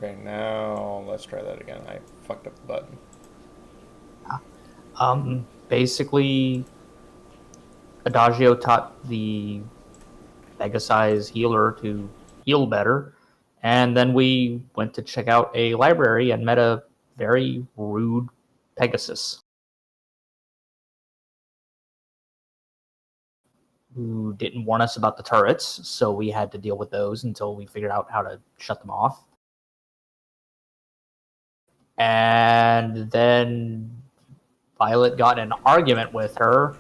Okay, now let's try that again. I fucked up the button. Basically, Adagio taught the Mega-size healer to heal better, and then we went to check out a library and met a very rude Pegasus who didn't warn us about the turrets, so we had to deal with those until we figured out how to shut them off. And then Violet got in an argument with her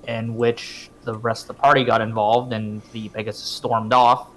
in which the rest of the party got involved and the Pegasus stormed off.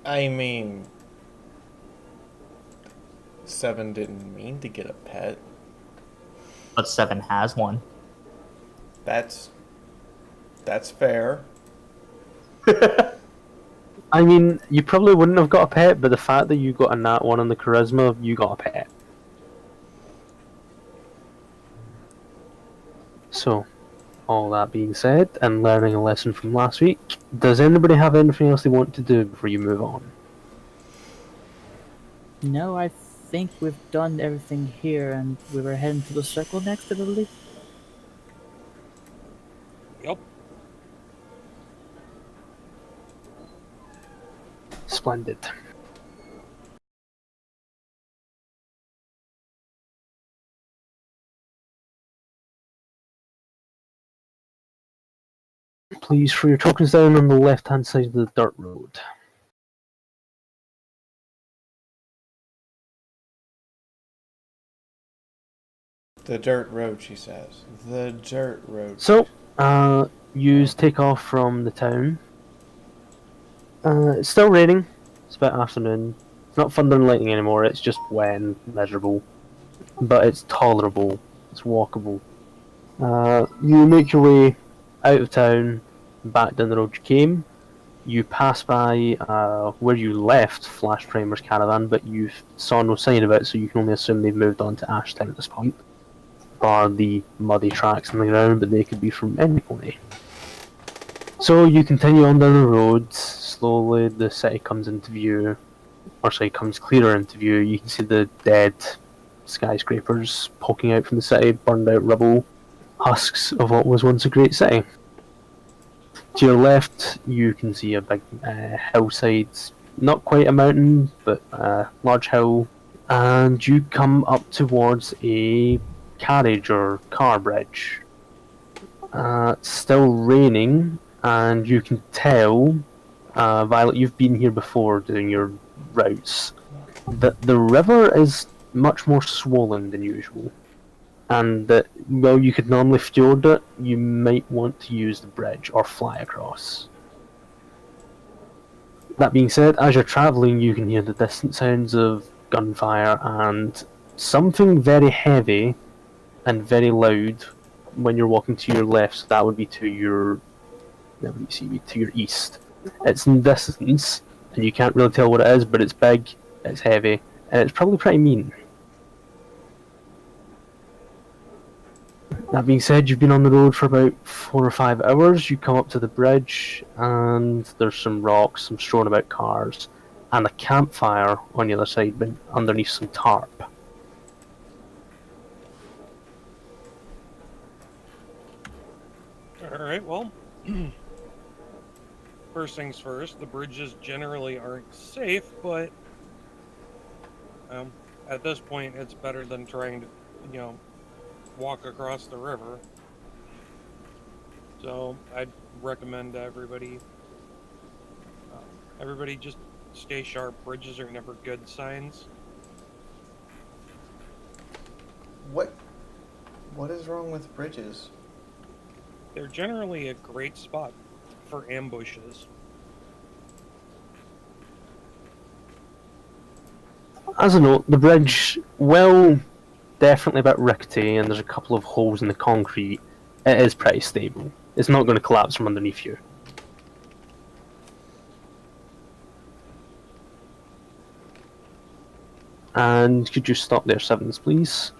I mean, Seven didn't mean to get a pet. But Seven has one. That's fair. I mean, you probably wouldn't have got a pet, but the fact that you got a nat 1 on the charisma, you got a pet. So, all that being said, and learning a lesson from last week, does anybody have anything else they want to do before you move on? No, I think we've done everything here, and we were heading to the circle next, I believe. Yep. Splendid. Please throw your tokens down on the left-hand side of the dirt road. The dirt road, she says. The dirt road. So, yous take off from the town. It's still raining. It's about afternoon. It's not thunder and lightning anymore, it's just wet and miserable. But it's tolerable. It's walkable. You make your way out of town, back down the road you came. You pass by where you left Flash Primer's caravan, but you saw no sign of it, so you can only assume they've moved on to Ashtown at this point. Bar the muddy tracks on the ground, but they could be from any pony. So you continue on down the road. Slowly the city comes into view. Or sorry, comes clearer into view. You can see the dead skyscrapers poking out from the city, burned out rubble, husks of what was once a great city. To your left, you can see a big hillside, not quite a mountain, but a large hill, and you come up towards a carriage or car bridge. It's still raining, and you can tell, Violet, you've been here before doing your routes, that the river is much more swollen than usual. And that, while you could normally fjord it, you might want to use the bridge or fly across. That being said, as you're travelling, you can hear the distant sounds of gunfire and something very heavy and very loud when you're walking to your left. So that would be to your, let me see, to your east. It's in distance, and you can't really tell what it is, but it's big, it's heavy, and it's probably pretty mean. That being said, you've been on the road for about 4 or 5 hours. You come up to the bridge, and there's some rocks, some strewn about cars, and a campfire on the other side, but underneath some tarp. Alright, well, first things first, the bridges generally aren't safe, but at this point it's better than trying to, walk across the river. So I'd recommend to everybody Everybody just stay sharp. Bridges are never good signs. What is wrong with bridges? They're generally a great spot for ambushes. As a note, the bridge, well, definitely a bit rickety, and there's a couple of holes in the concrete. It is pretty stable. It's not going to collapse from underneath you. And could you stop there, Sevens, please?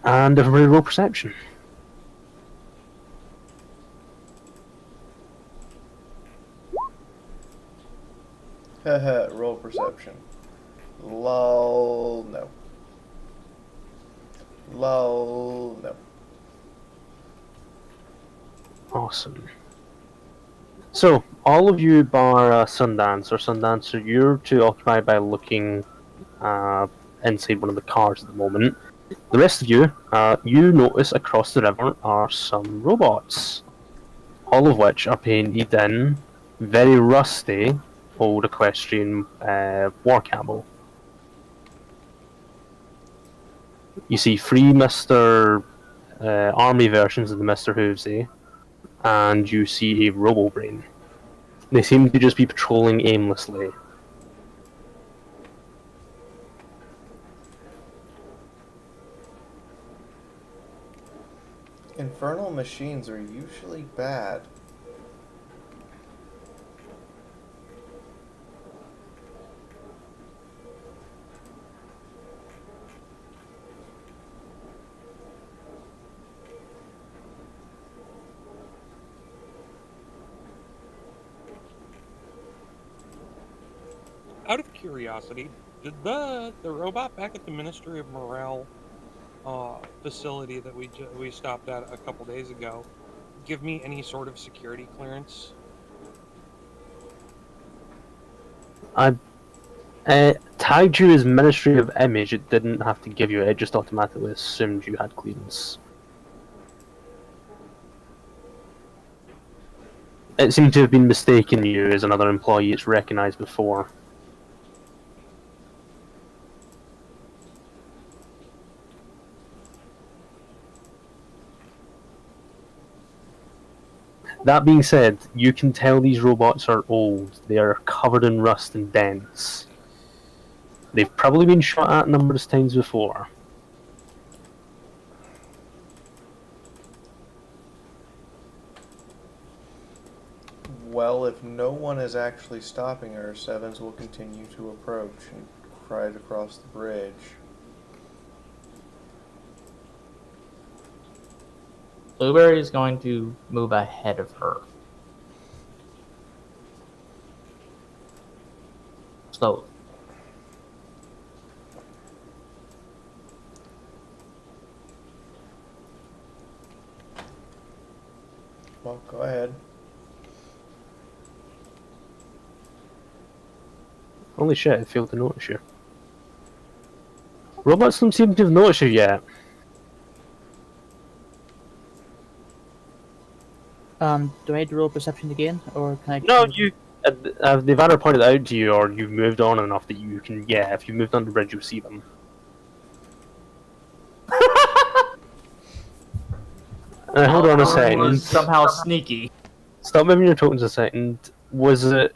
And everybody roll perception. Haha, roll perception. Lol, no. Lol, no. Awesome. So, all of you bar Sundance or Sundancer, you're too occupied by looking inside one of the cars at the moment. The rest of you, you notice across the river are some robots, all of which are painted in very rusty old equestrian war camo. You see three Mr. Army versions of the Mr. Hoovesy, and you see a Robo-Brain. They seem to just be patrolling aimlessly. Infernal machines are usually bad. Out of curiosity, did the robot back at the Ministry of Morale facility that we stopped at a couple days ago give me any sort of security clearance? I tagged you as Ministry of Image. It didn't have to give you it. It just automatically assumed you had clearance. It seemed to have been mistaken you as another employee it's recognized before. That being said, you can tell these robots are old. They are covered in rust and dents. They've probably been shot at numerous times before. Well, if no one is actually stopping her, Sevens will continue to approach and ride across the bridge. Blueberry is going to move ahead of her. Slowly. Well, go ahead. Holy shit, I failed to notice you. Robots don't seem to have noticed you yet. Do I need to roll perception again, or can I? No, you. They've either pointed out to you, or you've moved on enough that you can. Yeah, if you moved on the bridge, you'll see them. Hold on a second. Was somehow sneaky. Stop moving your tokens a second. Was it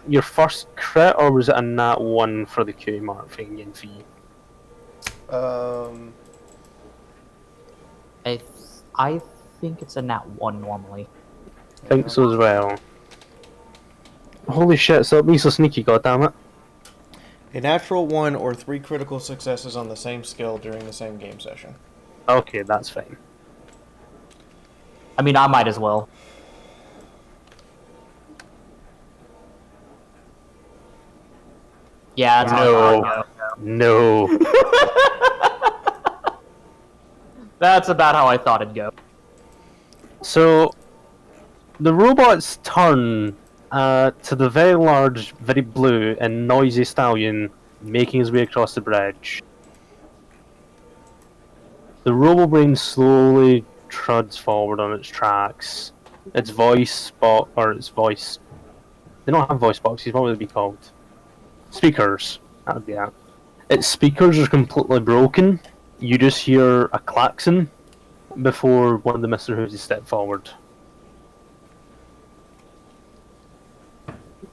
your first crit, or was it a nat 1 for the QA mark thing in fee? I think it's a nat 1 normally. I think so as well. Holy shit, so it be so sneaky, goddammit. A natural 1 or 3 critical successes on the same skill during the same game session. Okay, that's fine. I mean, I might as well. Yeah, that's how I thought it'd No. go. That's about how I thought it'd go. So, the robots turn to the very large, very blue and noisy stallion making his way across the bridge. The Robo-Brain slowly truds forward on its tracks. Its voice They don't have voice boxes. What would they be called? Speakers. That would be that. Its speakers are completely broken. You just hear a klaxon before one of the Mr. Hoosies step forward.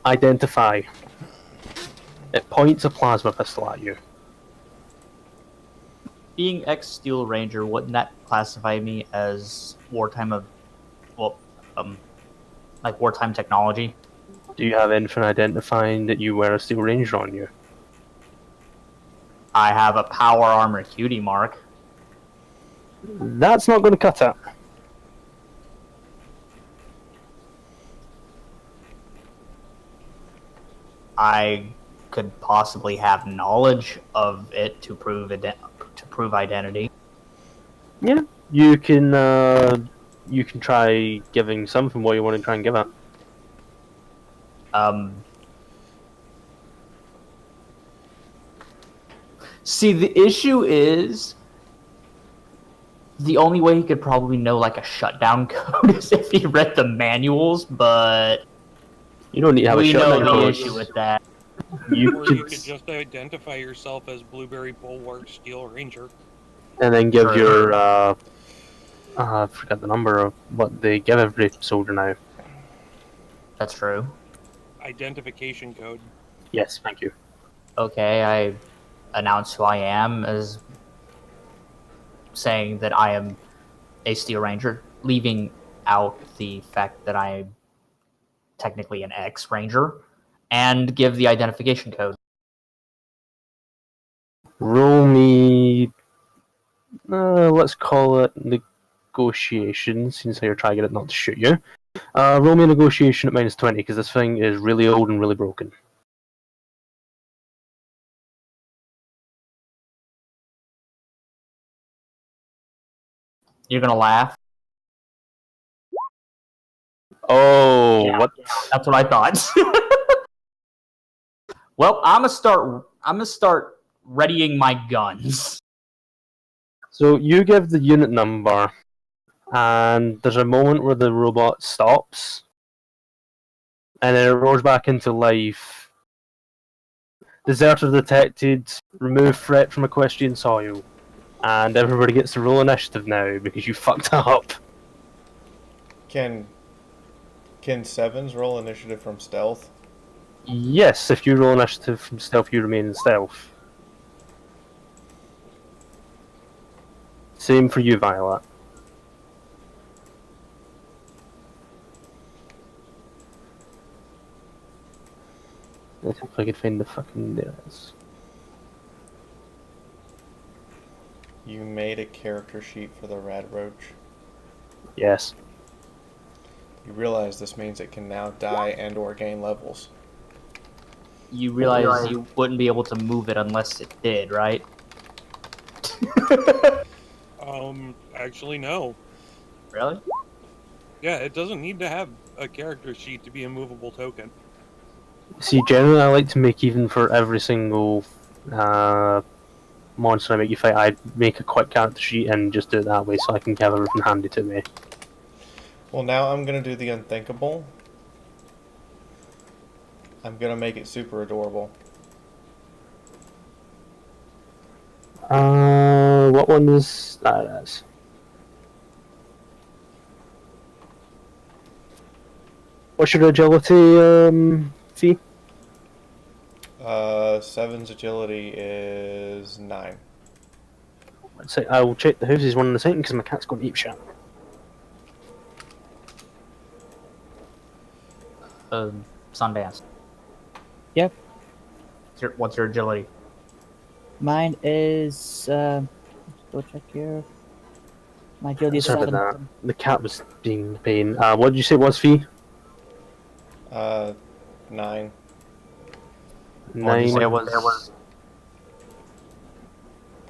Identify. It points a plasma pistol at you. Being ex-Steel Ranger, wouldn't that classify me as wartime like wartime technology? Do you have anything identifying that you wear a Steel Ranger on you? I have a power armor cutie mark. That's not going to cut it. I could possibly have knowledge of it to prove identity. Yeah, you can try giving something what you want to try and give it. See, the issue is the only way he could probably know like a shutdown code is if he read the manuals, but You don't need to have a we know shutdown the code. issue with that. Or you could just identify yourself as Blueberry Bulwark Steel Ranger. And then give Sure. your I forgot the number of what they give every soldier now. That's true. Identification code. Yes, thank you. Okay, I announce who I am as saying that I am a Steel Ranger, leaving out the fact that I'm technically an X-Ranger, and give the identification code. Roll me. Let's call it negotiation, since you're trying to get it not to shoot you. Roll me a negotiation at -20, because this thing is really old and really broken. You're gonna laugh. Oh, Yeah. what? That's what I thought. Well, I'm gonna start readying my guns. So you give the unit number, and there's a moment where the robot stops, and then it roars back into life. Deserter detected. Remove threat from equestrian soil. And everybody gets to roll initiative now because you fucked up. Can sevens roll initiative from stealth? Yes, if you roll initiative from stealth, you remain in stealth. Same for you, Violet. Let's see if I can find the fucking there it is. You made a character sheet for the Rad Roach. Yes. You realize this means it can now die and or gain levels. You realize you wouldn't be able to move it unless it did, right? Actually, no. Really? Yeah, it doesn't need to have a character sheet to be a movable token. See, generally I like to make even for every single monster I make you fight, I make a quick character sheet and just do it that way so I can have everything handy to me. Well, now I'm going to do the unthinkable. I'm going to make it super adorable. What one is that as? What's your agility, fee? Seven's agility is 9. Let's say I will check the houses one in a second because my cat's going to eat shit. Sundance. Yep. What's your agility? Mine is. Go check here. My agility is Sorry 7. about that. The cat was being a pain. What did you say it was, fee? 9. Or did you 9. say it was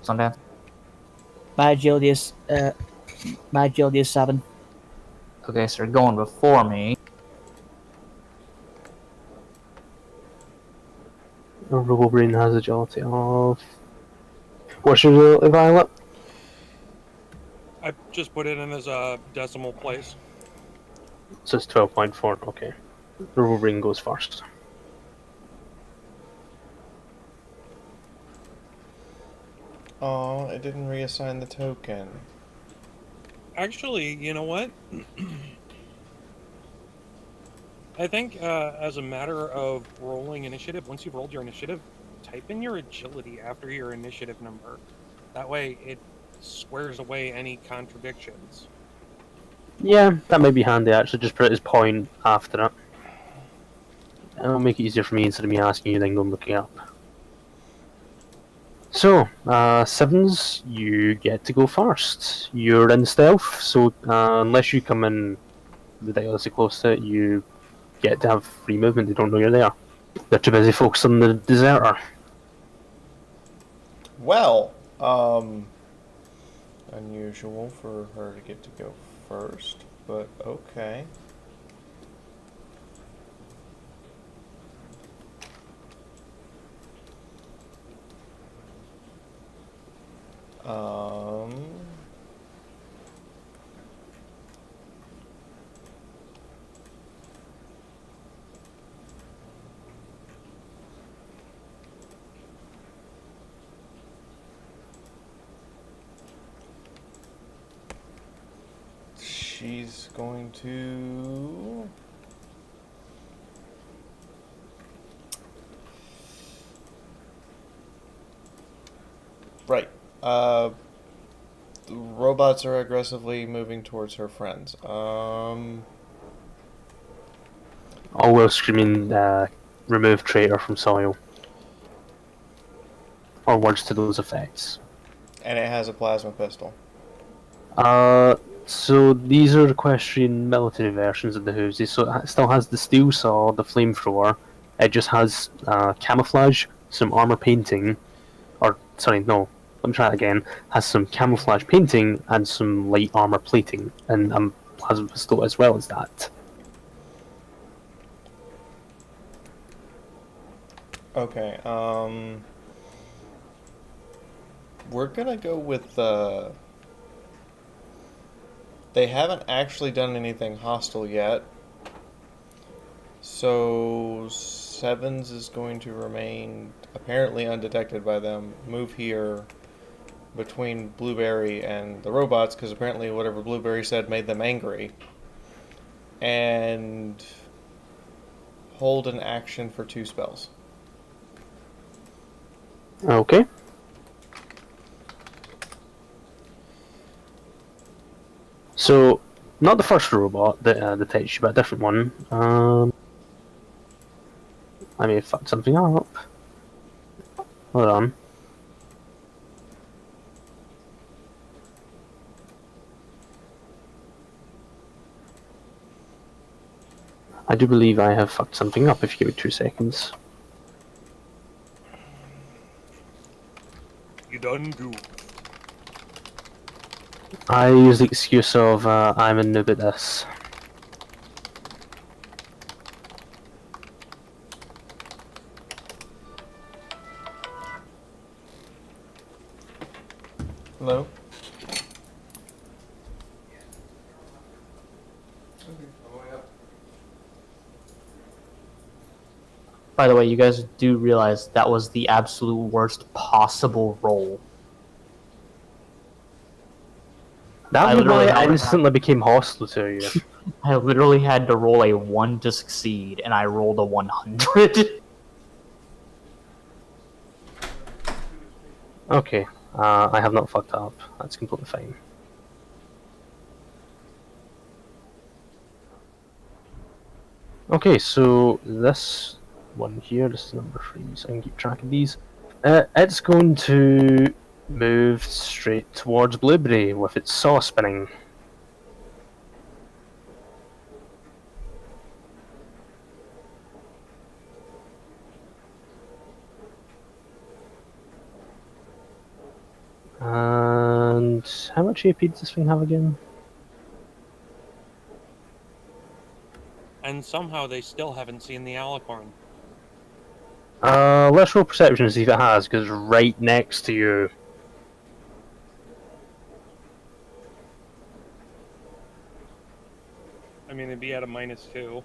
Sundance? My agility is. My agility is 7. Okay, so you're going before me. Robobrain has agility of. What's your agility, Violet? I just put it in as a decimal place. So it's 12.4, okay. The Robobrain goes first. Oh, it didn't reassign the token. Actually, you know what? I think as a matter of rolling initiative, once you've rolled your initiative, type in your agility after your initiative number. That way it squares away any contradictions. Yeah, that may be handy actually, just put it as point after it. It'll make it easier for me instead of me asking you then going looking up. So, Sevens, you get to go first. You're in stealth, so unless you come in ridiculously close to it, you get to have free movement, they don't know you're there. They're too busy focused on the deserter. Well, unusual for her to get to go first, but okay. Um, she's going to... Right. The robots are aggressively moving towards her friends. All while screaming, remove traitor from soil. Or words to those effects. And it has a plasma pistol. So these are equestrian military versions of the Hooves. So it still has the steel saw, the flamethrower. It just has camouflage, some armor painting, or sorry, no, let me try it again. Has some camouflage painting and some light armor plating, and a plasma pistol as well as that. Okay, we're gonna go with, they haven't actually done anything hostile yet. So, Sevens is going to remain apparently undetected by them. Move here between Blueberry and the robots, because apparently whatever Blueberry said made them angry. And hold an action for 2 spells. Okay. So, not the first robot that detects you, but a different one. I may have fucked something up. Hold on. I do believe I have fucked something up, if you give me 2 seconds. You done do. I use the excuse of, I'm a noob at this. Hello? By the way, you guys do realize that was the absolute worst possible roll. That I was literally why I had- instantly became hostile to you. I literally had to roll a 1 to succeed, and I rolled a 100. Okay, I have not fucked up. That's completely fine. Okay, so this one here, this is number 3, so I can keep track of these. It's going to move straight towards Blueberry with its saw spinning. And how much AP does this thing have again? And somehow they still haven't seen the alicorn. Let's roll perception to see if it has, because it's right next to you. I mean, it'd be at a -2.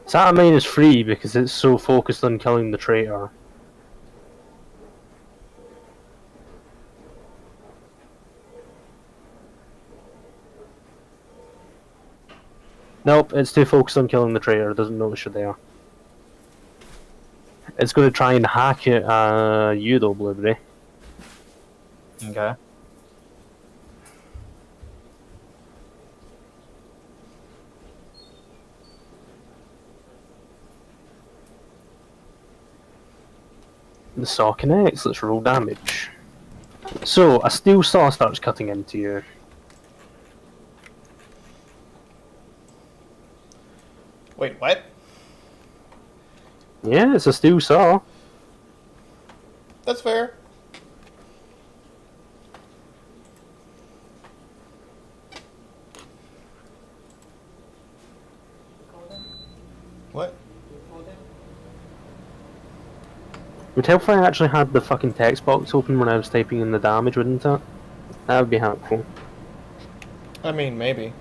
Saturn is free because it's so focused on killing the traitor. Nope, it's too focused on killing the traitor, it doesn't notice you're there. It's going to try and hack it, you though, Blueberry. Okay. The saw connects, let's roll damage. So, a steel saw starts cutting into you. Wait, what? Yeah, it's a steel saw. That's fair. What? Would help if I actually had the fucking text box open when I was typing in the damage, wouldn't it? That would be helpful. I mean, maybe.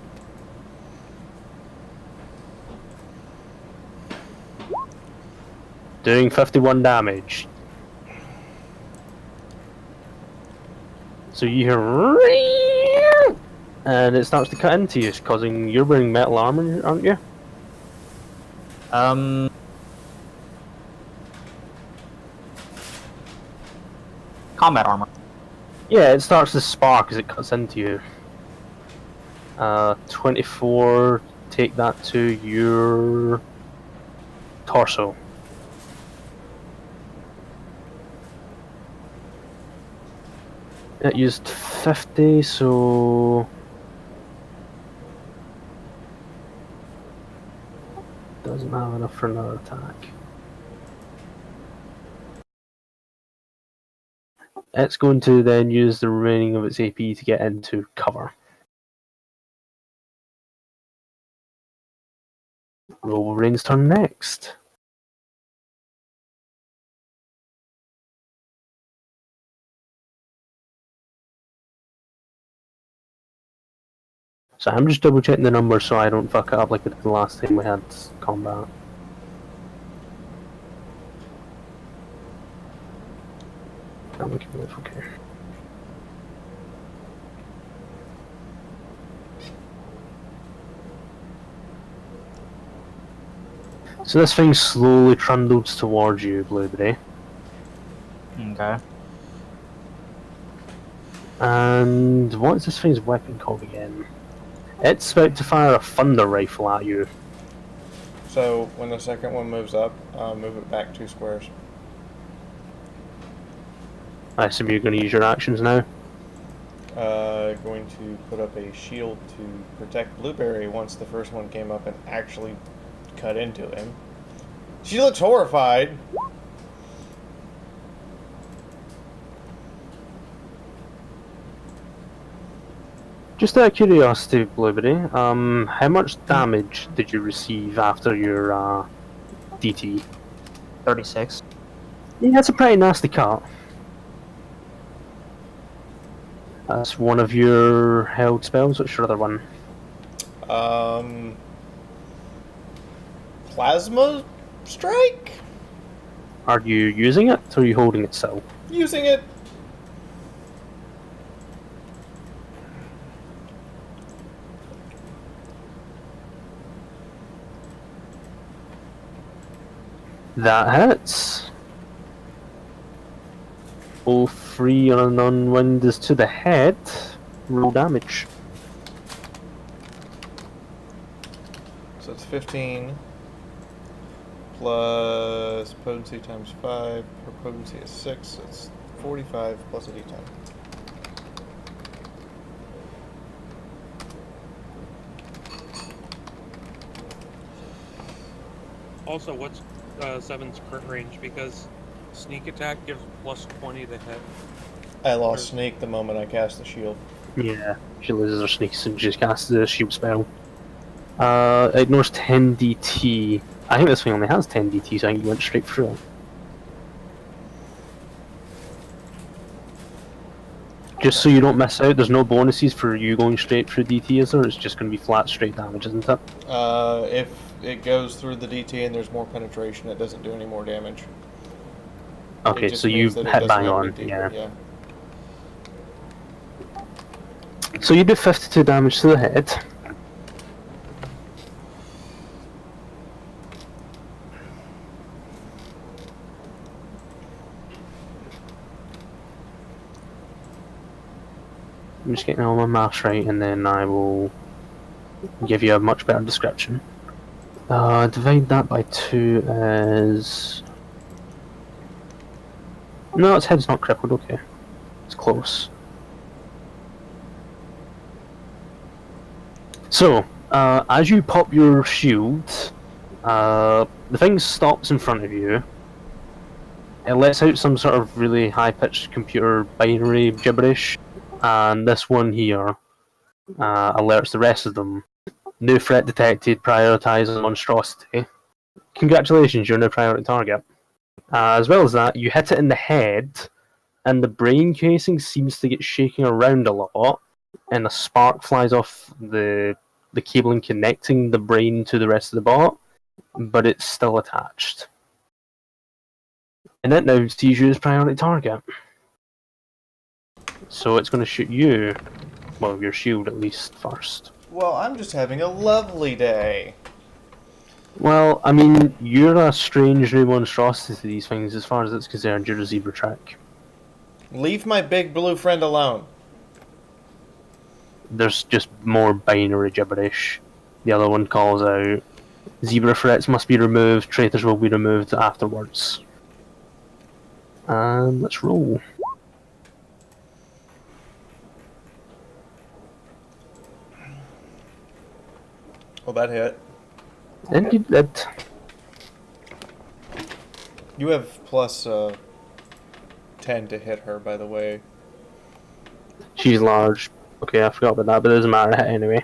Doing 51 damage. So you hear... And it starts to cut into you, causing... You're wearing metal armor, aren't you? Combat armor. Yeah, it starts to spark as it cuts into you. 24, take that to your torso. It used 50, so... Doesn't have enough for another attack. It's going to then use the remaining of its AP to get into cover. Wolverine's turn next. So I'm just double checking the numbers so I don't fuck it up like we did the last time we had combat. I'm looking at it, okay. So this thing slowly trundles towards you, Blueberry. Okay. And what is this thing's weapon called again? It's about to fire a thunder rifle at you. So when the second one moves up, move it back 2 squares. I assume you're going to use your actions now. Going to put up a shield to protect Blueberry once the first one came up and actually cut into him. She looks horrified. Just out of curiosity, Blueberry, how much damage did you receive after your DT? 36. Yeah, that's a pretty nasty cut. That's one of your held spells. What's your other one? Plasma strike? Are you using it, or are you holding it still? Using it. That hits. All 3 on an unwind is to the head. Roll damage. So it's 15 plus potency times 5. Her potency is 6. So it's 45 plus a d10. Also, what's 7's crit range? Because sneak attack gives plus 20 to hit. I lost sneak the moment I cast the shield. Yeah, she loses her sneak and she just casts the shield spell. Ignores 10 DT. I think this thing only has 10 DT, so I think you went straight through it. Just so you don't miss out, there's no bonuses for you going straight through DT, is there? It's just going to be flat straight damage, isn't it? If it goes through the DT and there's more penetration, it doesn't do any more damage. It Okay, just so you means that it hit doesn't bang have on, any deeper. yeah. So you do 52 damage to the head. I'm just getting all my maths right, and then I will give you a much better description. Divide that by 2 as... No, its head's not crippled, okay. It's close. So, as you pop your shield, the thing stops in front of you. It lets out some sort of really high-pitched computer binary gibberish, and this one here alerts the rest of them. New threat detected, prioritizing monstrosity. Congratulations, you're now priority target. As well as that, you hit it in the head, and the brain casing seems to get shaking around a lot, and a spark flies off the cabling connecting the brain to the rest of the bot, but it's still attached. And it now sees you as priority target. So it's going to shoot you, well, your shield at least, first. Well, I'm just having a lovely day. Well, I mean, you're a strange new monstrosity to these things as far as it's concerned. You're a zebra track. Leave my big blue friend alone. There's just more binary gibberish. The other one calls out, zebra threats must be removed, traitors will be removed afterwards. And let's roll. Well, that hit. And you did. You have plus 10 to hit her, by the way. She's large. Okay, I forgot about that, but it doesn't matter anyway.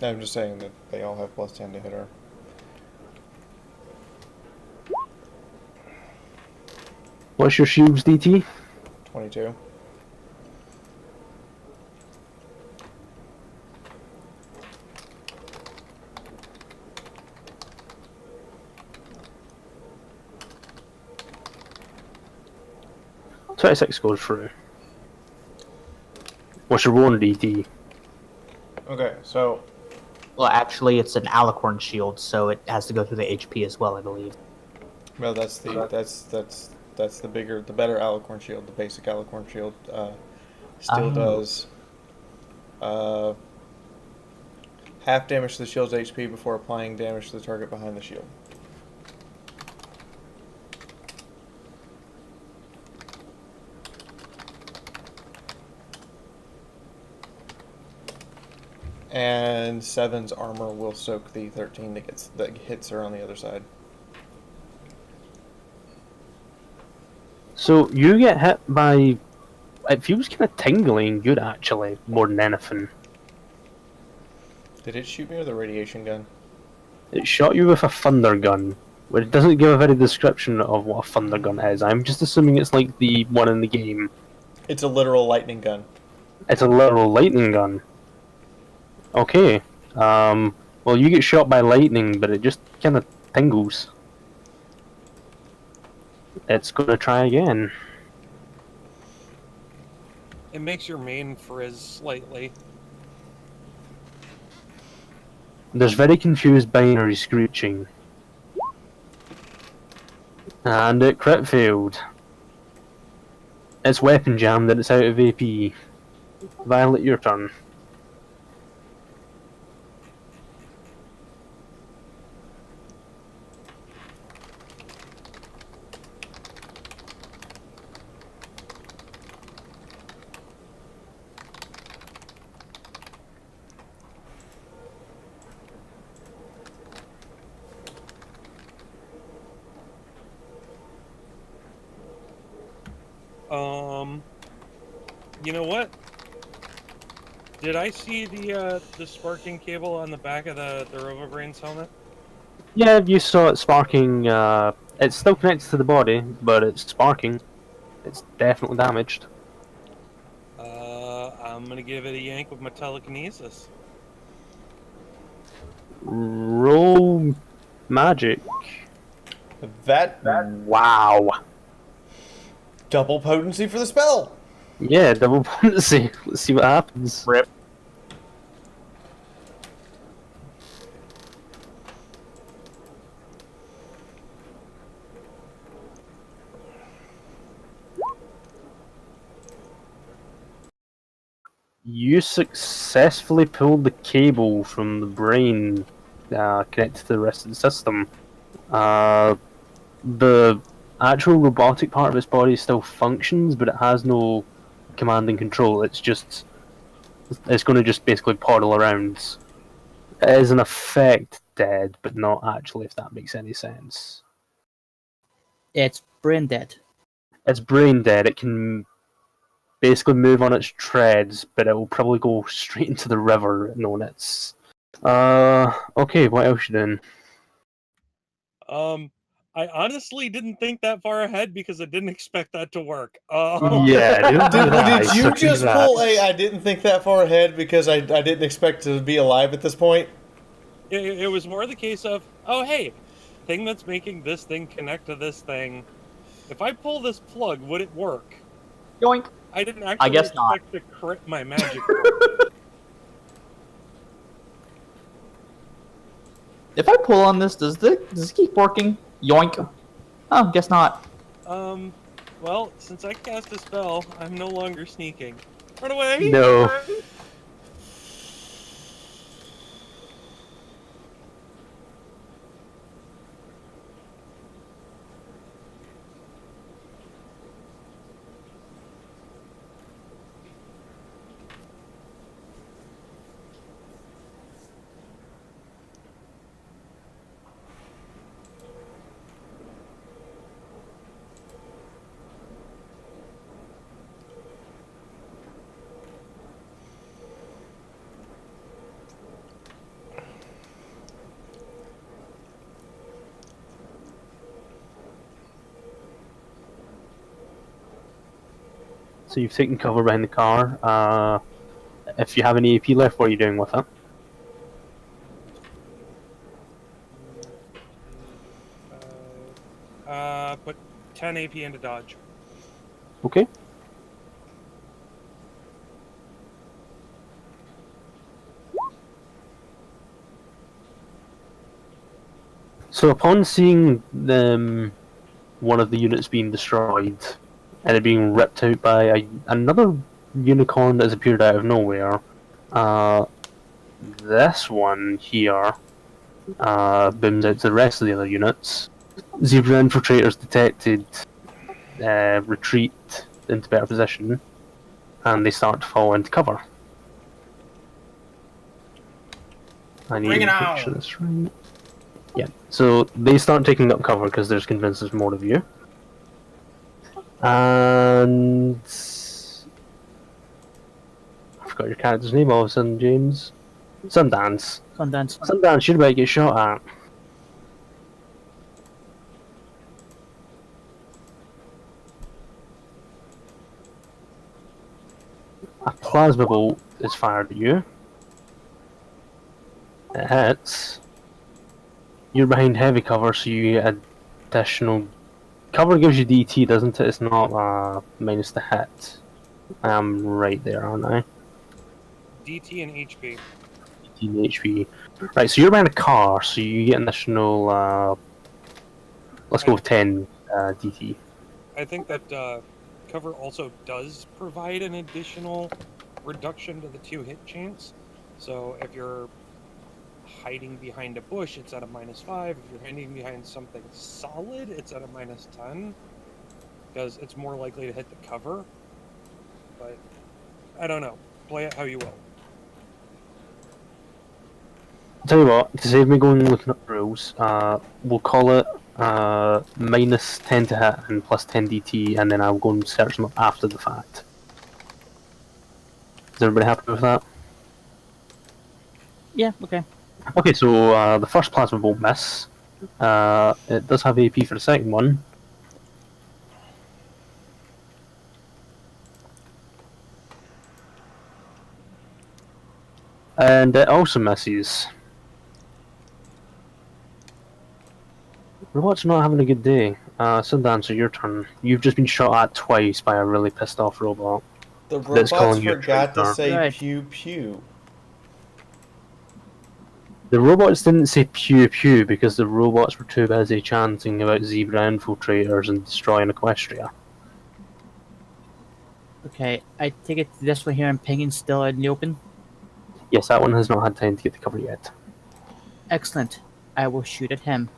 I'm just saying that they all have plus 10 to hit her. What's your shield's DT? 22. .26 goes through. What's your one DT? Okay, so Well, actually, it's an alicorn shield, so it has to go through the HP as well, I believe. well, that's the the better alicorn shield. The basic alicorn shield still Oh. does half damage to the shield's HP before applying damage to the target behind the shield. And 7's armor will soak the 13 that hits her on the other side. So you get hit by... It feels kind of tingling good, actually, more than anything. Did it shoot me with a radiation gun? It shot you with a thunder gun, but it doesn't give a very description of what a thunder gun is. I'm just assuming it's like the one in the game. It's a literal lightning gun. It's a literal lightning gun. Okay. Well, you get shot by lightning, but it just kind of tingles. It's gonna try again. It makes your mane frizz slightly. There's very confused binary screeching. And it crit failed. It's weapon jammed and it's out of AP. Violet, your turn. You know what? Did I see the sparking cable on the back of the Robobrain's helmet? Yeah, you saw it sparking. It's still connected to the body, but it's sparking. It's definitely damaged. I'm gonna give it a yank with my telekinesis. Roll magic. That Wow. double potency for the spell. Yeah, double potency. Let's see what happens. Rip. You successfully pulled the cable from the brain connected to the rest of the system. The actual robotic part of its body still functions, but it has no command and control. It's going to just basically poddle around. It is in effect dead, but not actually, if that makes any sense. It's brain dead. It's brain dead. It can basically move on its treads, but it will probably go straight into the river knowing it's... okay, what else you doing? I honestly didn't think that far ahead because I didn't expect that to work. Yeah, Did you just pull a I didn't think that far ahead because I didn't expect to be alive at this point? It was more the case of, oh hey, thing that's making this thing connect to this thing. If I pull this plug, would it work? Yoink. I didn't actually guess not. expect to crit my magic. If I pull on this, does this keep working? Yoink. Oh, guess not. Well, since I cast a spell, I'm no longer sneaking. Run away! No. Run! So you've taken cover behind the car. If you have any AP left, what are you doing with it? Put 10 AP into dodge. Okay. So upon seeing one of the units being destroyed and it being ripped out by another unicorn that has appeared out of nowhere, this one here booms out to the rest of the other units. Zebra infiltrators detected, retreat into better position, and they start to fall into cover. I need Bring it to on! make sure that's right. Yeah, so they start taking up cover because there's convinced there's more of you. And... I forgot your character's name all of a sudden, James. Sundance. Sundance. Sundance, you're about to get shot at. A plasma bolt is fired at you. It hits. You're behind heavy cover, so you get additional... Cover gives you DT, doesn't it? It's not minus the hit. I am right there, aren't I? DT and HP. DT and HP. Right, so you're behind a car, so you get an additional... let's go with 10 DT. I think that cover also does provide an additional reduction to the 2-hit chance. So if you're hiding behind a bush, it's at a -5. If you're hiding behind something solid, it's at a -10. Because it's more likely to hit the cover. But I don't know. Play it how you will. Tell you what, to save me going and looking up rules, we'll call it minus 10 to hit and plus 10 DT, and then I'll go and search them up after the fact. Is everybody happy with that? Yeah, okay. Okay, so the first plasma won't miss. It does have AP for the second one. And it also misses. Robot's not having a good day. Sundancer, your turn. You've just been shot at twice by a really pissed off robot The that's robots calling you a forgot to traitor. say Right. pew pew. The robots didn't say pew pew because the robots were too busy chanting about zebra infiltrators and destroying Equestria. Okay, I take it this one here and pinging still out in the open. Yes, that one has not had time to get the cover yet. Excellent. I will shoot at him.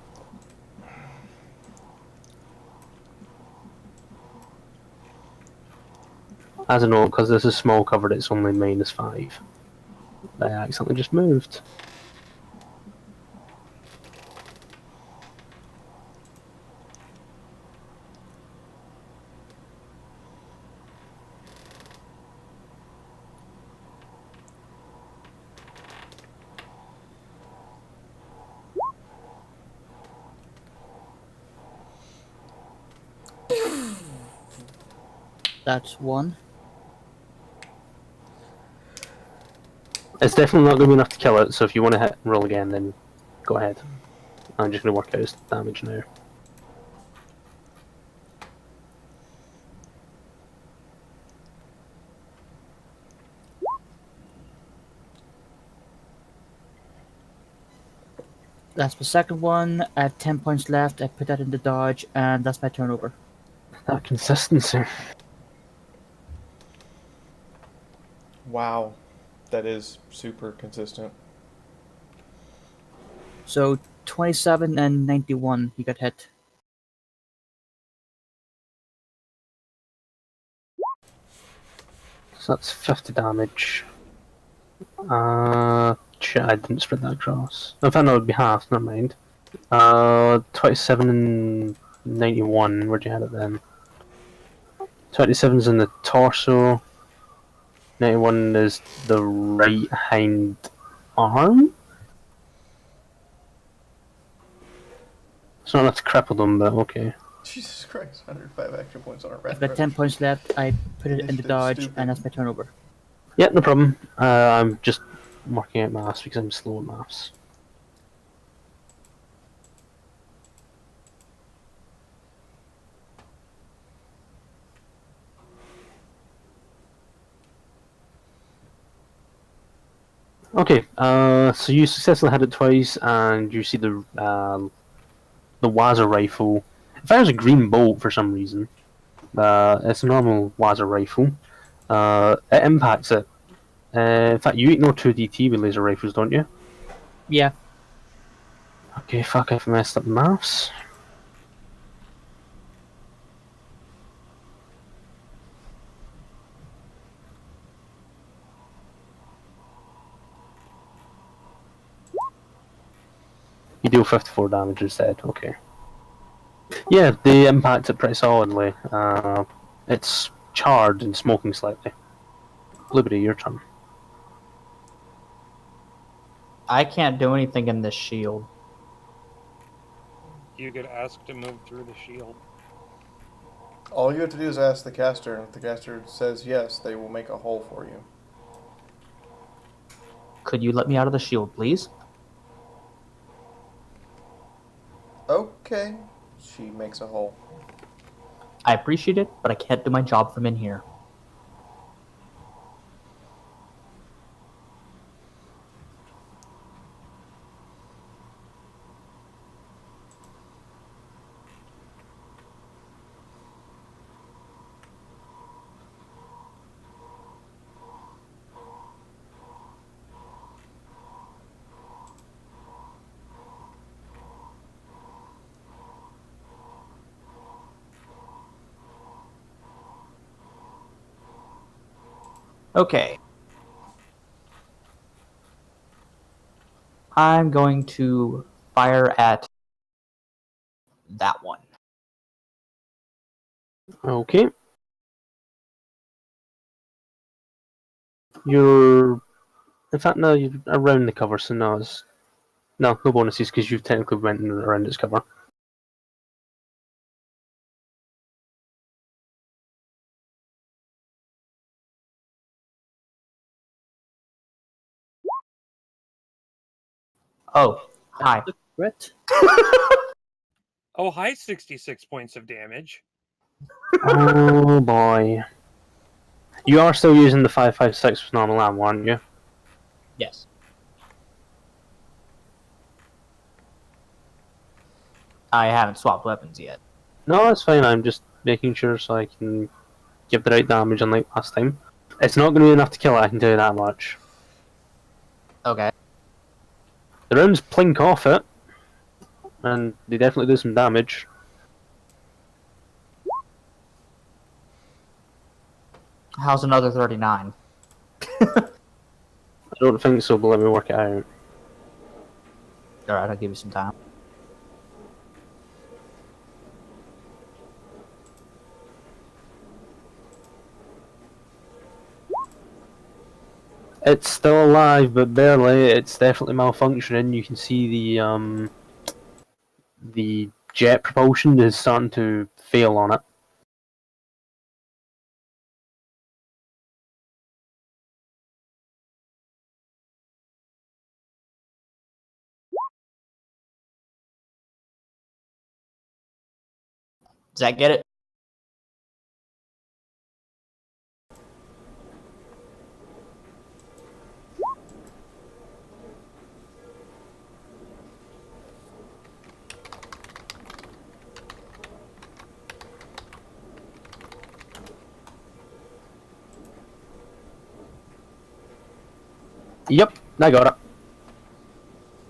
As a note, because this is small covered, it's only -5. I accidentally just moved. That's one. It's definitely not going to be enough to kill it, so if you want to hit and roll again, then go ahead. I'm just going to work out its damage now. That's the second one. I have 10 points left. I put that into dodge, and that's my turnover. That consistency. Wow, that is super consistent. So 27 and 91, you got hit. So that's 50 damage. Shit, I didn't spread that across. In fact, no, it would be half, never mind. 27 and 91, where'd you have it then? 27's in the torso. 91 is the right hind arm? It's not enough to cripple them, but okay. Jesus Christ, 105 extra points on a rat. I've got 10 points left. I put it into Initiative dodge, stupid. and that's my turnover. Yeah, no problem. I'm just working out maths because I'm slow at maths. Okay, so you successfully had it twice, and you see the Waza rifle. It fires a green bolt for some reason. It's a normal Waza rifle. It impacts it. In fact, you ignore 2DT with laser rifles, don't you? Yeah, Okay, fuck, I've messed up the maths. You deal 54 damage instead, okay. Yeah, they impact it pretty solidly. It's charred and smoking slightly. Blueberry, your turn. I can't do anything in this shield. You could ask to move through the shield. All you have to do is ask the caster, and if the caster says yes, they will make a hole for you. Could you let me out of the shield, please? Okay. She makes a hole. I appreciate it, but I can't do my job from in here. Okay. I'm going to fire at that one. Okay. You're. In fact, no, you're around the cover, so no, it's. No bonuses because you've technically went around its cover. Oh, hi. the crit. Oh, hi, 66 points of damage. Oh boy. You are still using the 556 with normal ammo, aren't you? Yes. I haven't swapped weapons yet. No, that's fine. I'm just making sure so I can give the right damage unlike last time. It's not going to be enough to kill it, I can tell you that much. Okay. The rounds plink off it, and they definitely do some damage. How's another 39? I don't think so, but let me work it out. Alright, I'll give you some time. It's still alive, but barely. It's definitely malfunctioning. You can see the jet propulsion is starting to fail on it. Does that get it? Yep, I got it.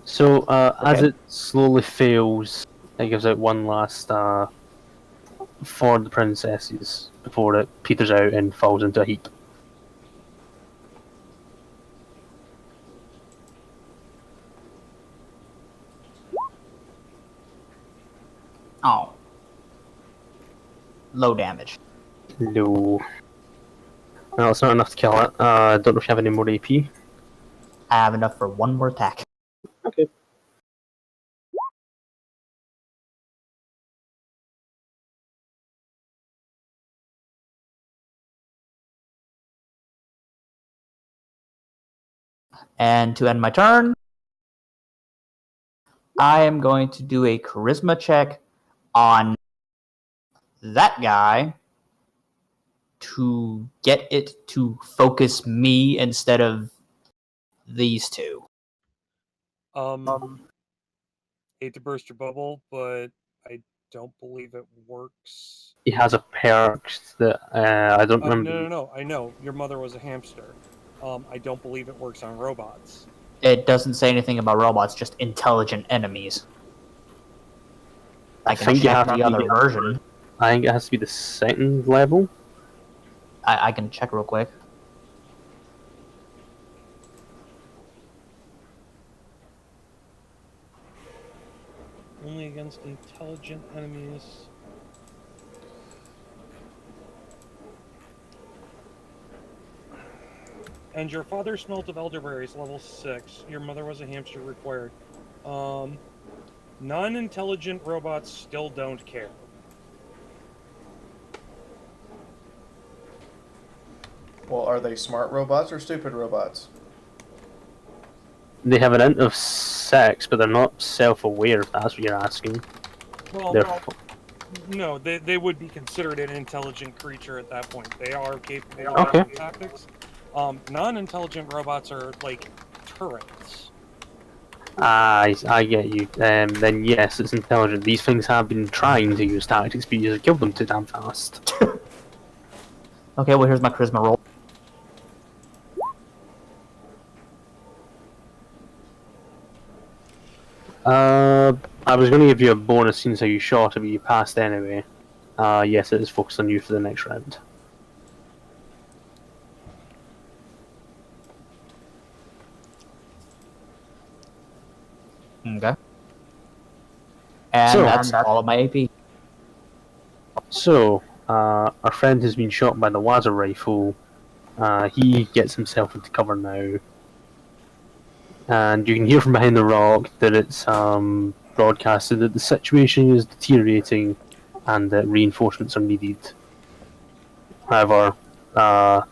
So, as Okay. it slowly fails, it gives out one last for the princesses before it peters out and falls into a heap. Oh. Low damage. No. No, it's not enough to kill it. I don't know if you have any more AP. I have enough for one more attack. Okay. And to end my turn, I am going to do a charisma check on that guy to get it to focus me instead of these two. Hate to burst your bubble, but I don't believe it works. He has a perk that I don't remember. No. I know your mother was a hamster. I don't believe it works on robots. It doesn't say anything about robots, just intelligent enemies. I can think you check have the to other be- version. I think it has to be the second level. I can check real quick. Only against intelligent enemies. And your father smelt of elderberries, level 6. Your mother was a hamster, required. Non-intelligent robots still don't care. Well, are they smart robots or stupid robots? They have an int of 6, but they're not self-aware, if that's what you're asking. Well, They're no, they would be considered an intelligent creature at that point. They are capable of Okay. different tactics. Non-intelligent robots are like turrets. I get you. Then yes, it's intelligent. These things have been trying to use tactics, but you just killed them too damn fast. Okay, well, here's my charisma roll. I was going to give you a bonus since how you shot it, but you passed anyway. Yes, it is focused on you for the next round. Okay. And So- that's all of my AP. So, our friend has been shot by the Waza rifle. He gets himself into cover now. And you can hear from behind the rock that it's broadcasted that the situation is deteriorating and that reinforcements are needed. However, that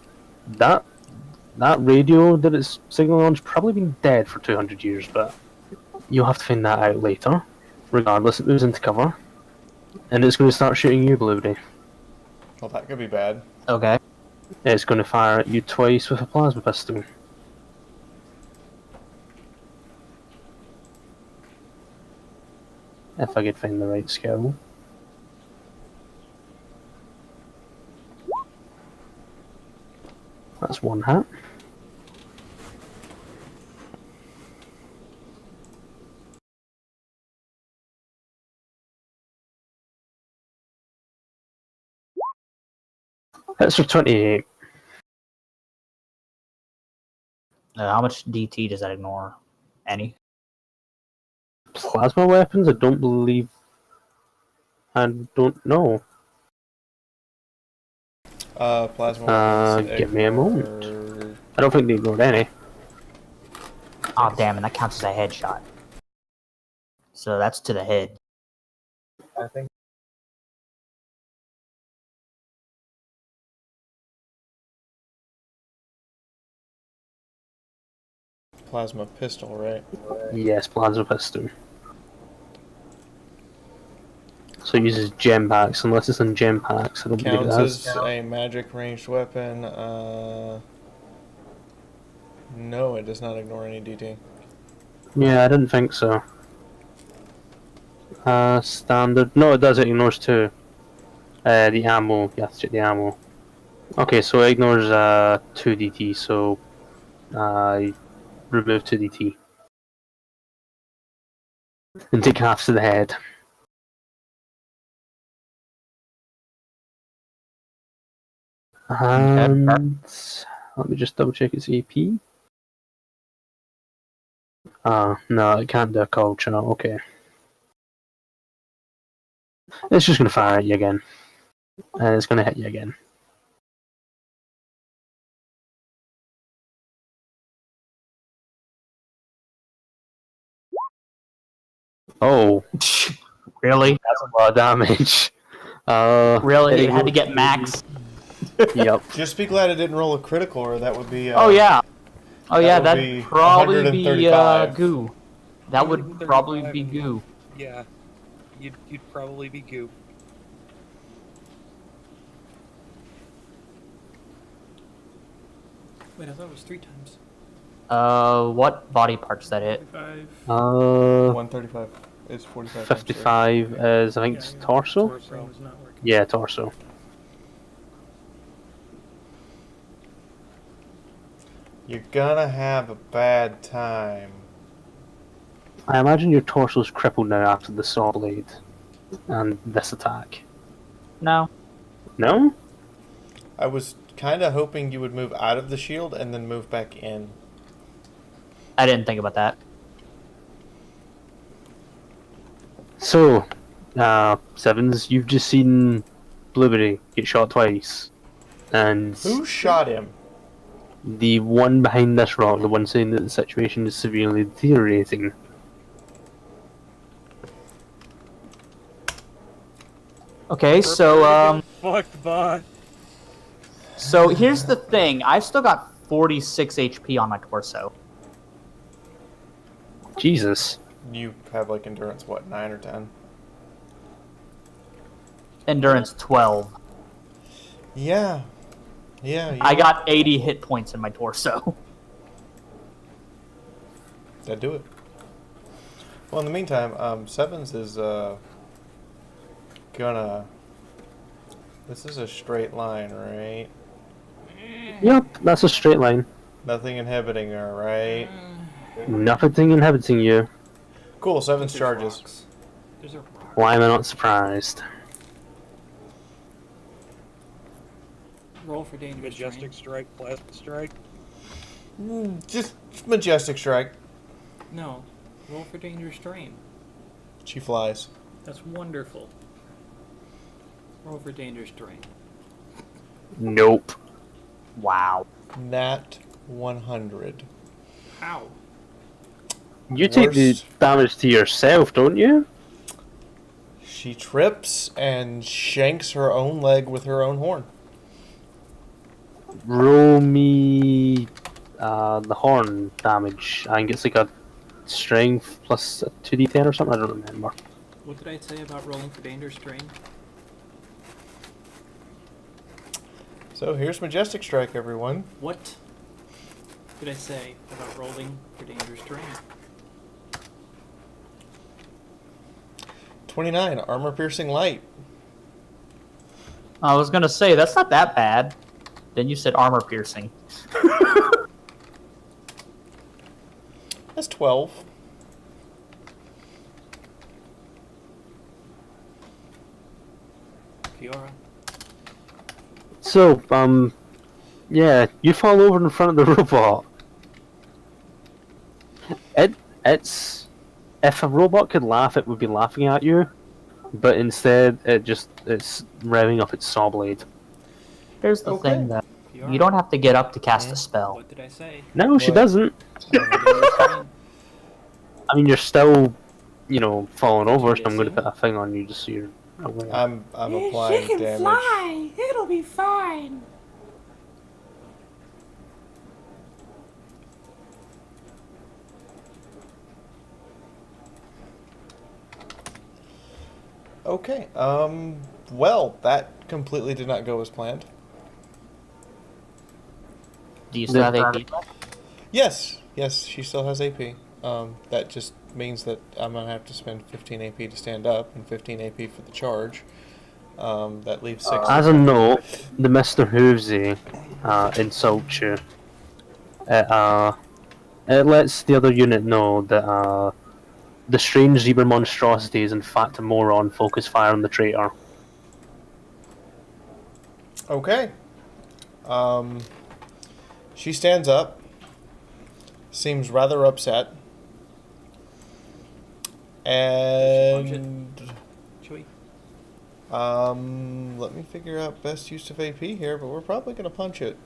radio that it's signaling on has probably been dead for 200 years, but you'll have to find that out later. Regardless, it moves into cover. And it's going to start shooting you, Blueberry. Well, that could be bad. Okay. It's going to fire at you twice with a plasma pistol. If I could find the right skill. That's one hit. Hits for 28. How much DT does that ignore? Any? Plasma weapons? I don't believe. I don't know. Plasma weapons. Give me a moment. I don't think they ignored any. Oh, damn, and that counts as a headshot. So that's to the head. I think. Plasma pistol, right? Yes, plasma pistol. So it uses gem packs, unless it's in gem packs. I don't believe it Counts has. as a magic ranged weapon. No, it does not ignore any DT. Yeah, I didn't think so. Standard. No, it does. It ignores two. The ammo. You have to check the ammo. Okay, so it ignores 2 DT, so remove 2 DT. And take half to the head. And let me just double check its AP. No, it can't do a culture. Okay. It's just gonna fire at you again. And it's gonna hit you again. Oh, Really? that's a lot of damage. Really? It had to get max. Yep. Just be glad it didn't roll a critical, or that would be. Oh, yeah. Oh, yeah, that would be that'd probably be 135. goo. That would probably be 135. goo. Yeah, you'd probably be goo. Wait, I thought it was 3 times. What body parts that hit? 45. 135 is 45. 55 is, I think, it's Yeah, torso? My brain was not working. Yeah, torso. You're gonna have a bad time. I imagine your torso's crippled now after the saw blade and this attack. No. No? I was kind of hoping you would move out of the shield and then move back in. I didn't think about that. So, Sevens, you've just seen Blueberry get shot twice. And Who shot him? the one behind this rock, the one saying that the situation is severely deteriorating. Okay, so, Fucked, bot. so here's the thing. I've still got 46 HP on my torso. Jesus. You have like endurance, what, 9 or 10? Endurance 12. Yeah. Yeah. I got 80 hit points in my torso. That'd do it. Well, in the meantime, Sevens is gonna. This is a straight line, right? Yep, that's a straight line. Nothing inhibiting her, right? Nothing inhibiting you. Cool. Sevens There's charges. rocks. There's a rock. Why am I not surprised? Roll for dangerous Majestic terrain. strike, plasma strike. Just majestic strike. No. Roll for dangerous terrain. She flies. That's wonderful. Roll for dangerous terrain. Nope. Wow. Nat 100. How? You take the Worst. damage to yourself, don't you? She trips and shanks her own leg with her own horn. Roll me the horn damage. I think it's like a strength plus a 2d10 or something. I don't remember. What did I say about rolling for dangerous terrain? So here's Majestic Strike, everyone. What did I say about rolling for dangerous terrain? 29, Armor Piercing Light. I was gonna say that's not that bad. Then you said armor piercing. That's 12. Fiaura. So, yeah, you fall over in front of the robot. It's if a robot could laugh, it would be laughing at you, but instead it's revving up its saw blade. Here's the Okay. thing that Fiaura. you don't have to get up to cast a spell. What did I say? No, she What? doesn't. Dangerous terrain. I mean, you're still, falling over, so I'm going to Listen. put a thing on you just so you're aware. I'm applying damage. Fly. It'll be fine. Okay. Well, that completely did not go as planned. Do you still have AP? Yes, she still has AP. That just means that I'm gonna have to spend 15 AP to stand up and 15 AP for the charge. That leaves 6. As a note, the Mr. Hoovesy insults you. It lets the other unit know that the strange zebra monstrosity is in fact a moron. Focus fire on the traitor. Okay. She stands up. Seems rather upset. And Should we? let me figure out best use of AP here, but we're probably gonna punch it.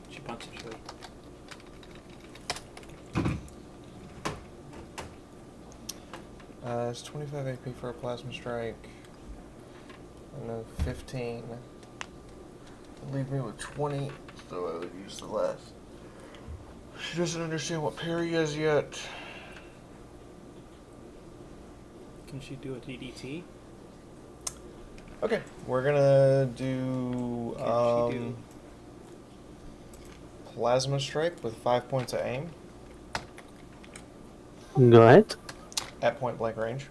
She punches Should we? It's 25 AP for a plasma strike. And then 15. Leave me with 20, so I would use the last. She doesn't understand what parry is yet. Can she do a DDT? Okay, we're gonna do Can she do? plasma strike with 5 points of aim Go ahead. at point blank range.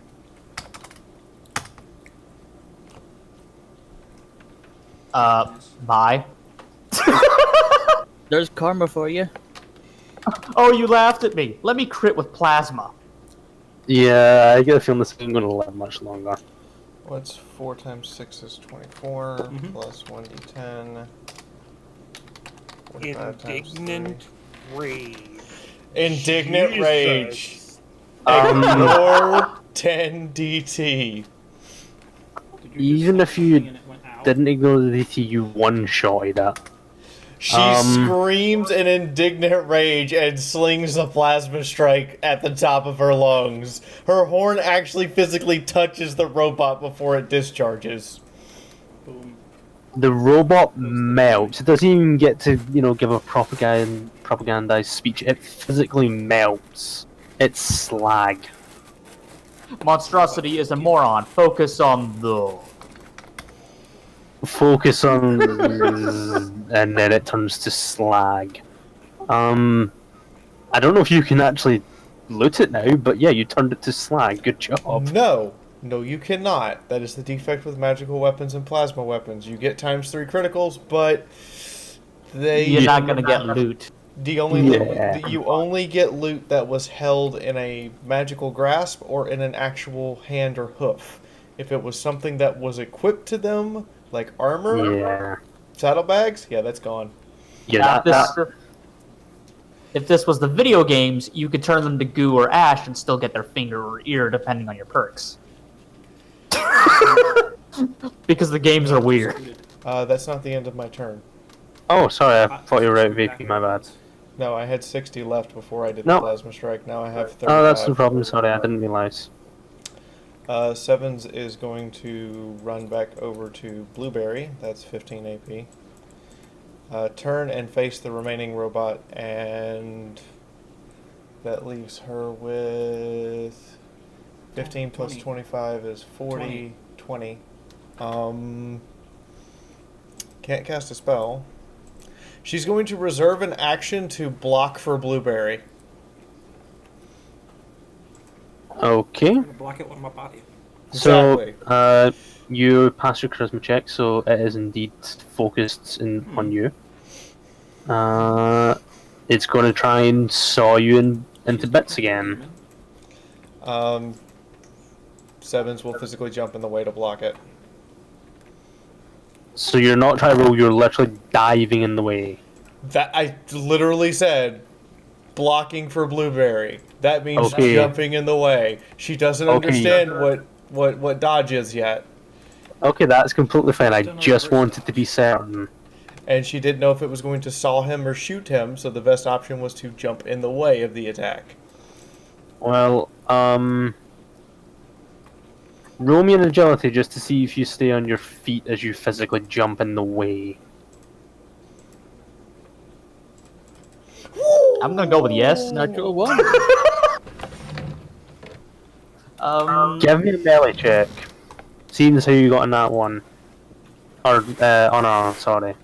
Bye. There's karma for you. Oh, you laughed at me. Let me crit with plasma. Yeah, I get a feeling this isn't going to live much longer. What's 4 times 6 is 24, Mhm. plus 1d10. 45 times Indignant 3. rage. Indignant Jesus. rage. Um, Ignore 10 DT. Did you Even just if you something and it went out? Didn't ignore the DT, you one-shotted it. She Um, screams in indignant rage and slings the plasma strike at the top of her lungs. Her horn actually physically touches the robot before it discharges. Boom. The robot melts. It doesn't even get to, give a propagandized speech. It physically melts. It's slag. Monstrosity is a moron. Focus on the. Focus on, and then it turns to slag. I don't know if you can actually loot it now, but yeah, you turned it to slag. Good job. No, you cannot. That is the defect with magical weapons and plasma weapons. You get ×3 criticals, but You're not gonna get loot. the only Yeah. you only get loot that was held in a magical grasp or in an actual hand or hoof. If it was something that was equipped to them, like armor, Yeah. saddlebags, yeah, that's gone. Yeah, If this was the video games, you could turn them to goo or ash and still get their finger or ear, depending on your perks. Because the games are weird. That's not the end of my turn. Oh, sorry, I thought you were out VP, my bad. No, I had 60 left before I did No. the plasma strike. Now I have 35. Oh, that's no problem, sorry, I didn't realise. Sevens is going to run back over to Blueberry. That's 15 AP. Turn and face the remaining robot, and that leaves her with 15 plus 20. 25 is 40. 20. Can't cast a spell. She's going to reserve an action to block for Blueberry. Okay. I'm gonna block it with my body. Exactly. So, you pass your charisma check, so it is indeed focused on you. It's going to try and saw you into She's bits a again. demon. Sevens will physically jump in the way to block it. So you're not trying to roll, you're literally diving in the way. That I literally said blocking for Blueberry. That means Okay. jumping in the way. She doesn't Okay. understand what dodge is yet. Okay, that's completely fine. I Don't know just reverse wanted to be certain. And she didn't know if it was going to saw him or shoot him, so the best option was to jump in the way of the attack. Well, roll me an agility just to see if you stay on your feet as you physically jump in the way. I'm gonna go with yes. Natural one. Give me a melee check. Seeing as how you got in that one. Or, sorry.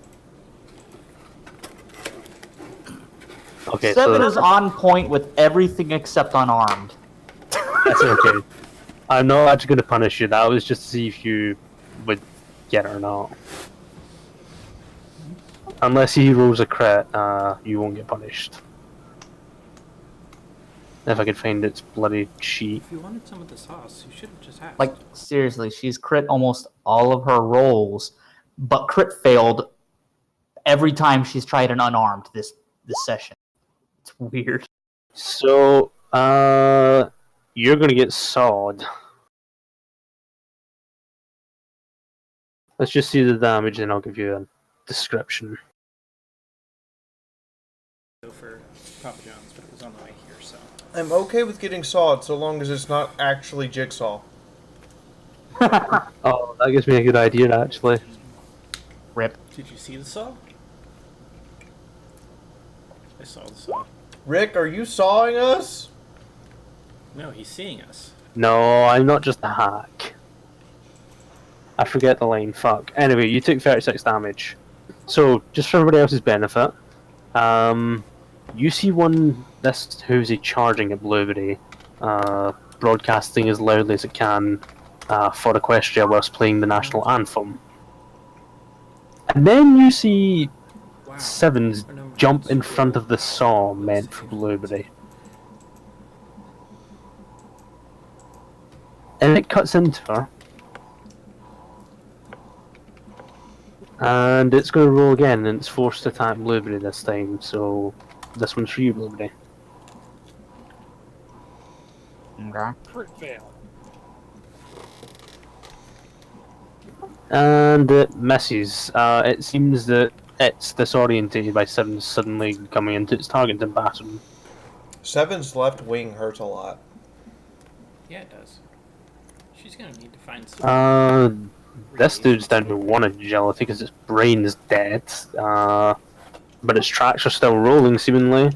Okay, 7 so is on point with everything except unarmed. that's okay. I'm not actually going to punish you. That was just to see if you would get it or not. Unless he rolls a crit, you won't get punished. If I could find its bloody sheet. If you wanted some of the sauce, you should have just asked. Like, seriously, she's crit almost all of her rolls, but crit failed every time she's tried an unarmed this session. It's weird. So, you're going to get sawed. Let's just see the damage, and I'll give you a description. Go for Papa John's, but it was on the way here, so. I'm okay with getting sawed so long as it's not actually Jigsaw. Oh, that gives me a good idea, actually. Rip. Did you see the saw? I saw the saw. Rick, are you sawing us? No, he's seeing us. No, I'm not just a hack. I forget the line, fuck. Anyway, you took 36 damage. So, just for everybody else's benefit, you see this Who's charging at Blueberry, broadcasting as loudly as it can for Equestria whilst playing the national anthem. And then you see Wow. Sevens jump in front of the saw meant for Blueberry. And it cuts into her. And it's going to roll again, and it's forced to attack Blueberry this time, so this one's for you, Blueberry. Okay. Crit fail. And it misses. It seems that it's disorientated by Seven suddenly coming into its target and battering. Seven's left wing hurts a lot. Yeah, it does. She's gonna need to find some. This dude's down to 1 agility because its brain's dead. But its tracks are still rolling, seemingly.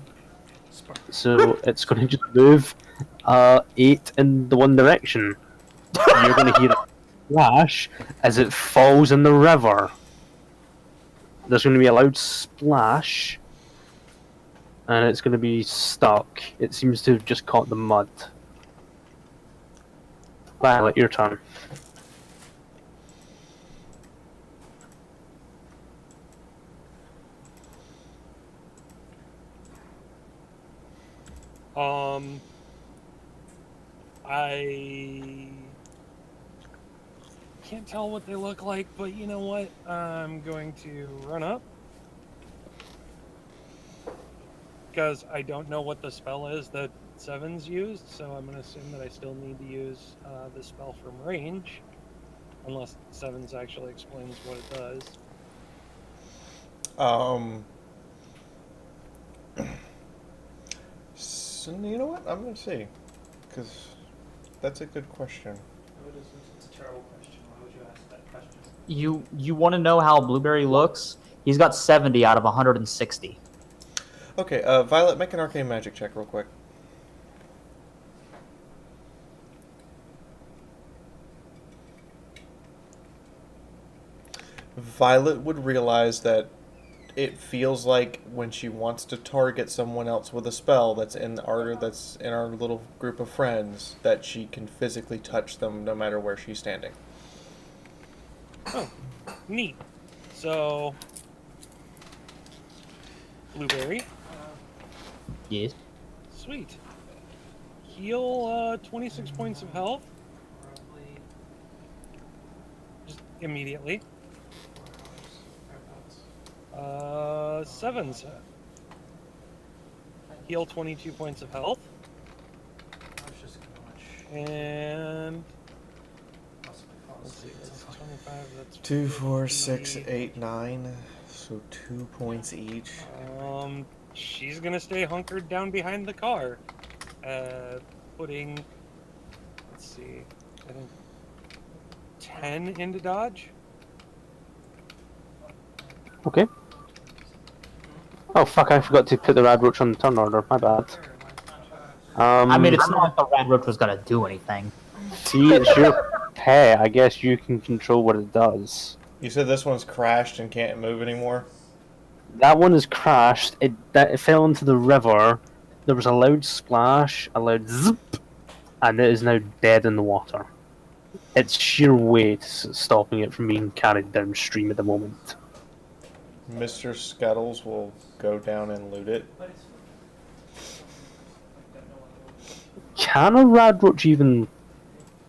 Spark. So it's going to just move 8 in the one direction. You're going to hear it flash as it falls in the river. There's going to be a loud splash, and it's going to be stuck. It seems to have just caught the mud. Violet, your turn. I can't tell what they look like, but you know what? I'm going to run up. Because I don't know what the spell is that Seven's used, so I'm going to assume that I still need to use the spell from range. Unless Seven's actually explains what it does. So, you know what? I'm going to see. Because that's a good question. It's a terrible question. Why would you ask that question? You want to know how Blueberry looks? He's got 70 out of 160. Okay, Violet, make an arcane magic check real quick. Violet would realize that it feels like when she wants to target someone else with a spell that's in our little group of friends, that she can physically touch them no matter where she's standing. Oh, neat. So, Blueberry, Yes. sweet. Heal 26 points of health. Just immediately. Sevens. Heal 22 points of health. And let's see, that's 25, that's 2, 4, 50. 6, 8, 9. So 2 points each. She's gonna stay hunkered down behind the car. Putting, let's see, I think 10 into dodge. Okay. Oh fuck! I forgot to put the rad roach on the turn order. My bad. I mean, it's not like the red roach was gonna do anything. See, it's your pet. I guess you can control what it does. You said this one's crashed and can't move anymore? That one is crashed. It fell into the river. There was a loud splash, a loud zip, and it is now dead in the water. It's sheer weight stopping it from being carried downstream at the moment. Mr. Scuttles will go down and loot it. Can a rad roach even...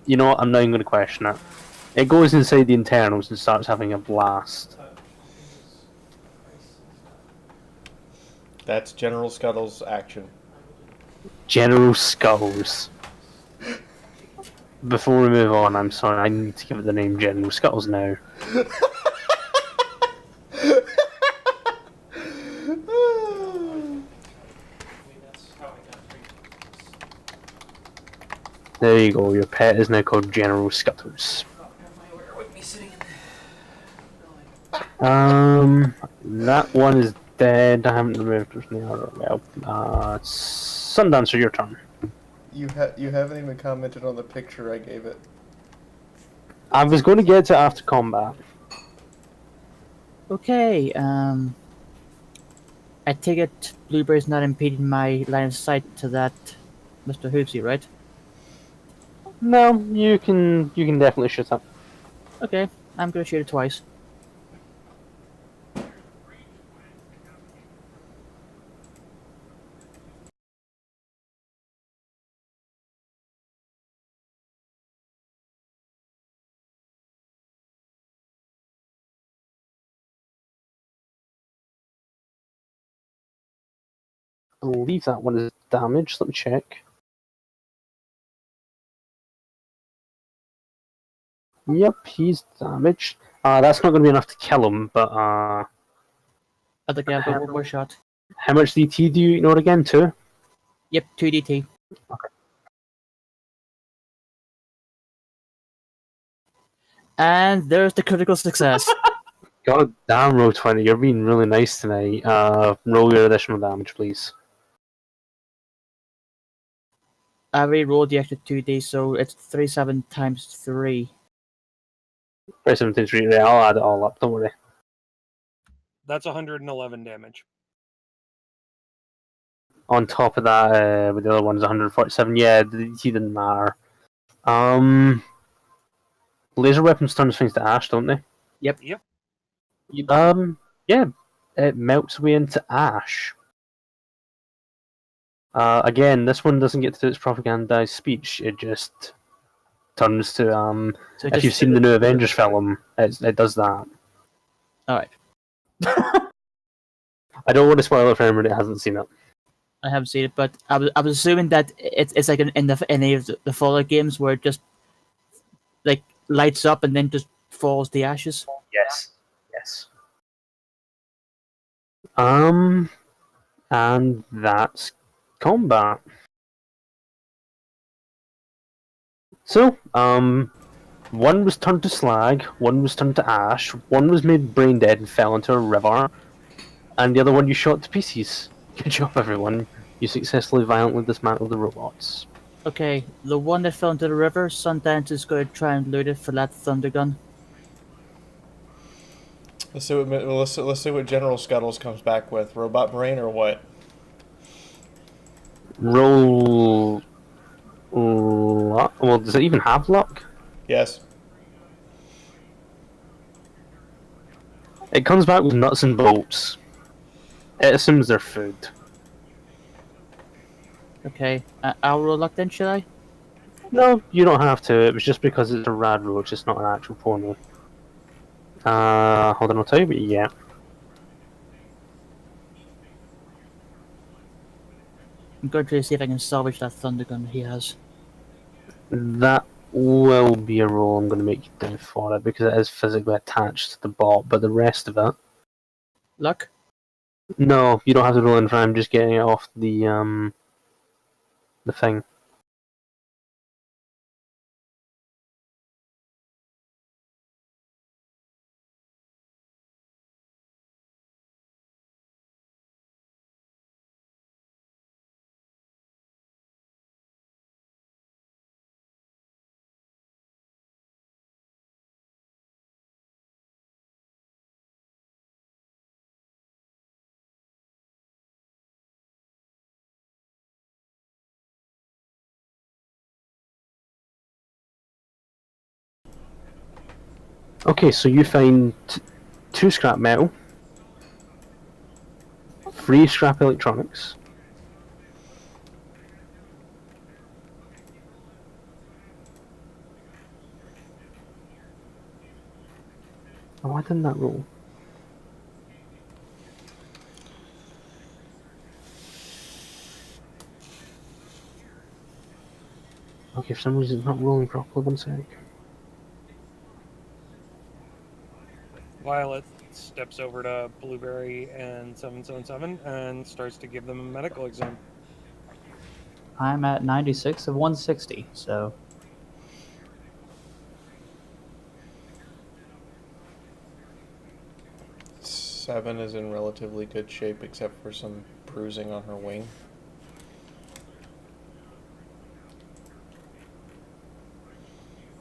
You know what, I'm not even going to question it. It goes inside the internals and starts having a blast. That's General Scuttles' action. General Scuttles. Before we move on, I'm sorry, I need to give it the name General Scuttles now. There you go, your pet is now called General Scuttles. That one is dead. I haven't removed it from the order. Well, Sundancer, your turn. You haven't even commented on the picture I gave it. I was going to get to it after combat. Okay, I take it Blueberry's not impeding my line of sight to that Mr. Hoopsy, right? No, you can definitely shoot up. Okay, I'm gonna shoot it twice. I believe that one is damaged. Let me check. Yep, he's damaged. That's not going to be enough to kill him, but I think I've got one more shot. how much DT do you ignore again, too? Yep, 2DT. Okay. And there's the critical success. God damn, roll 20, you're being really nice tonight. Roll your additional damage, please. I already rolled the extra 2D, so it's 37 times 3. Press 17 right, I'll add it all up, don't worry. That's 111 damage. On top of that, with the other one's 147. Yeah, the DT didn't matter. Laser weapons turn things to ash, don't they? Yep. Yeah, it melts away into ash. Again, this one doesn't get to do its propagandized speech. It just turns to So if you've seen the new Avengers film, it does that. Alright. I don't want to spoil it for anyone that hasn't seen it. I haven't seen it, but I was assuming that it's like in any of the Fallout games where it just like lights up and then just falls to ashes. Yes. Yes. And that's combat. So, one was turned to slag, one was turned to ash, one was made brain dead and fell into a river, and the other one you shot to pieces. Good job, everyone. You successfully violently dismantled the robots. Okay, the one that fell into the river, Sundance is going to try and loot it for that thunder gun. Let's see what General Scuttles comes back with. Robot brain or what? Roll luck. Well, does it even have luck? Yes. It comes back with nuts and bolts. It assumes they're food. Okay, I'll roll luck then, should I? No, you don't have to. It was just because it's a rad roach. It's not an actual pony. Hold on, I'll tell you what you get. I'm going to see if I can salvage that thunder gun he has. That will be a roll I'm going to make you do for it because it is physically attached to the bot, but the rest of it. Luck? No, you don't have to roll in for. I'm just getting it off the thing. Okay, so you find 2 scrap metal, 3 scrap electronics, oh, why didn't that roll? Okay, for some reason it's not rolling properly. One sec. Violet steps over to Blueberry and 777 and starts to give them a medical exam. I'm at 96 of 160, so 7 is in relatively good shape except for some bruising on her wing.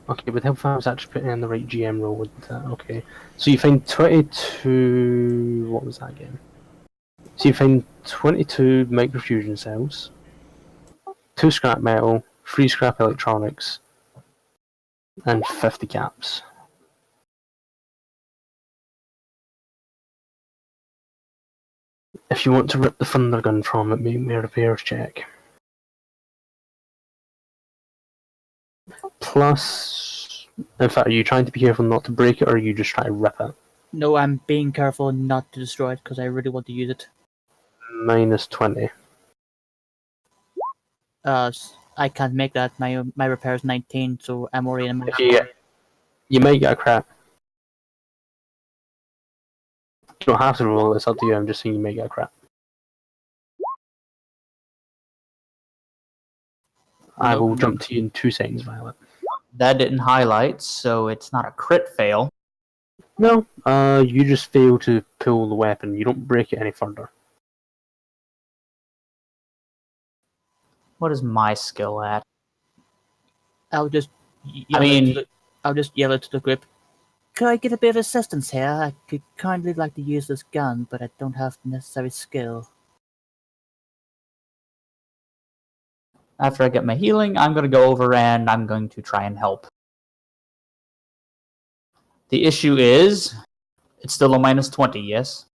Okay, but how far was actually putting in the right GM roll with that? Okay, so you find 22. What was that again? So you find 22 microfusion cells, 2 scrap metal, 3 scrap electronics, and 50 caps. If you want to rip the thunder gun from it, make me a repairs check. Plus, in fact, are you trying to be careful not to break it, or are you just trying to rip it? No, I'm being careful not to destroy it because I really want to use it. Minus 20. I can't make that. My repair is 19, so I'm already in my. If you might get a crap. You don't have to roll. It's up to you. I'm just saying you might get a crap. I will jump to you in 2 seconds, Violet. that didn't highlight, so it's not a crit fail. No, you just fail to pull the weapon. You don't break it any further. What is my skill at? I'll just. I'll just yell it to the group. Could I get a bit of assistance here? I could kindly like to use this gun, but I don't have the necessary skill. After I get my healing, I'm going to go over and I'm going to try and help. The issue is, it's still a minus 20, yes?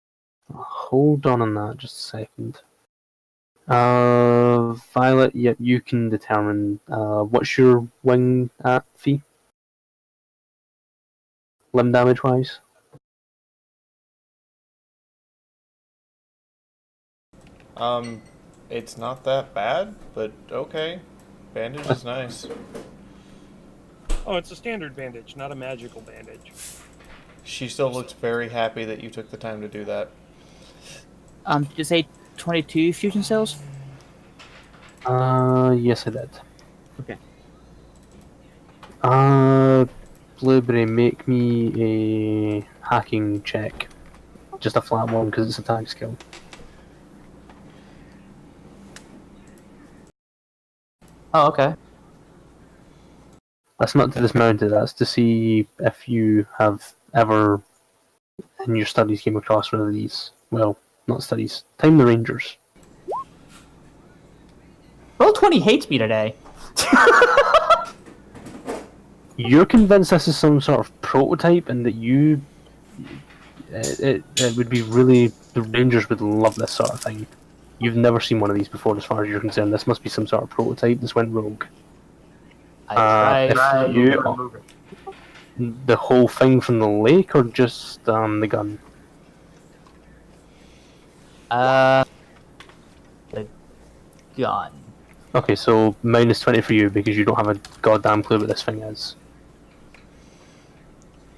Hold on that just a second. Violet, yep, you can determine. What's your wing at, Fee? Limb damage wise? It's not that bad, but okay. Bandage is nice. Oh, it's a standard bandage, not a magical bandage. She still looks very happy that you took the time to do that. Did you say 22 fusion cells? Yes, I did. Okay. Blueberry, make me a hacking check. Just a flat one because it's a tag skill. Oh, okay. That's not to dismount it, that's to see if you have ever in your studies came across one of these. Well, not studies. Time the Rangers. Roll20 hates me today. You're convinced this is some sort of prototype, and that it would be really, the Rangers would love this sort of thing. You've never seen one of these before, as far as you're concerned. This must be some sort of prototype that's went rogue. I tried if you to remove it. the whole thing from the lake, or just the gun? The gun. Okay, so -20 for you because you don't have a goddamn clue what this thing is.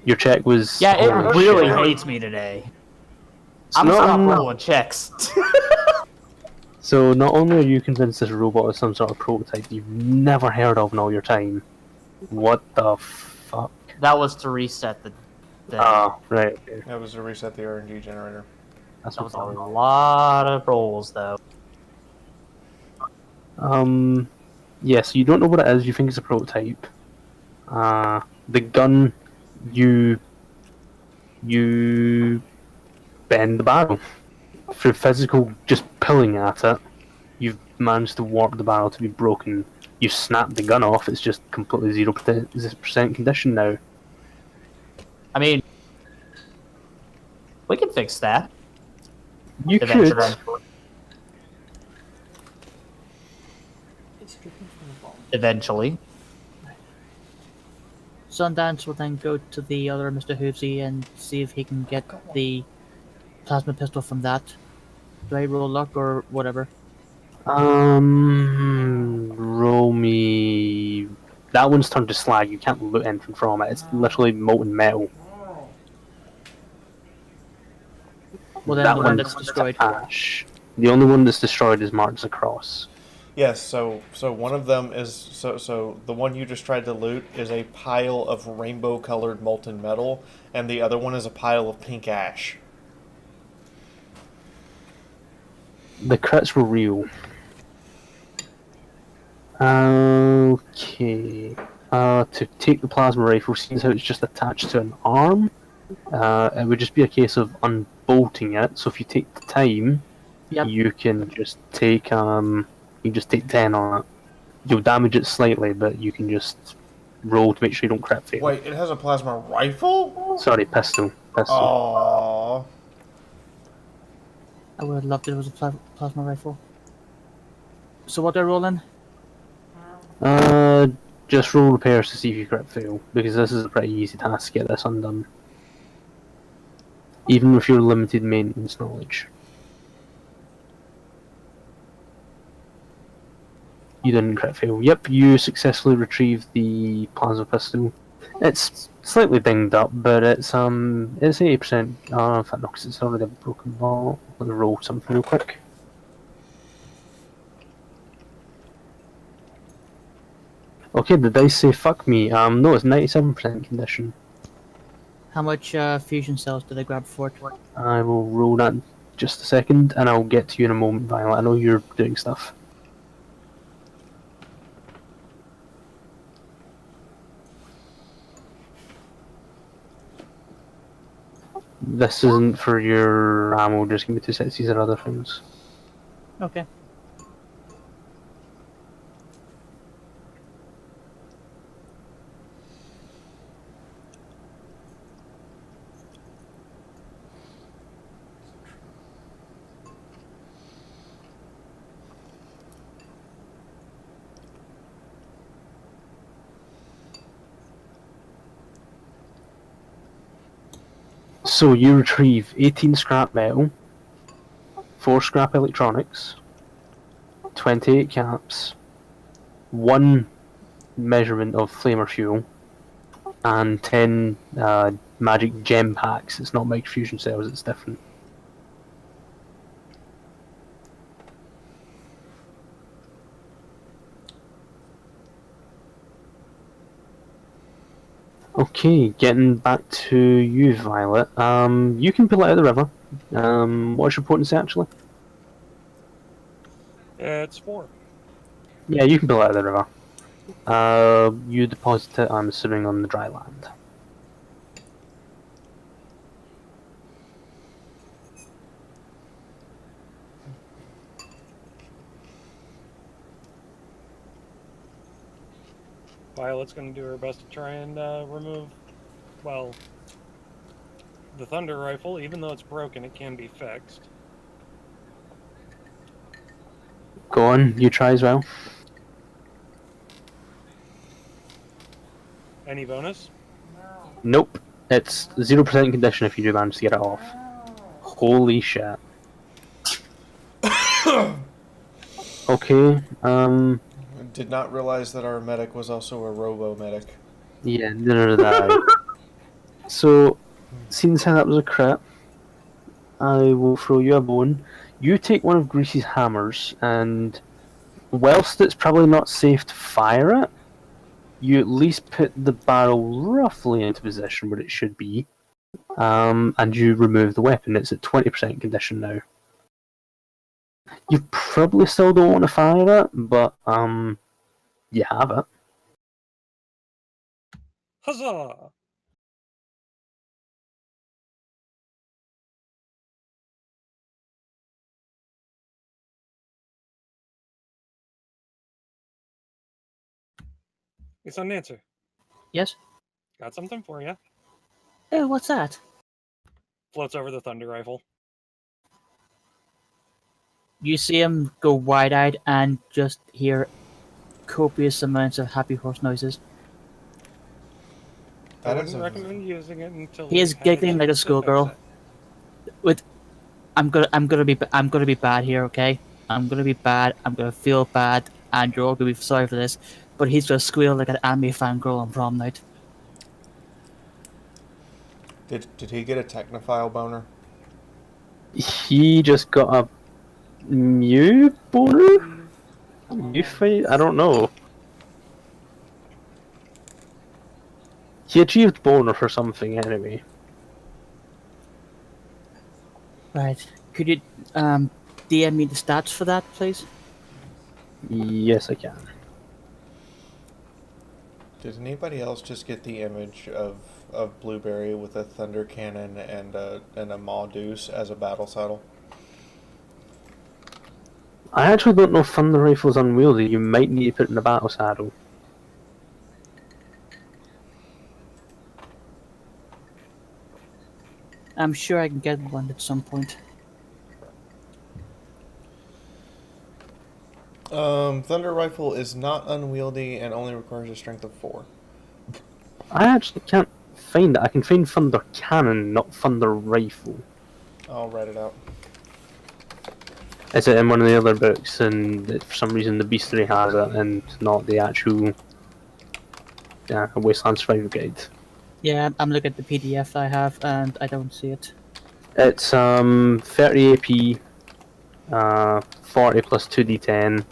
Your check was. Yeah, it holy really shit. hates me today. So I'm not stop only- rolling checks. So not only are you convinced this robot is some sort of prototype you've never heard of in all your time, what the fuck? That was to reset the. Ah, right. Okay. That was to reset the RNG generator. That's That was a what lot of rolls, though. Yeah, so you don't know what it is, you think it's a prototype. The gun, you bend the barrel. Through physical, just pulling at it, you've managed to warp the barrel to be broken. You've snapped the gun off, it's just completely 0% condition now. I mean, we can fix that You could. eventually. It's dripping from the ball. Eventually. Sundance will then go to the other Mr. Hoovesy and see if he can get the plasma pistol from that. Do I roll luck or whatever? Roll me. That one's turned to slag, you can't loot anything from it, it's literally molten metal. Well, then That the one one's that's destroyed. ash. The only one that's destroyed is marked as a cross. Yes, so one of them is so the one you just tried to loot is a pile of rainbow-colored molten metal, and the other one is a pile of pink ash. The crits were real. Okay. To take the plasma rifle, seeing how it's just attached to an arm, it would just be a case of unbolting it. So if you take the time, Yep. you can just take 10 on it. You'll damage it slightly, but you can just roll to make sure you don't crit fail. Wait, it has a plasma rifle? Sorry, pistol. Aww. I would have loved it if it was a plasma rifle. So what do I roll in? Just roll repairs to see if you crit fail, because this is a pretty easy task to get this undone. Even with your limited maintenance knowledge. You didn't crit fail. Yep, you successfully retrieved the plasma pistol. It's slightly dinged up, but it's 80%. In fact, no, because it's already a broken ball. Let me roll something real quick. Okay, the dice say fuck me. No, it's 97% condition. How much fusion cells did I grab for it? I will roll that in just a second, and I'll get to you in a moment, Violet. I know you're doing stuff. This isn't for your ammo, just give me 2 seconds, these are other things. Okay. So you retrieve 18 scrap metal, 4 scrap electronics, 28 caps, 1 measurement of flamer fuel, and 10 magic gem packs. It's not microfusion cells, it's different. Okay, getting back to you, Violet. You can pull it out of the river. What's your potency actually? It's 4. Yeah, you can pull it out of the river. You deposit it, I'm assuming, on the dry land. Violet's going to do her best to try and remove, well, the thunder rifle. Even though it's broken, it can be fixed. Go on, you try as well. Any bonus? Nope. It's 0% condition if you do manage to get it off. Holy shit. Okay, Did not realize that our medic was also a robo-medic. yeah, neither did I. So, since how that was a crit, I will throw you a bone. You take one of Greasy's hammers, and whilst it's probably not safe to fire it, you at least put the barrel roughly into position where it should be, and you remove the weapon. It's at 20% condition now. You probably still don't want to fire it, but you have it. Huzzah! It's an answer. Yes? Got something for you. Oh, what's that? Floats over the thunder rifle. You see him go wide-eyed and just hear copious amounts of happy horse noises. I That is wouldn't a- recommend using it until He is we had giggling like a chance to fix schoolgirl. it. I'm gonna be bad here, okay? I'm gonna be bad. I'm gonna feel bad, and you're all gonna be sorry for this. But he's gonna squeal like an anime fangirl on prom night. Did he get a technophile boner? He just got a Mew boner? Mew fight? I don't know. He achieved boner for something anyway. Right? Could you DM me the stats for that, please? Yes, I can. Did anybody else just get the image of Blueberry with a thunder cannon and a maw deuce as a battle saddle? I actually don't know if Thunder Rifle's unwieldy. You might need to put it in a battle saddle. I'm sure I can get one at some point. Thunder rifle is not unwieldy and only requires a strength of 4. I actually can't find it. I can find Thunder Cannon, not Thunder Rifle. I'll write it out. Is it in one of the other books, and for some reason the Beastly has it, and not the actual Wasteland Survivor Guide? Yeah, I'm looking at the PDF I have, and I don't see it. It's 30 AP, 40 plus 2d10,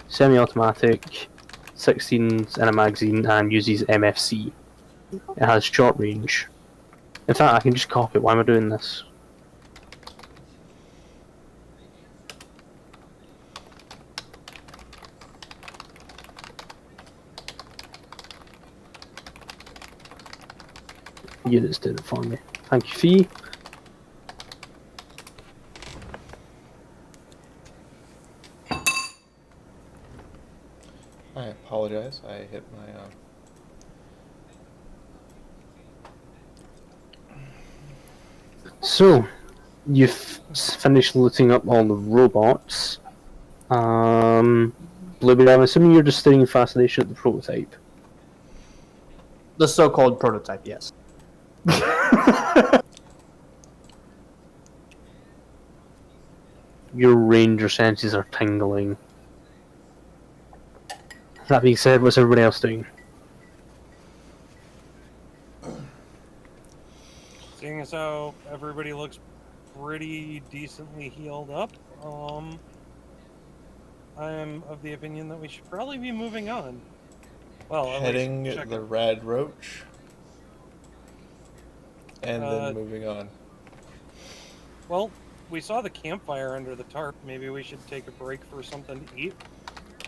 semi-automatic, 16 in a magazine, and uses MFC. It has short range. In fact, I can just copy it. Why am I doing this? Units did it for me. Thank you, Fee. I apologize. I hit my. So, you've finished looting up all the robots. Blueberry, I'm assuming you're just staring in fascination at the prototype. The so-called prototype, yes. Your ranger senses are tingling. That being said, what's everybody else doing? Seeing as how everybody looks pretty decently healed up, I am of the opinion that we should probably be moving on. Well, at Heading least checking. the Red Roach. And Uh, then moving on. Well, we saw the campfire under the tarp. Maybe we should take a break for something to eat.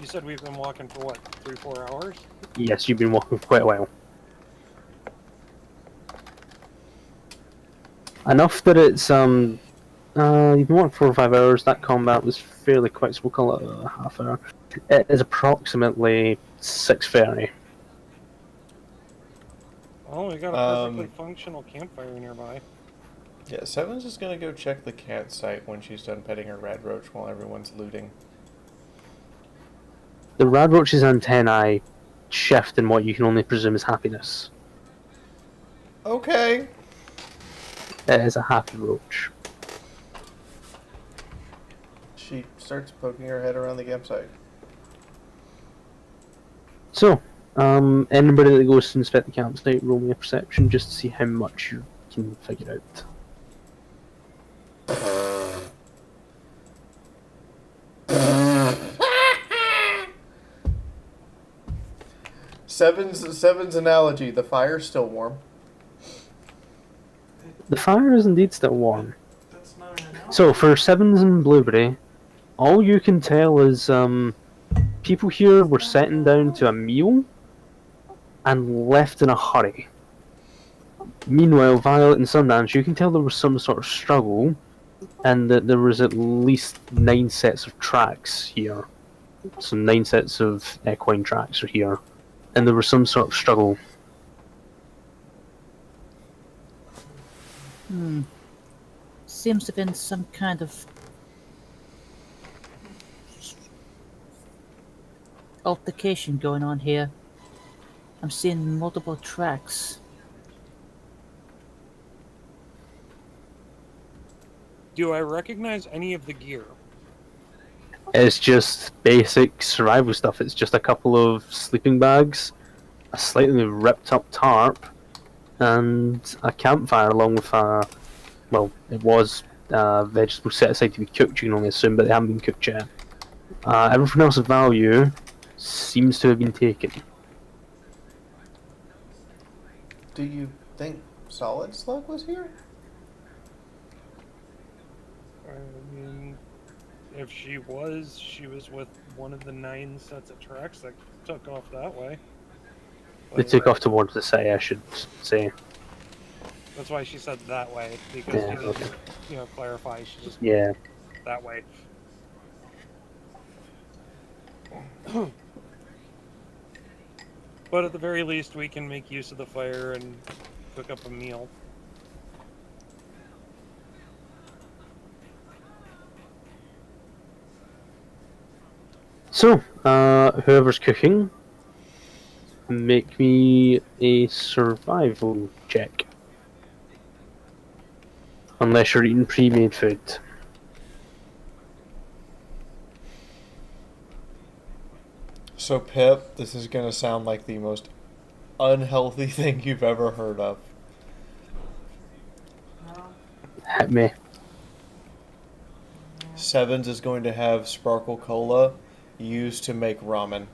You said we've been walking for what, 3-4 hours? Yes, you've been walking for quite a while. Enough that it's you've been walking 4 or 5 hours. That combat was fairly quick, so we'll call it a half hour. It is approximately 6:30. Oh, we got a perfectly functional campfire nearby. Yeah, Sevens is gonna go check the cat site when she's done petting her red roach while everyone's looting. The radroach's antennae shift in what you can only presume is happiness. Okay. It is a happy roach. She starts poking her head around the campsite. So, anybody that goes to inspect the campsite, roll me a perception just to see how much you can figure out. Seven's analogy. The fire's still warm. The fire is indeed still warm. That's not an analogy. So, for Sevens and Blueberry, all you can tell is people here were sitting down to a meal and left in a hurry. Meanwhile, Violet and Sundance, you can tell there was some sort of struggle, and that there was at least 9 sets of tracks here. So 9 sets of equine tracks are here, and there was some sort of struggle. Seems to have been some kind of altercation going on here. I'm seeing multiple tracks. Do I recognize any of the gear? It's just basic survival stuff. It's just a couple of sleeping bags, a slightly ripped up tarp, and a campfire along with a, well, it was vegetables set aside to be cooked, you can only assume, but they haven't been cooked yet. Everything else of value seems to have been taken. Do you think Solid Slug was here? I mean, if she was with one of the 9 sets of tracks that took off that way. They took off towards the city, I should say. That's why she said that way, because Yeah, she didn't, okay. clarify. She just Yeah. that way. But at the very least, we can make use of the fire and cook up a meal. So, whoever's cooking, make me a survival check. Unless you're eating pre-made food. So, Pip, this is gonna sound like the most unhealthy thing you've ever heard of. Hit me. Sevens is going to have Sparkle Cola used to make ramen.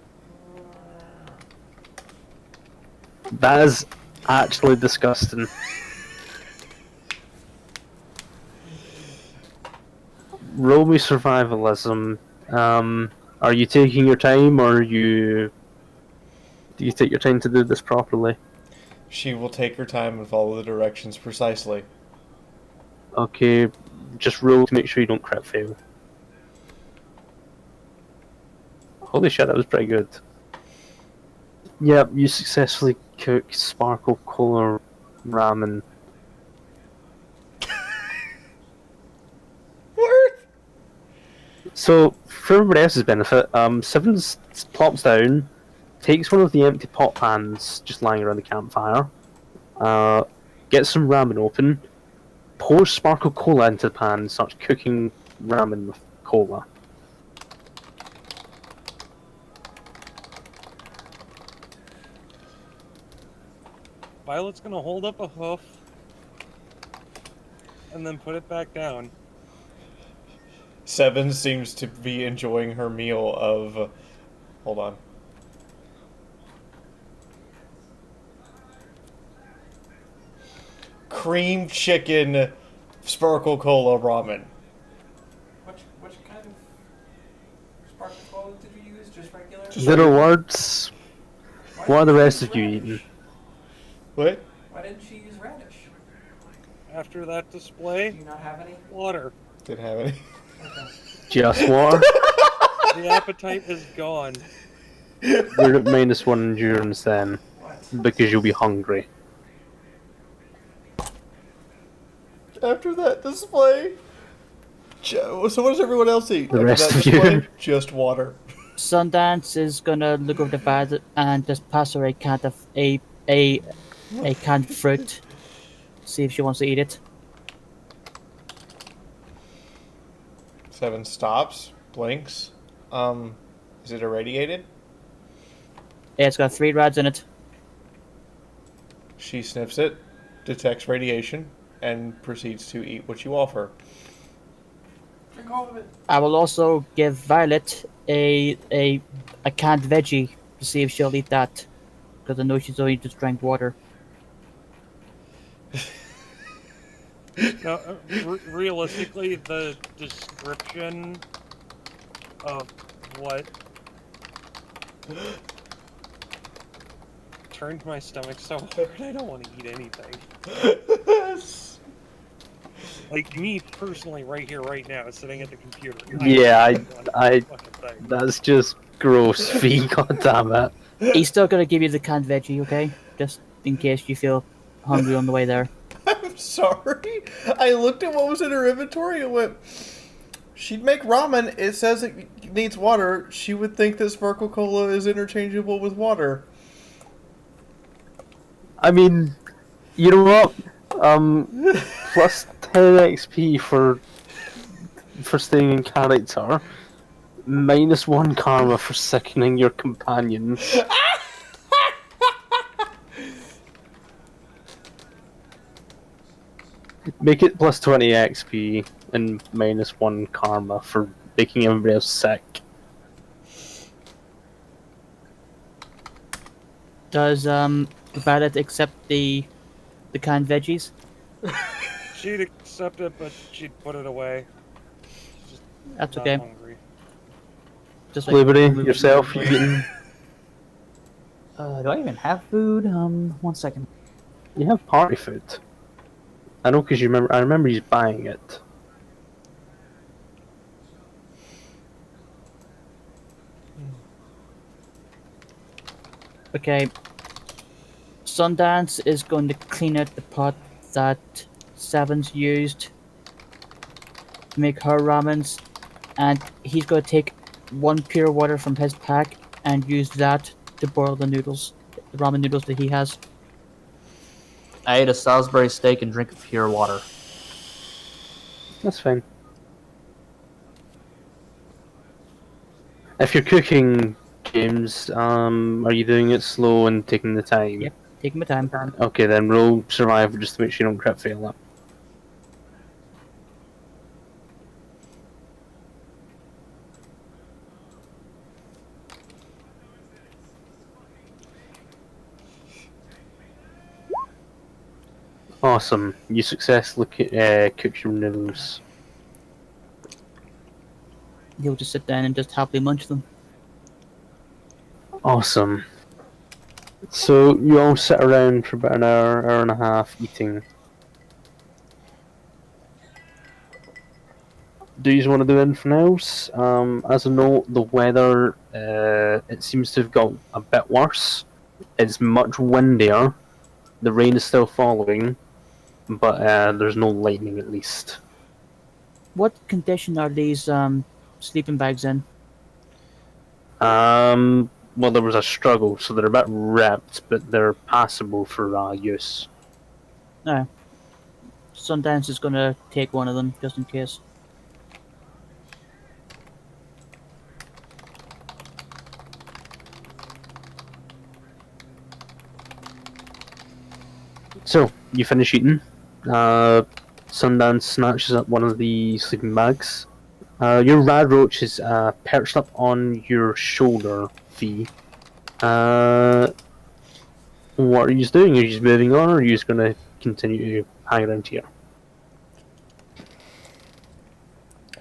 That is actually disgusting. Roll me survivalism. Are you taking your time, or do you take your time to do this properly? She will take her time and follow the directions precisely. Okay, just roll to make sure you don't crit fail. Holy shit, that was pretty good. Yep, you successfully cooked Sparkle Cola ramen. Word! So, for everybody else's benefit, Sevens plops down, takes one of the empty pot pans just lying around the campfire, gets some ramen open, pours Sparkle Cola into the pan, and starts cooking ramen with cola. Violet's gonna hold up a hoof and then put it back down. Seven seems to be enjoying her meal of... Hold on. Cream chicken Sparkle Cola ramen. Which kind of sparkling cola did you use? Just regular? Little words. Why What are the didn't you rest use of you radish? eating? What? Why didn't she use radish? After that Do display, you not have any? water. Didn't have any. Okay. Just water? The appetite is gone. You're at -1 endurance then, What? because you'll be hungry. After that display. So what does everyone else eat? The After rest that of display? you. Just water. Sundance is gonna look over the bag and just pass her a can of a canned fruit. See if she wants to eat it. 7 stops, blinks. Is it irradiated? Yeah, it's got 3 rads in it. She sniffs it, detects radiation, and proceeds to eat what you offer. Drink all of it. I will also give Violet a canned veggie to see if she'll eat that, because I know she's only just drank water. Now, realistically, the description of what turned my stomach so hard I don't want to eat anything. Like me personally, right here, right now, sitting at the computer. Yeah, don't want to eat a fucking thing. That's just gross, Fee. God damn it. He's still gonna give you the canned veggie, okay? Just in case you feel hungry on the way there. I'm sorry. I looked at what was in her inventory and went, she'd make ramen. It says it needs water. She would think that Sparkle Cola is interchangeable with water. I mean, you know what? Plus 10 XP for staying in character. Minus 1 karma for sickening your companions. Make it plus 20 XP and minus 1 karma for making everybody else sick. Does Violet accept the canned veggies? She'd accept it, but she'd put it away. She's just That's not okay. hungry. Just like Liberty, yourself, you eating? Do I even have food? 1 second. You have party food. I know because you remember. I remember you buying it. Okay. Sundance is going to clean out the pot that Seven's used to make her ramens, and he's going to take 1 pure water from his pack and use that to boil the noodles, the ramen noodles that he has. I ate a Salisbury steak and drink pure water. That's fine. If you're cooking, James, are you doing it slow and taking the time? Yep, taking my time. Okay, then roll survival just to make sure you don't crit fail that. Awesome. You successfully cook your noodles. He'll just sit down and just happily munch them. Awesome. So you all sit around for about an hour and a half eating. Do you want to do anything else? As a note, the weather it seems to have got a bit worse. It's much windier. The rain is still falling, but there's no lightning at least. What condition are these sleeping bags in? Well, there was a struggle, so they're a bit ripped, but they're passable for use. No. Sundance is going to take one of them just in case. So, you finish eating. Sundance snatches up one of the sleeping bags. Your rad roach is perched up on your shoulder, V. What are you doing? Are you just moving on, or are you just going to continue to hang around here?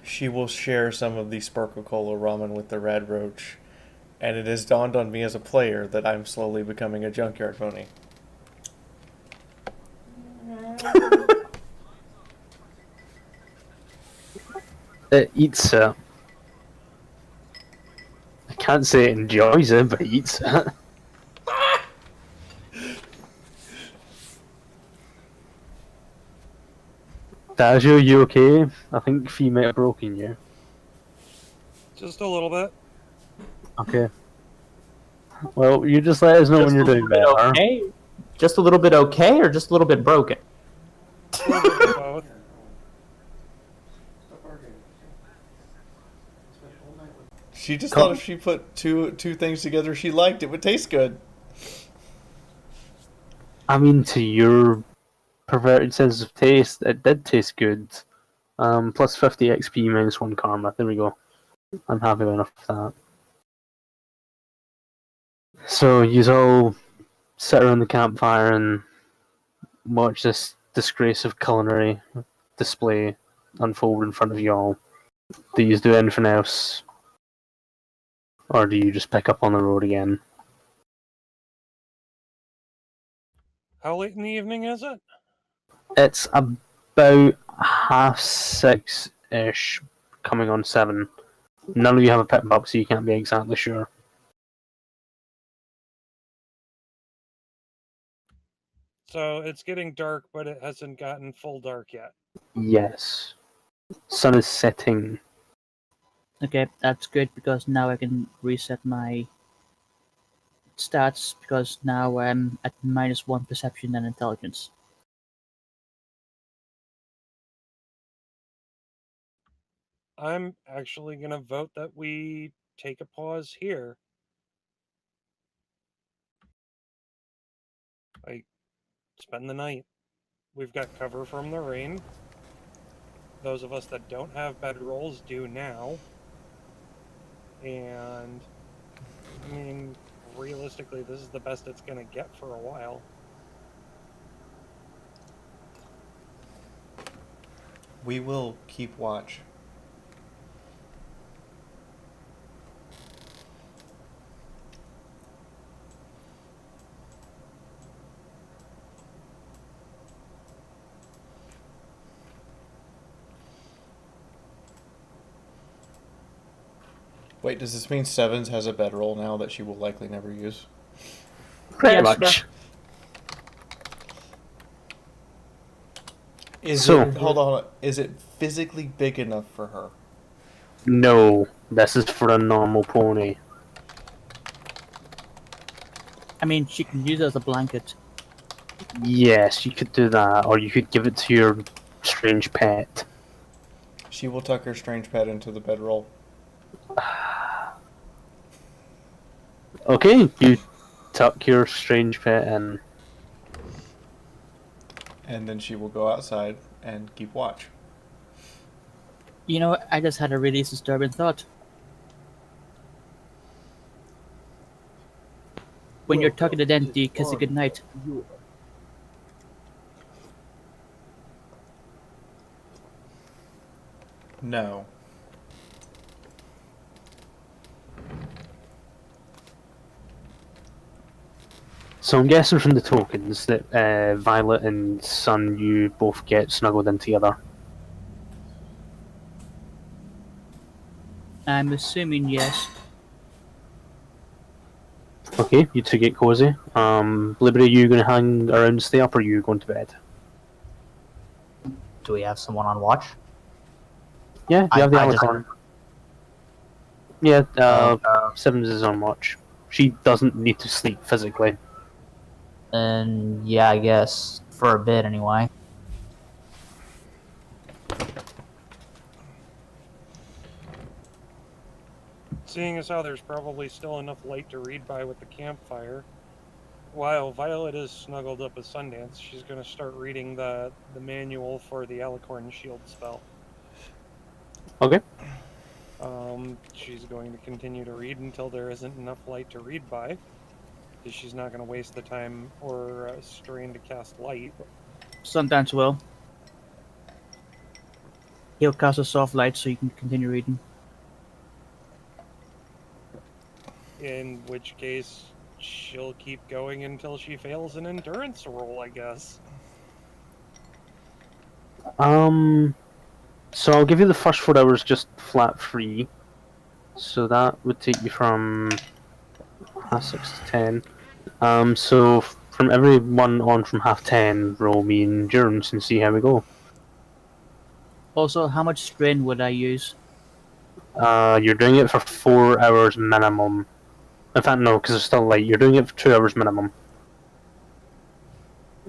She will share some of the Sparkle Cola ramen with the Red Roach, and it has dawned on me as a player that I'm slowly becoming a junkyard pony. It eats it. I can't say it enjoys it, but it eats it. Dazio, you okay? I think Fee might have broken you. Just a little bit. Okay. Well, you just let us know when Just you're a doing little bit better. okay? Just a little bit okay, or just a little bit broken? A little bit of both. Stop arguing. Spent all night with She just Come- thought if she put two things together she liked, it would taste good. I mean, to your perverted sense of taste, it did taste good. Plus 50 XP minus 1 karma. There we go. I'm happy enough with that. So, you all sit around the campfire and watch this disgrace of culinary display unfold in front of you all. Do you do anything else? Or do you just pick up on the road again? How late in the evening is it? It's about 6:30-ish, coming on 7. None of you have a pit up, so you can't be exactly sure. So it's getting dark, but it hasn't gotten full dark yet. Yes. Sun is setting. Okay, that's good because now I can reset my stats because now I'm at -1 perception and intelligence. I'm actually going to vote that we take a pause here. Like, spend the night. We've got cover from the rain. Those of us that don't have bedrolls do now. And, I mean, realistically, this is the best it's going to get for a while. We will keep watch. Wait, does this mean Sevens has a bedroll now that she will likely never use? Pretty Yes, much. Hold on, is it physically big enough for her? No, this is for a normal pony. I mean, she can use it as a blanket. Yes, you could do that, or you could give it to your strange pet. She will tuck her strange pet into the bedroll. Okay, you tuck your strange pet in. And then she will go outside and keep watch. You know, I just had a really disturbing thought. When you're tucking it in, do you kiss it goodnight? No. So I'm guessing from the tokens that Violet and Sun, you both get snuggled in together. I'm assuming yes. Okay, you two get cozy. Liberty, are you going to hang around and stay up, or are you going to bed? Do we have someone on watch? Yeah, you I- have the I just- Alicorn. Yeah, Sevens is on watch. She doesn't need to sleep physically. And yeah, I guess for a bit anyway. Seeing as how there's probably still enough light to read by with the campfire, while Violet is snuggled up with Sundance, she's going to start reading the manual for the Alicorn Shield spell. Okay. She's going to continue to read until there isn't enough light to read by, because she's not going to waste the time or strain to cast light. Sometimes will. He'll cast a soft light so you can continue reading. In which case, she'll keep going until she fails an endurance roll, I guess. So I'll give you the first 4 hours just flat free. So that would take you from 6 to 10. So from every one on from half 10, roll me endurance and see how we go. Also, how much strain would I use? You're doing it for 4 hours minimum. In fact, no, because it's still light. You're doing it for 2 hours minimum.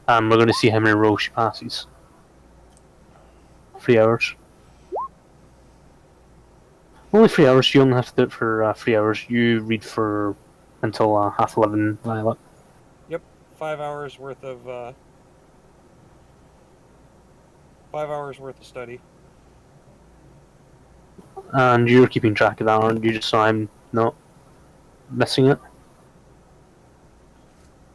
And we're going to see how many rolls she passes. 3 hours. Only 3 hours. You only have to do it for 3 hours. You read for until 11:30, Violet. Yep, 5 hours worth of 5 hours worth of study. And you're keeping track of that, aren't you? Just so I'm not missing it.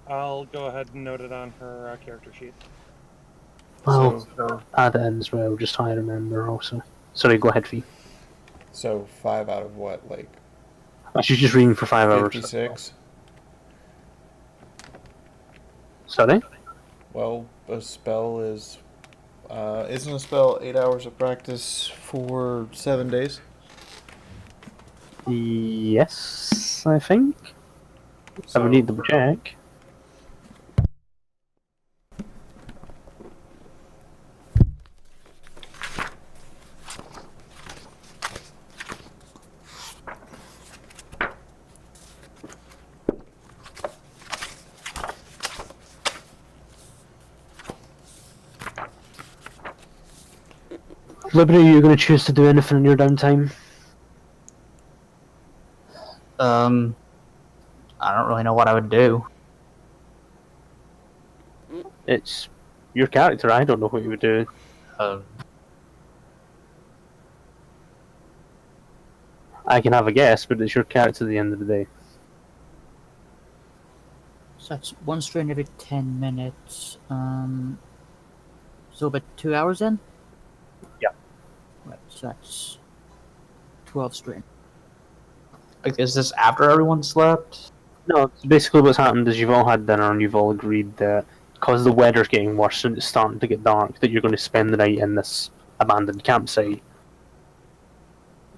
I'll go ahead and note it on her character sheet. Well, add it in as well, just so I remember also. Sorry, go ahead, Fee. So 5 out of what, like She's just reading for 5 hours. 56? Sorry? Well, a spell is. Isn't a spell 8 hours of practice for 7 days? Yes, I think. I would So, need to double check. Liberty, are you going to choose to do anything in your downtime? I don't really know what I would do. It's your character. I don't know what you would do. Uh, I can have a guess, but it's your character at the end of the day. So that's one strain every 10 minutes. So about 2 hours in? Yeah. Right, so that's 12 strain. like, is this after everyone slept? No, basically what's happened is you've all had dinner and you've all agreed that because the weather's getting worse and it's starting to get dark, that you're going to spend the night in this abandoned campsite.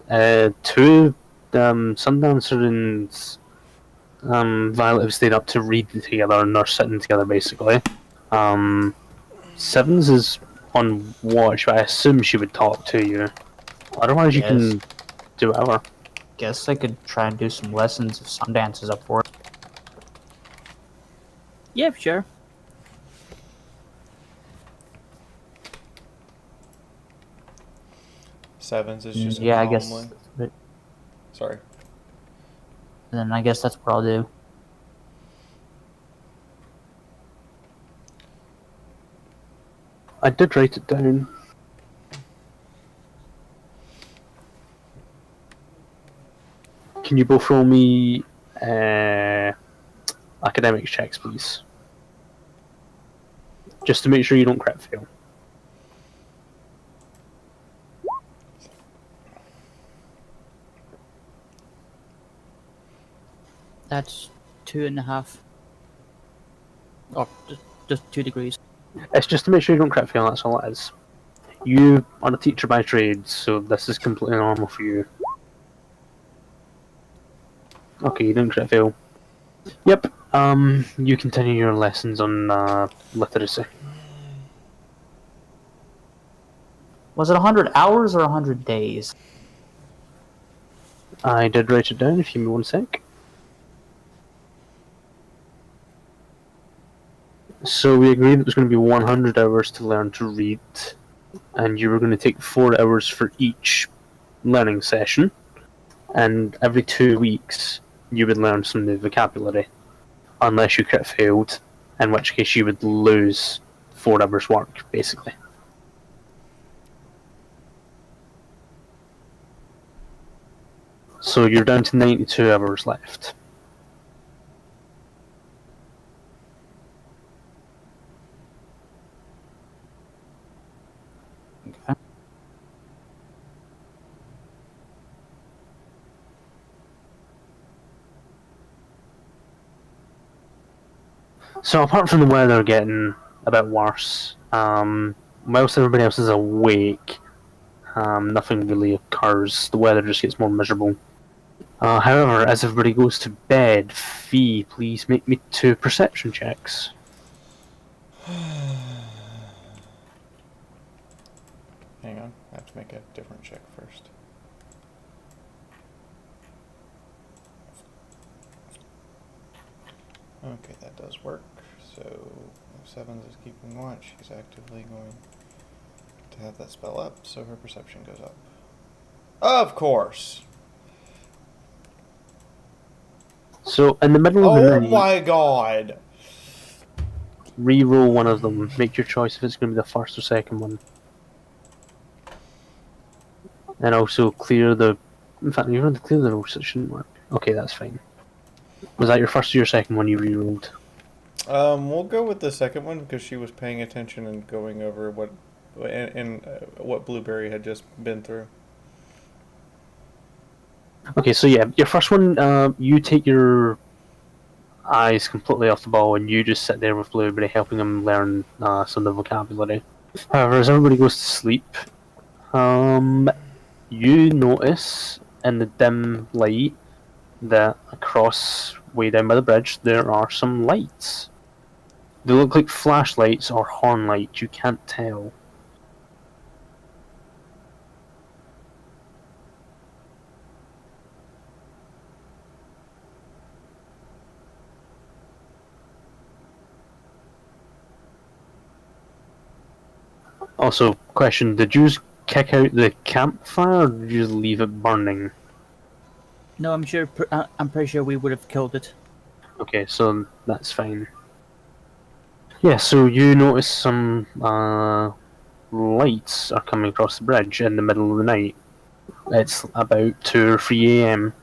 Two Sundancer and Violet have stayed up to read together and they're sitting together basically. Sevens is on watch, but I assume she would talk to you. Otherwise, you Yes. can do whatever. Guess I could try and do some lessons if Sundance is up for it. Yeah, sure. sevens is just Yeah, I a guess. calmly. But Sorry. then I guess that's what I'll do. I did write it down. Can you both roll me academics checks, please? Just to make sure you don't crit fail. That's 2.5. Or just 2 degrees. It's just to make sure you don't crit fail, that's all it is. You are a teacher by trade, so this is completely normal for you. Okay, you didn't crit fail. Yep, you continue your lessons on literacy. Was it 100 hours or 100 days? I did write it down, if you give me 1 sec. So we agreed it was going to be 100 hours to learn to read, and you were going to take 4 hours for each learning session, and every 2 weeks you would learn some new vocabulary, unless you crit failed, in which case you would lose 4 hours work, basically. So you're down to 92 hours left. Okay. So apart from the weather getting a bit worse, whilst everybody else is awake, nothing really occurs. The weather just gets more miserable. However, as everybody goes to bed, Fee, please make me 2 perception checks. Hang on, I have to make a different check first. Okay, that does work. So, if Sevens is keeping watch, she's actively going to have that spell up, so her perception goes up. Of course! So in the middle of the Oh night, my god! re-roll one of them. Make your choice if it's going to be the first or second one. And also clear the... In fact, you're going to clear the roll, so it shouldn't work. Okay, that's fine. Was that your first or your second one you re-rolled? We'll go with the second one because she was paying attention and going over what what Blueberry had just been through. Okay, so yeah, your first one, you take your eyes completely off the ball and you just sit there with Blueberry helping him learn some of the vocabulary. However, as everybody goes to sleep, you notice in the dim light that across way down by the bridge there are some lights. They look like flashlights or horn lights, you can't tell. Also, question, did you just kick out the campfire or did you just leave it burning? No, I'm pretty sure we would have killed it. Okay, so that's fine. Yeah, so you notice some lights are coming across the bridge in the middle of the night. It's about 2 or 3 a.m.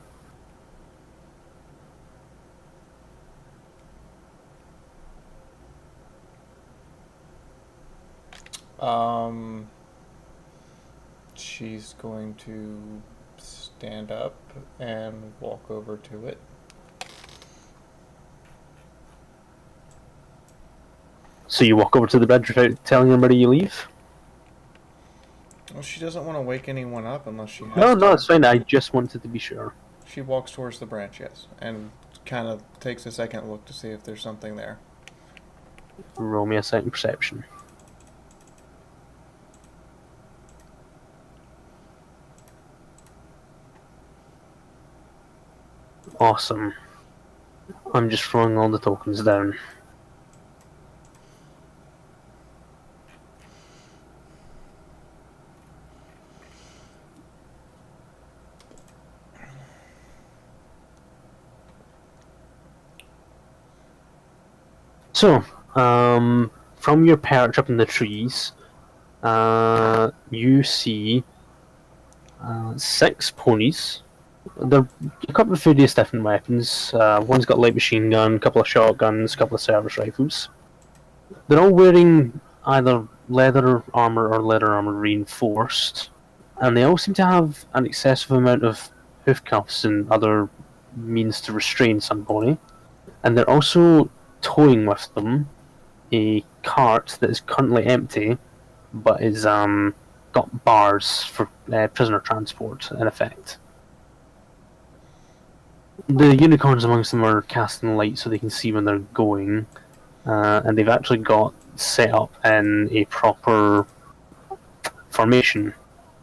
She's going to stand up and walk over to it. So you walk over to the bridge without telling anybody you leave? Well, she doesn't want to wake anyone up unless she has No, to. no, it's fine. I just wanted to be sure. She walks towards the branch, yes, and kind of takes a second look to see if there's something there. Roll me a second perception. Awesome. I'm just throwing all the tokens down. So, from your perch up in the trees, you see 6 ponies. They're a couple of various different weapons. One's got a light machine gun, a couple of shotguns, a couple of service rifles. They're all wearing either leather armor or leather armor reinforced, and they all seem to have an excessive amount of hoof cuffs and other means to restrain some pony. And they're also towing with them a cart that is currently empty, but is got bars for prisoner transport in effect. The unicorns amongst them are casting light so they can see when they're going, and they've actually got set up in a proper formation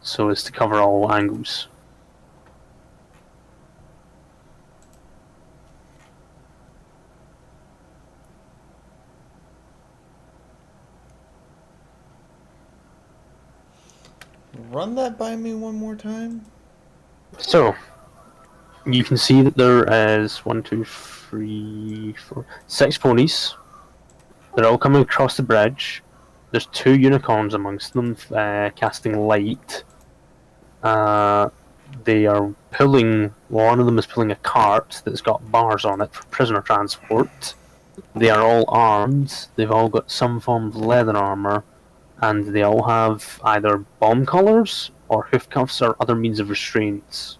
so as to cover all angles. Run that by me one more time. So, you can see that there is 6 ponies. They're all coming across the bridge. There's 2 unicorns amongst them, casting light. They are pulling. One of them is pulling a cart that's got bars on it for prisoner transport. They are all armed. They've all got some form of leather armor, and they all have either bomb collars or hoof cuffs or other means of restraints.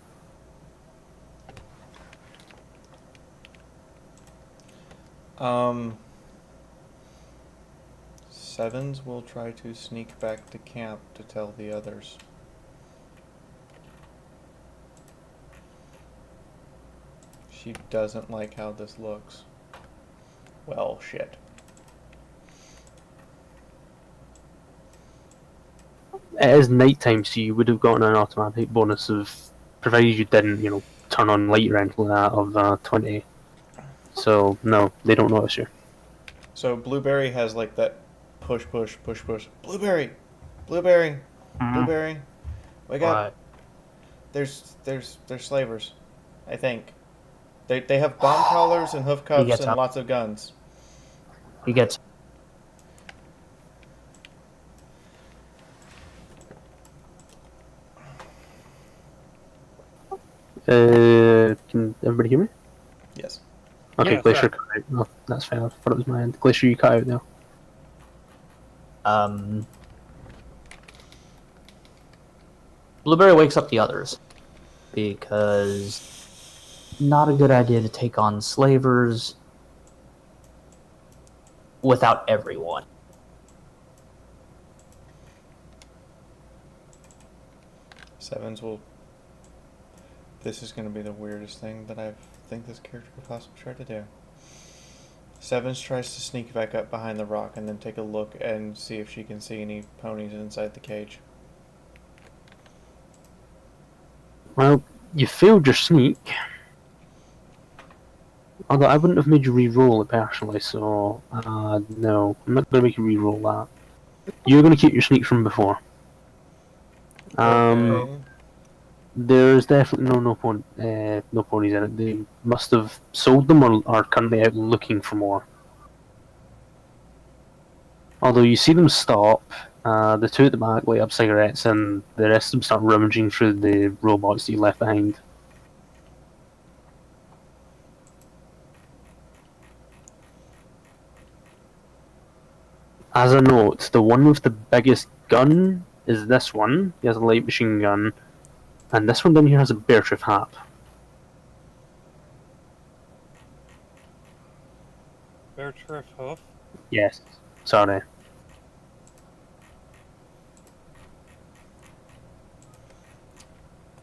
Sevens will try to sneak back to camp to tell the others. She doesn't like how this looks. Well, shit. It is nighttime, so you would have gotten an automatic bonus of, provided you didn't, turn on light or anything like that, of 20. So no, they don't notice you. So Blueberry has like that push, push, push, push. Blueberry, Blueberry, Blueberry, wake up! But There's slavers, I think. They have bomb collars and hoof he cuffs gets and up. lots of guns. He gets. Can everybody hear me? Yes. Okay, Yeah, Glacier sorry. cut out. No, that's fine. I thought it was my end. Glacier, you cut out now. Blueberry wakes up the others because not a good idea to take on slavers without everyone. Sevens will. This is going to be the weirdest thing that I think this character could possibly try to do. Sevens tries to sneak back up behind the rock and then take a look and see if she can see any ponies inside the cage. Well, you failed your sneak. Although I wouldn't have made you re-roll it personally, so no, I'm not going to make you re-roll that. You're going to keep your sneak from before. Okay. There's definitely no ponies in it. They must have sold them or are currently out looking for more. Although you see them stop, the two at the back light up cigarettes, and the rest of them start rummaging through the robots that you left behind. As a note, the one with the biggest gun is this one. He has a light machine gun, and this one down here has a bear truth hat. Bear Triff Hoof. Yes. Sorry.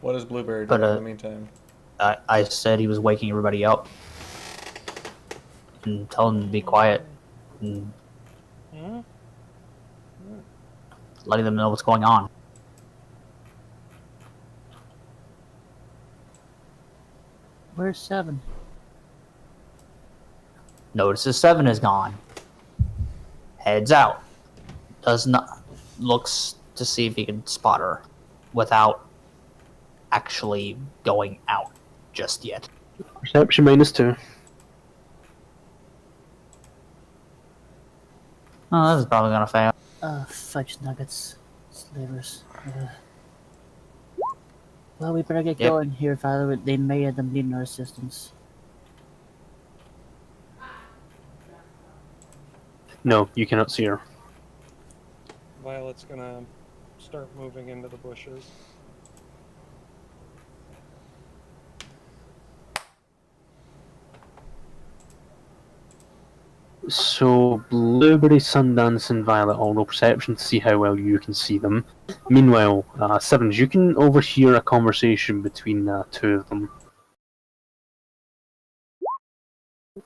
What is Blueberry But, doing in the meantime? I said he was waking everybody up and telling them to be quiet and Hmm? letting them know what's going on. Where's 7? Notices 7 is gone. Heads out. Does not looks to see if he can spot her without actually going out just yet. Perception -2. Oh, this is probably gonna fail. Fudge nuggets. Slavers. Well, we better get Yep. going here, Father. They may end up needing our assistance. No, you cannot see her. Violet's gonna start moving into the bushes. So, Blueberry, Sundance, and Violet all roll perception to see how well you can see them. Meanwhile, Sevens, you can overhear a conversation between two of them.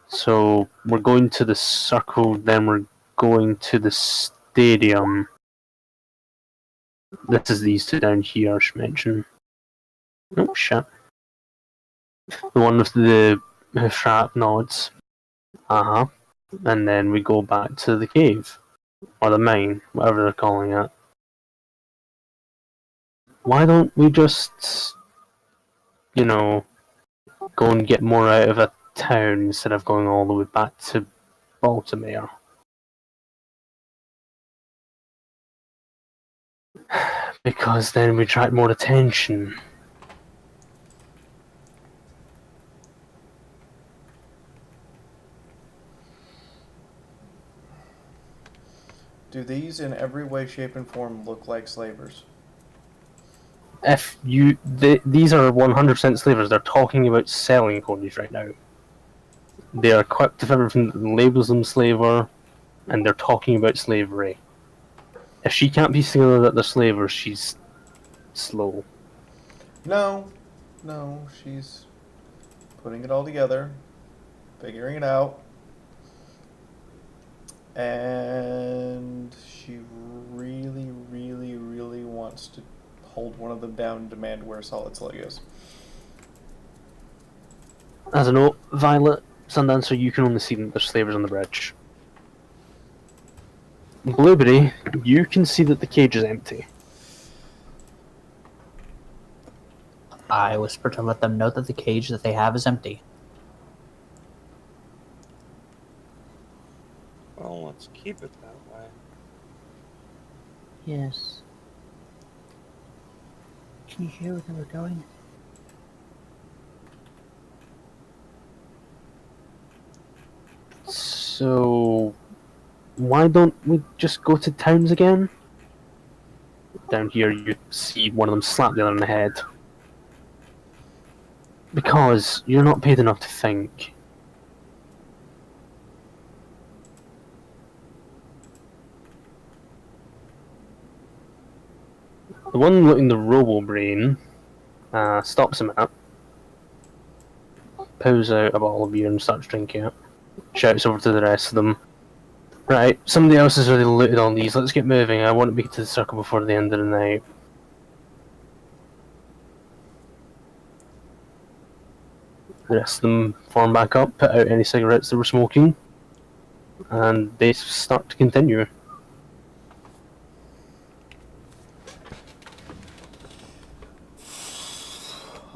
So, we're going to the circle, then we're going to the stadium. This is these two down here, I should mention. Oh, shit. The one with the frap nods. Uh-huh. And then we go back to the cave. Or the mine, whatever they're calling it. Why don't we just, go and get more out of a town instead of going all the way back to Baltimore? Because then we attract more attention. Do these in every way, shape, and form look like slavers? If you, these are 100% slavers. They're talking about selling ponies right now. They are equipped with everything that labels them slaver, and they're talking about slavery. If she can't piece together that they're slavers, she's slow. No, she's putting it all together, figuring it out, and she really, really, really wants wants to hold one of them down and demand where Solid Slug is. As a note, Violet, Sundancer, you can only see that there's slavers on the bridge. Blueberry, you can see that the cage is empty. I whisper to let them know that the cage that they have is empty. Well, let's keep it that way. Yes. Can you hear where they were going? So, why don't we just go to towns again? Down here, you see one of them slap the other in the head. Because you're not paid enough to think. The one looking the robo-brain stops a minute, pulls out a bottle of beer and starts drinking it. Shouts over to the rest of them. Right, somebody else has already looted all these, let's get moving. I want to be to the circle before the end of the night. The rest of them form back up, put out any cigarettes they were smoking, and they start to continue.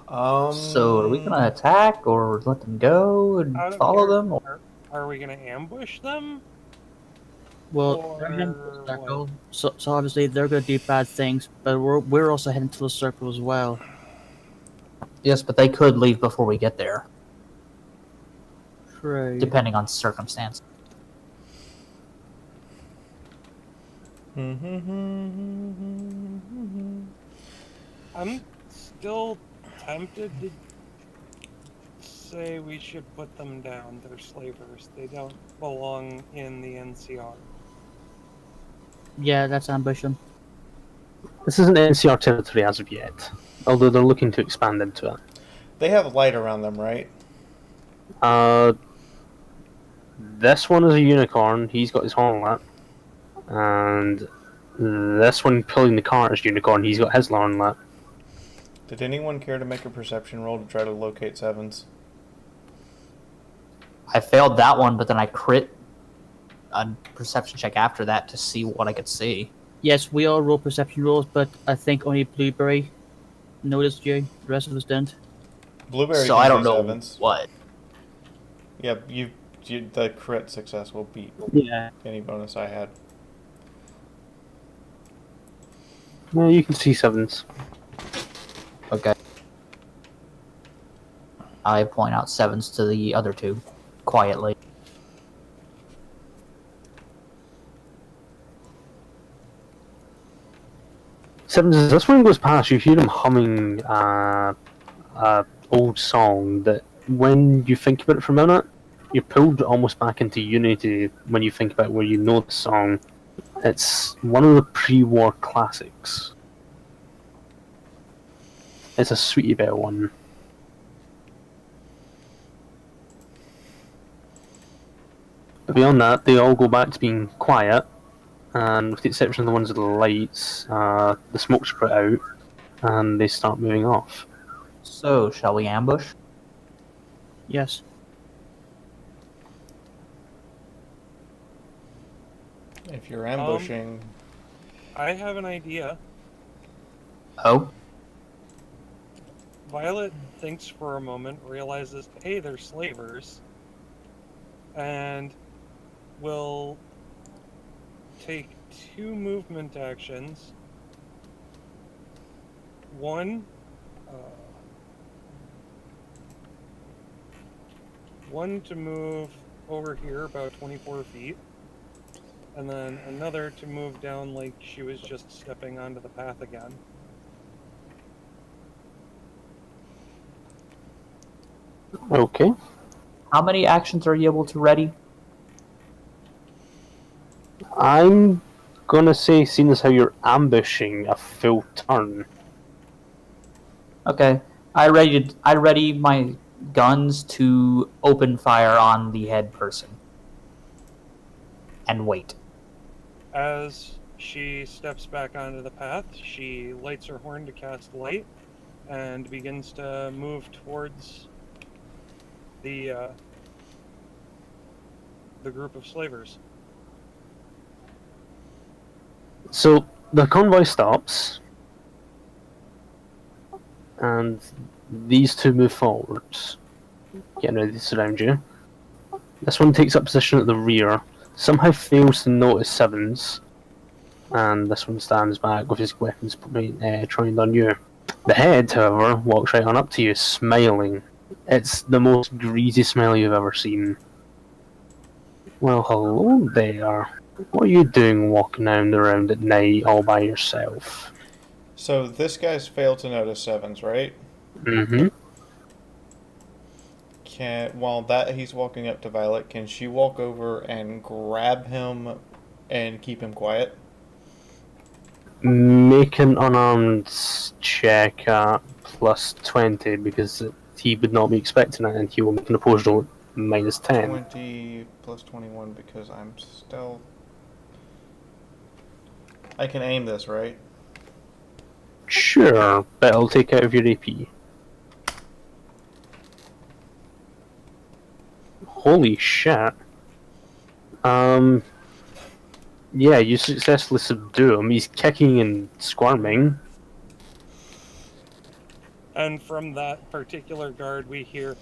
So are we gonna attack or let them go and Out of follow them? Or... Are we going to ambush them? Well, they're heading to the Or circle, so obviously they're going to do bad things, but we're also heading to the circle as well. Yes, but they could leave before we get there, True. depending on circumstance. I'm still tempted to say we should put them down. They're slavers. They don't belong in the NCR. Yeah, that's ambush them. This isn't NCR territory as of yet, although they're looking to expand into it. They have light around them, right? This one is a unicorn, he's got his horn lit. And this one pulling the cart is unicorn, he's got his horn lit. Did anyone care to make a perception roll to try to locate Sevens? I failed that one, but then I crit a perception check after that to see what I could see. Yes, we all roll perception rolls, but I think only Blueberry noticed you. The rest of us didn't. Blueberry So can I don't see know Sevens. what. Yeah, the crit success will beat Yeah. any bonus I had. Well, you can see sevens. Okay. I point out sevens to the other two, quietly. Sevens, as this one goes past, you hear him humming old song that, when you think about it for a minute, you're pulled almost back into unity when you think about where you know the song. It's one of the pre-war classics. It's a Sweetie Belle one. But beyond that, they all go back to being quiet, and with the exception of the ones with the lights, the smoke's put out, and they start moving off. So, shall we ambush? Yes. If you're ambushing, I have an idea. Oh? Violet thinks for a moment, realizes, hey, they're slavers, and will take 2 movement actions. One to move over here about 24 feet, and then another to move down like she was just stepping onto the path again. Okay. How many actions are you able to ready? I'm gonna say, seeing as how you're ambushing, a full turn. Okay. I ready my guns to open fire on the head person. And wait. As She steps back onto the path. She lights her horn to cast light, and begins to move towards the group of slavers. So the convoy stops, and these two move forwards, getting ready to surround you. This one takes up position at the rear, somehow fails to notice Sevens, and this one stands back with his weapons trained on you. The head, however, walks right on up to you, smiling. It's the most greasy smile you've ever seen. Well, hello there. What are you doing walking around at night all by yourself? So this guy's failed to notice sevens, right? Mm-hmm. While that he's walking up to Violet, can she walk over and grab him and keep him quiet? Make an unarmed check at plus 20 because he would not be expecting it and he will make an opposed roll at minus 10. 20 plus 21 because I'm still... I can aim this, right? Sure, but it'll take out of your AP. Holy shit. Yeah, you successfully subdue him. He's kicking and squirming. And from that particular guard, we hear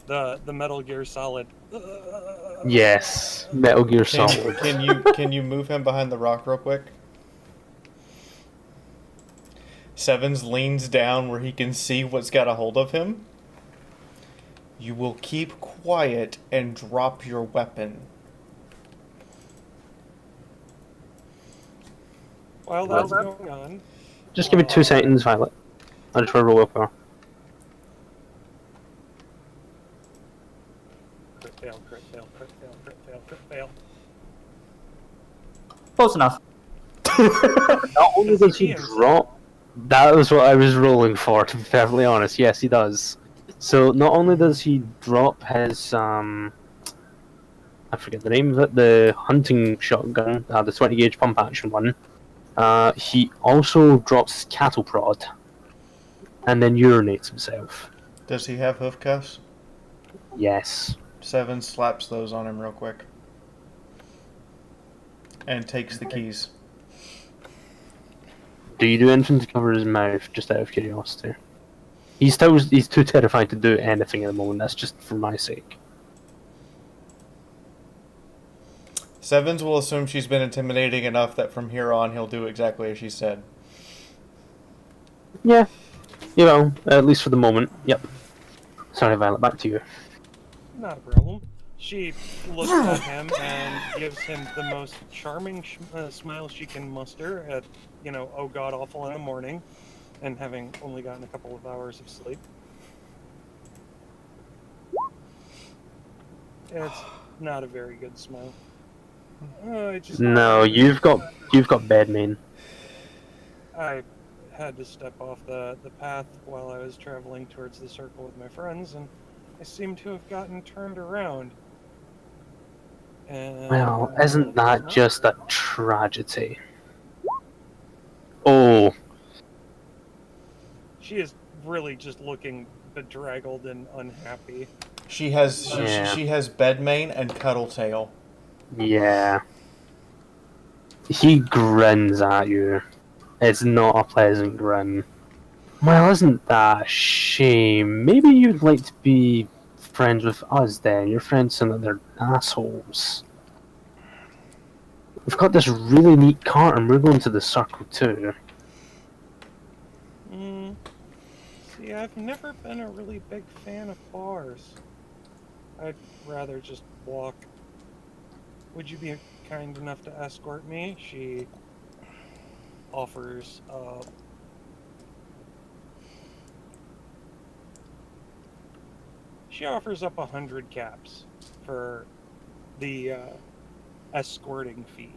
the Metal Gear Solid. Yes, Metal Gear Solid. Can you move him behind the rock real quick? Sevens leans down where he can see what's got a hold of him. You will keep quiet and drop your weapon. While that's going on, Just give me 2 seconds, Violet. I just want to roll up her. crit fail, crit fail, crit fail, crit fail, crit fail. Close enough. Not only does he drop, that was what I was rolling for, to be perfectly honest. Yes, he does. So not only does he drop his I forget the name of it, the hunting shotgun, the 20 gauge pump action one. He also drops his cattle prod, and then urinates himself. Does he have hoof cuffs? Yes. Sevens slaps those on him real quick. And takes the keys. Do you do anything to cover his mouth, just out of curiosity? He's too terrified to do anything at the moment. That's just for my sake. Sevens will assume she's been intimidating enough that from here on he'll do exactly as she said. Yeah. You know, at least for the moment. Yep. Sorry, Violet, back to you. Not a problem. She looks at him and gives him the most charming smile she can muster at, oh god awful in the morning, and having only gotten a couple of hours of sleep. It's not a very good smile. No, you've got bad main. I had to step off the path while I was traveling towards the circle with my friends, and I seem to have gotten turned around. And, Well, isn't that just a tragedy? Oh. She is really just looking bedraggled and unhappy. She has she has bed mane and cuddle tail. Yeah. He grins at you. It's not a pleasant grin. Well, isn't that a shame? Maybe you'd like to be friends with us then. Your friends saying that they're assholes. We've got this really neat cart and we're going to the circle too. See, I've never been a really big fan of bars. I'd rather just walk. Would you be kind enough to escort me? She offers up 100 caps for the escorting fee.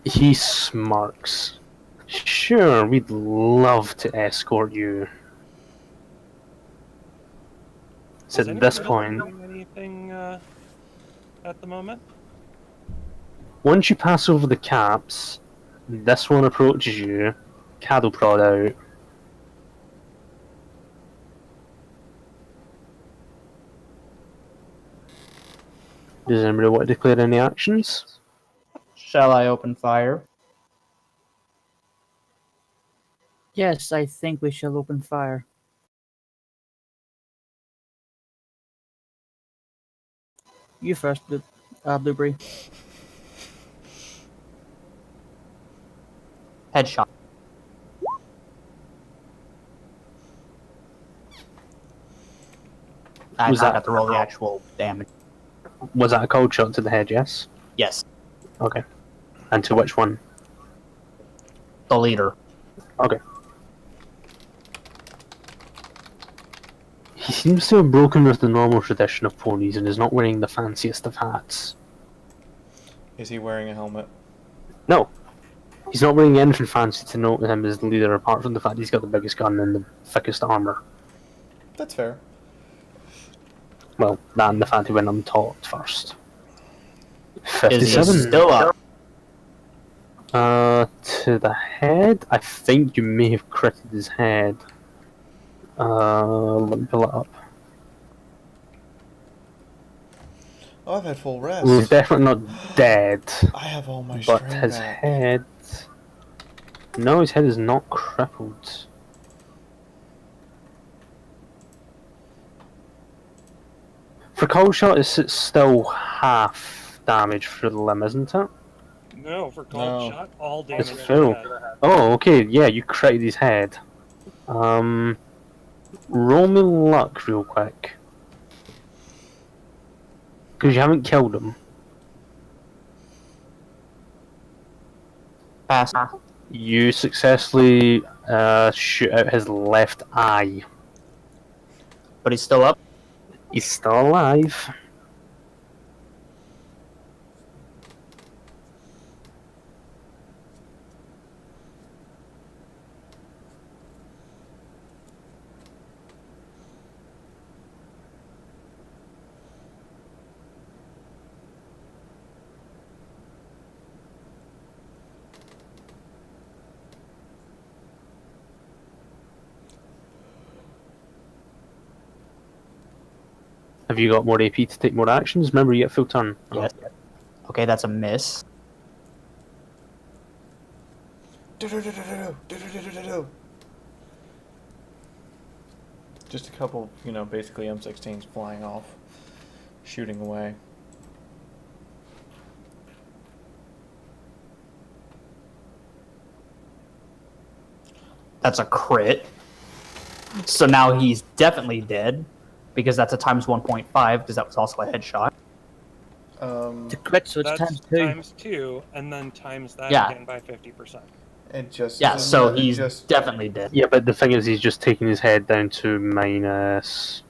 He smirks. Sure, we'd love to escort you. So Is at this anybody point, doing anything at the moment? Once you pass over the caps, this one approaches you, cattle prod out. Does anybody want to declare any actions? Shall I open fire? Yes, I think we shall open fire. You first, Blueberry. Headshot. I Was that- got to roll the actual damage. Was that a cold shot to the head, yes? Yes, Okay. And to which one? the leader. Okay. He seems to have broken with the normal tradition of ponies and is not wearing the fanciest of hats. Is he wearing a helmet? No. He's not wearing anything fancy to note him as the leader, apart from the fact he's got the biggest gun and the thickest armour. That's fair. Well, that and the fact he went on top first. Is he 57. still up? To the head? I think you may have critted his head. Let me pull it up. Oh, I've had full rest. Well, he's definitely not dead, I have all my but strain his back. head... No, his head is not crippled. For cold shot, it's still half damage for the limb, isn't it? No, for cold No. shot, all damage. It's to full. the head. Oh, okay, yeah, you critted his head. Roll me luck real quick. Because you haven't killed him. Pass. You successfully shoot out his left eye. But he's still up. He's still alive. Have you got more AP to take more actions? Remember, you get full turn. Yes. Okay, that's a miss. Just a couple, basically M16s flying off, shooting away. That's a crit. So now he's definitely dead, because that's a times 1.5, because that was also a headshot. The crit, so it's That's times 2. times 2, and then times that Yeah. again by 50%. And just Yeah, so it he's just definitely dead. Yeah, but the thing is, he's just taking his head down to minus...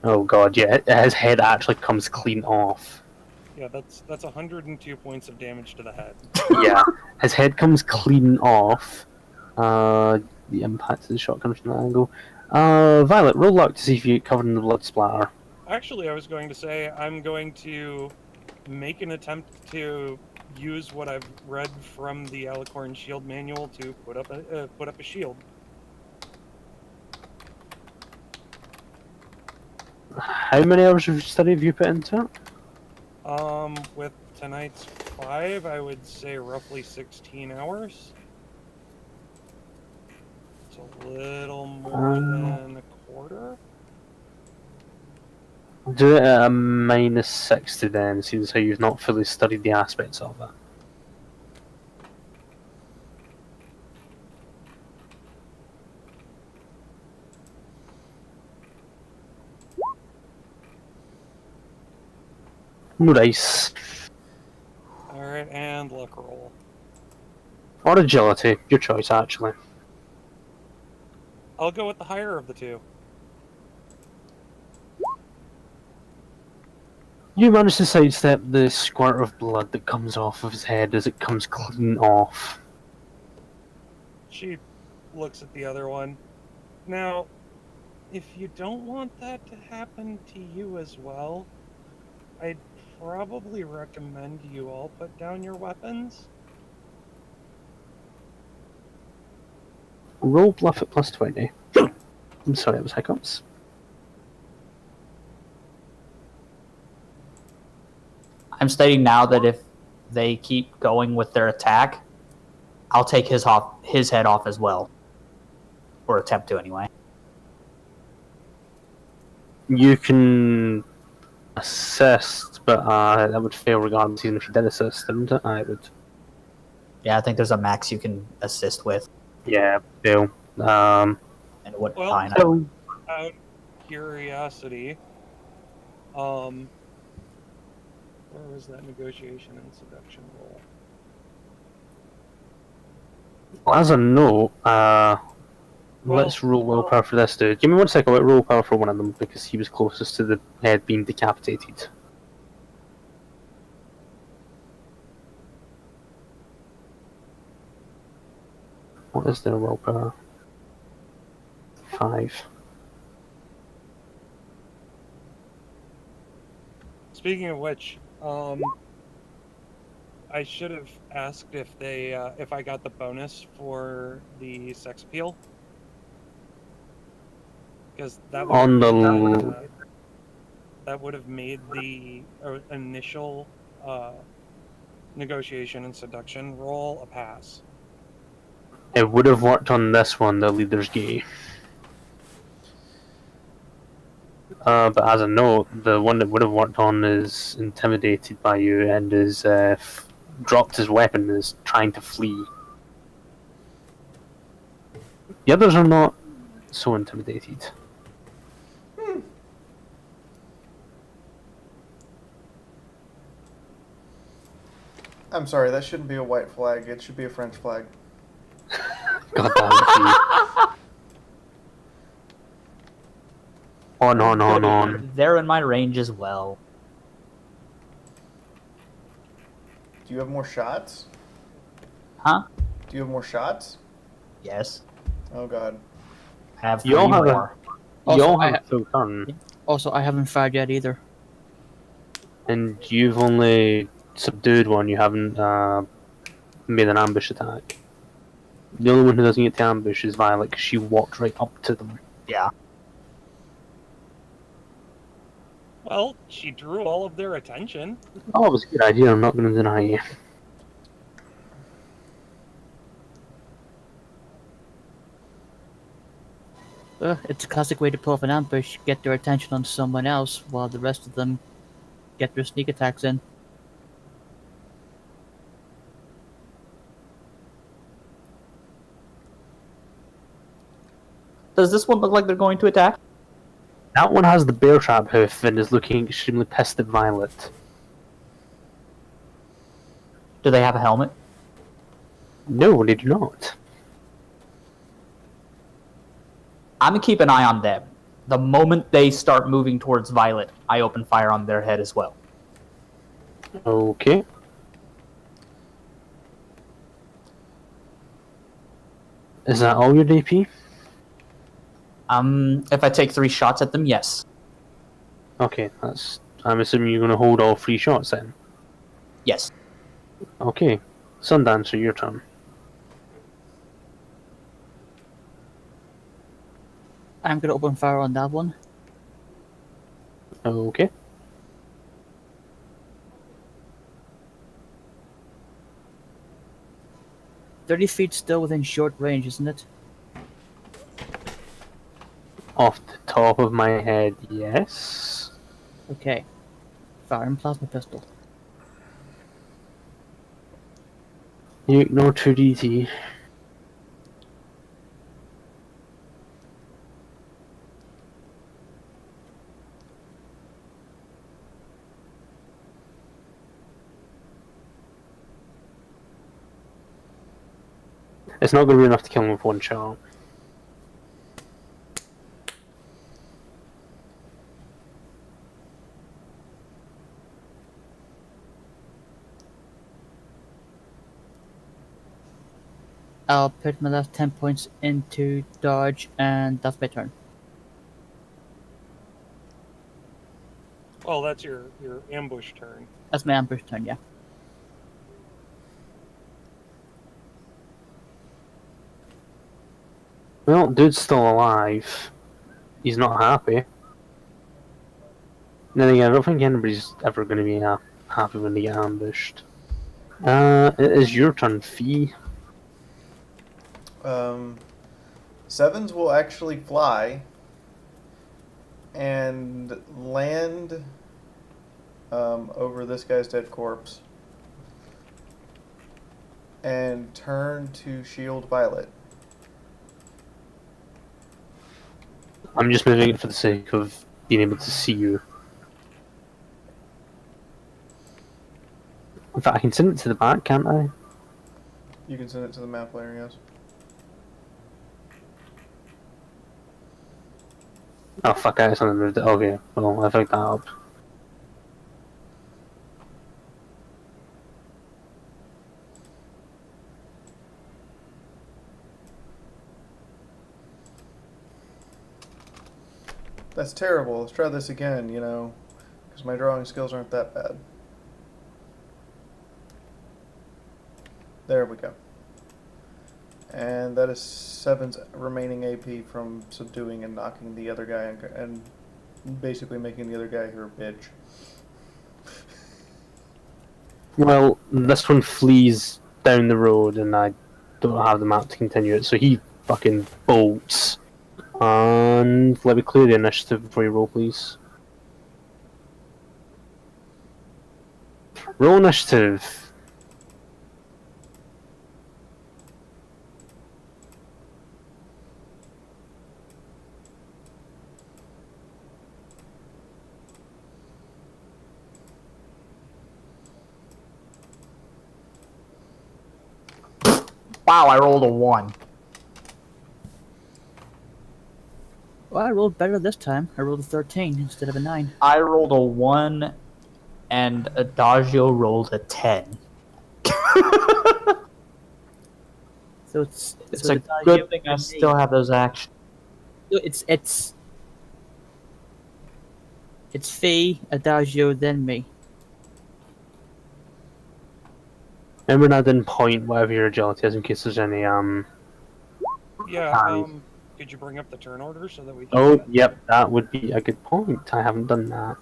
Oh god, yeah, his head actually comes clean off. Yeah, that's 102 points of damage to the head. Yeah, his head comes clean off. The impact of the shot comes from that angle. Violet, roll luck to see if you get covered in the blood splatter. Actually, I was going to say I'm going to make an attempt to use what I've read from the Alicorn Shield Manual to put up a shield. How many hours of study have you put into it? With tonight's 5, I would say roughly 16 hours. It's a little more than a quarter. Do it at a minus 60 then, seems how you've not fully studied the aspects of it. Nice. Alright, and luck roll. Or agility, your choice actually. I'll go with the higher of the two. You manage to sidestep the squirt of blood that comes off of his head as it comes clean off. She looks at the other one. Now, if you don't want that to happen to you as well, I'd probably recommend you all put down your weapons. Roll bluff at plus 20. I'm sorry, it was hiccups. I'm stating now that if they keep going with their attack, I'll take his head off as well, or attempt to anyway. You can assist, but that would fail regardless, even if you did assist, wouldn't it? I would. Yeah, I think there's a max you can assist with, Yeah, fail. and it would Well, fine. So, out of curiosity, where was that negotiation and seduction roll? as a note, Well, let's roll willpower for this dude. Give me 1 second, I'll roll willpower for one of them, because he was closest to the head being decapitated. What is their willpower? 5. Speaking of which, I should have asked if they, if I got the bonus for the sex appeal, because that would On have the made that would have made the initial negotiation and seduction roll a pass. It would have worked on this one, the leader's gay. But as a note, the one that would have worked on is intimidated by you and is dropped his weapon and is trying to flee. The others are not so intimidated. I'm sorry, that shouldn't be a white flag. It should be a French flag. God damn it, on. They're in my range as well. Do you have more shots? Huh? Do you have more shots? Yes. Oh god. I have You all three have more. You all Also, have a full turn, Also, I haven't fired yet either. and you've only subdued one, you haven't made an ambush attack. The only one who doesn't get to ambush is Violet, because she walked right up to them. Yeah. Well, she drew all of their attention. Oh, it was a good idea, I'm not going to deny you. It's a classic way to pull off an ambush, get their attention on someone else, while the rest of them get their sneak attacks in. Does this one look like they're going to attack? That one has the bear trap hoof and is looking extremely pissed at Violet. Do they have a helmet? No, they do not. I'm gonna keep an eye on them. The moment they start moving towards Violet, I open fire on their head as well. Okay. Is that all your DP? If I take 3 shots at them, yes. Okay, I'm assuming you're going to hold all 3 shots then. Yes. Okay. Sundancer, your turn. I'm gonna open fire on that one. Okay. "30 feet still within short range, isn't it?" Off the top of my head, yes. Okay. Fire and plasma pistol. You ignore 2DT. It's not going to be enough to kill him with 1 shot. I'll put my last 10 points into dodge, and that's my turn. Oh, that's your ambush turn. That's my ambush turn, yeah. Well, dude's still alive. He's not happy. Then again, I don't think anybody's ever going to be happy when they get ambushed. It is your turn, Fee. Sevens will actually fly and land over this guy's dead corpse and turn to shield Violet. I'm just moving it for the sake of being able to see you. In fact, I can send it to the back, can't I? You can send it to the map player, yes. Oh fuck, I accidentally moved it. Okay, well, I fucked that up. That's terrible. Let's try this again, you know, because my drawing skills aren't that bad. There we go. And that is Seven's remaining AP from subduing and knocking the other guy and basically making the other guy her bitch. Well, this one flees down the road and I don't have the map to continue it, so he fucking bolts. And let me clear the initiative before you roll, please. Roll initiative. Wow, I rolled a 1. Well, I rolled better this time. I rolled a 13 instead of a 9. I rolled a 1, and Adagio rolled a 10. So it's It's a good thing I still have those actions. It's Fee, Adagio, then me. Remember not in point whatever your agility is in case there's any Yeah. Hi. Could you bring up the turn order so that we can? Oh do that? yep, that would be a good point. I haven't done that.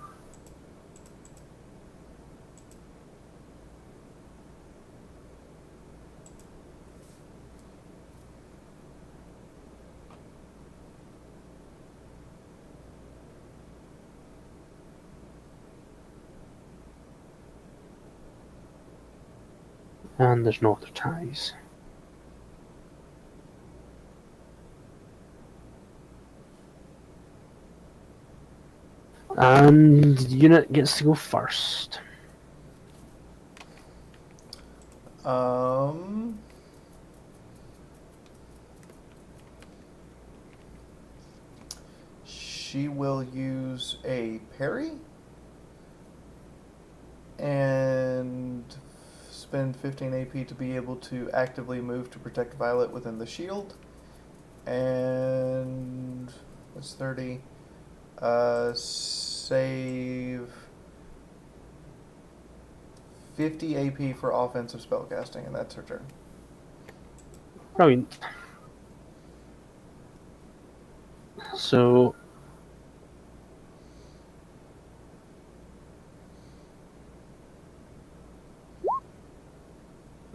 And there's no other ties. And the unit gets to go first. She will use a parry and spend 15 AP to be able to actively move to protect Violet within the shield. And that's 30. Save 50 AP for offensive spellcasting, and that's her turn. Brilliant. So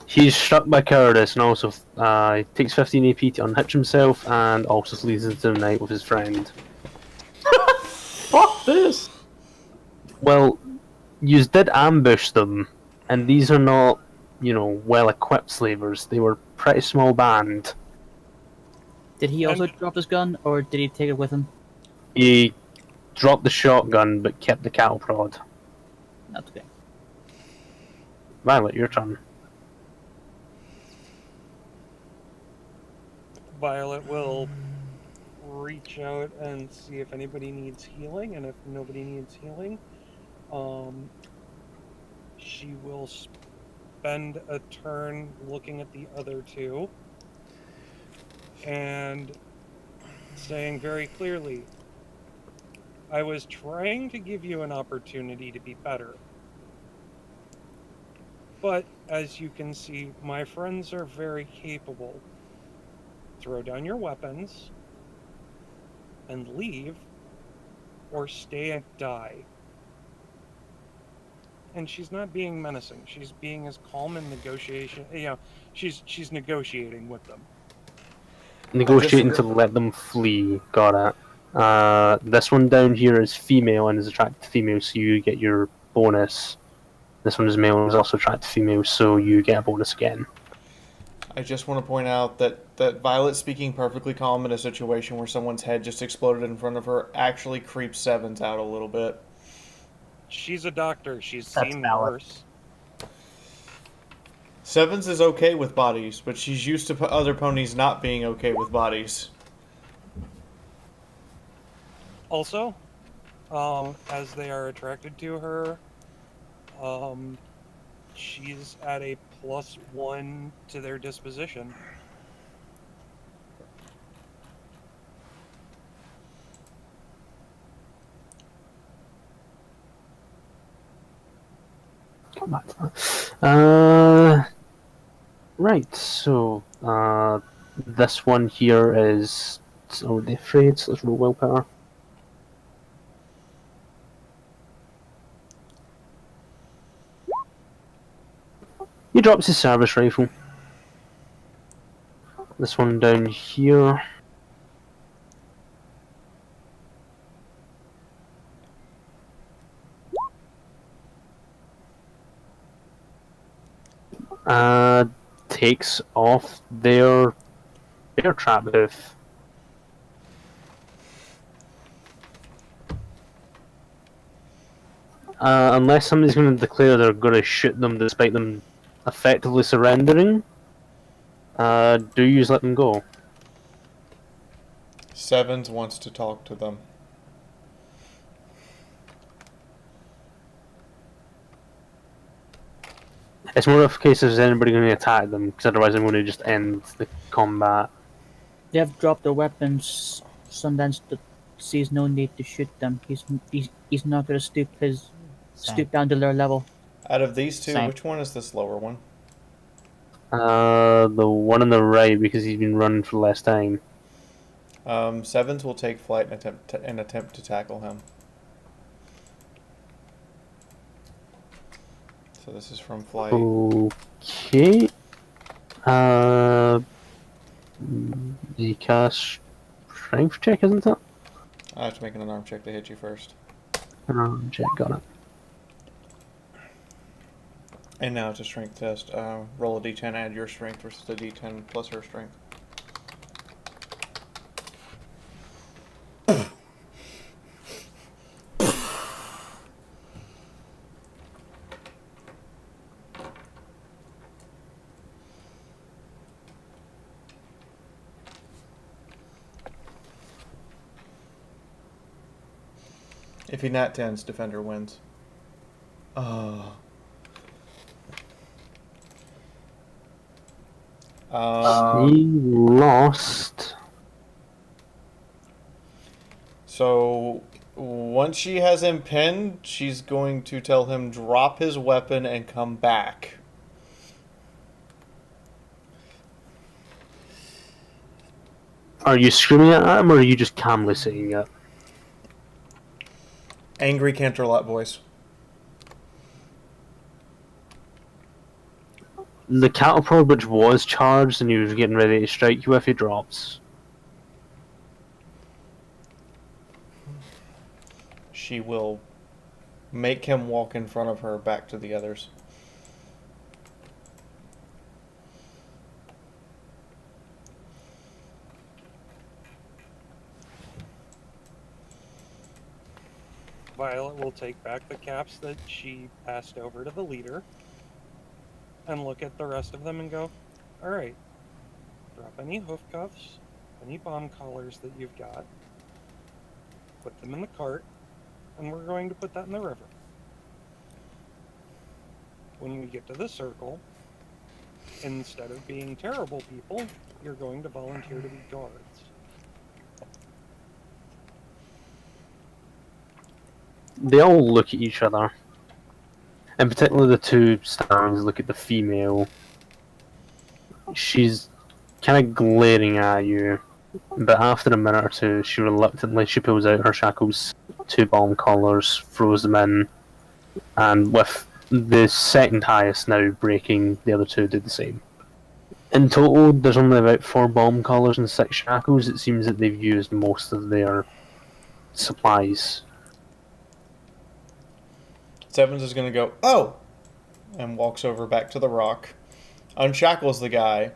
he's struck by cowardice and also he takes 15 AP to unhitch himself and also flees into the night with his friend. Fuck this! Well, you did ambush them, and these are not, you know, well-equipped slavers. They were a pretty small band. Did he also And- drop his gun, or did he take it with him? He dropped the shotgun but kept the cattle prod. That's okay. Violet, your turn. Violet will reach out and see if anybody needs healing, and if nobody needs healing, she will spend a turn looking at the other two and saying very clearly, I was trying to give you an opportunity to be better. But, as you can see, my friends are very capable. Throw down your weapons and leave, or stay and die. And she's not being menacing. She's being as calm in negotiation. She's negotiating with them. Negotiating to let them flee. Got it. This one down here is female and is attracted to females, so you get your bonus. This one is male and is also attracted to females, so you get a bonus again. I just want to point out that Violet speaking perfectly calm in a situation where someone's head just exploded in front of her actually creeps Sevens out a little bit. She's a doctor. She's That's seen valid. worse. Sevens is okay with bodies, but she's used to other ponies not being okay with bodies. Also, as they are attracted to her, she's at a +1 to their disposition. Come back to that. Right, so this one here is already afraid, so let's roll willpower. He drops his service rifle. This one down here. Takes off their bear trap hoof. Unless somebody's going to declare they're going to shoot them despite them effectively surrendering, do you let them go? Sevens wants to talk to them. It's more of a case of is anybody going to attack them, because otherwise I'm going to just end the combat. They have dropped their weapons. Sundance sees no need to shoot them. He's not going to stoop down to their level. Out of these two, Same. which one is the slower one? The one on the right, because he's been running for less time. Sevens will take flight and attempt to tackle him. So this is from flight. Okay. The cast strength check, isn't it? I have to make an unarmed check to hit you first. Check, got it. And now it's a strength test. Roll a d10, add your strength versus the d10 plus her strength. If he nat 10s, defender wins. Oh. He lost. So once she has him pinned, she's going to tell him drop his weapon and come back. Are you screaming at him, or are you just calmly saying it? Angry Canterlot voice. The cattle prod which was charged and he was getting ready to strike you if he drops. She will make him walk in front of her back to the others. Violet will take back the caps that she passed over to the leader and look at the rest of them and go, alright, drop any hoof cuffs, any bomb collars that you've got, put them in the cart, and we're going to put that in the river. When we get to the circle, instead of being terrible people, you're going to volunteer to be guards. they all look at each other. In particular, the two stallions look at the female. She's kind of glaring at you, but after a minute or two, she pulls out her shackles, two bomb collars, throws them in, and with the second highest now breaking, the other two did the same. In total, there's only about 4 bomb collars and 6 shackles. It seems that they've used most of their supplies. Sevens is going to go, oh! And walks over back to the rock, unshackles the guy,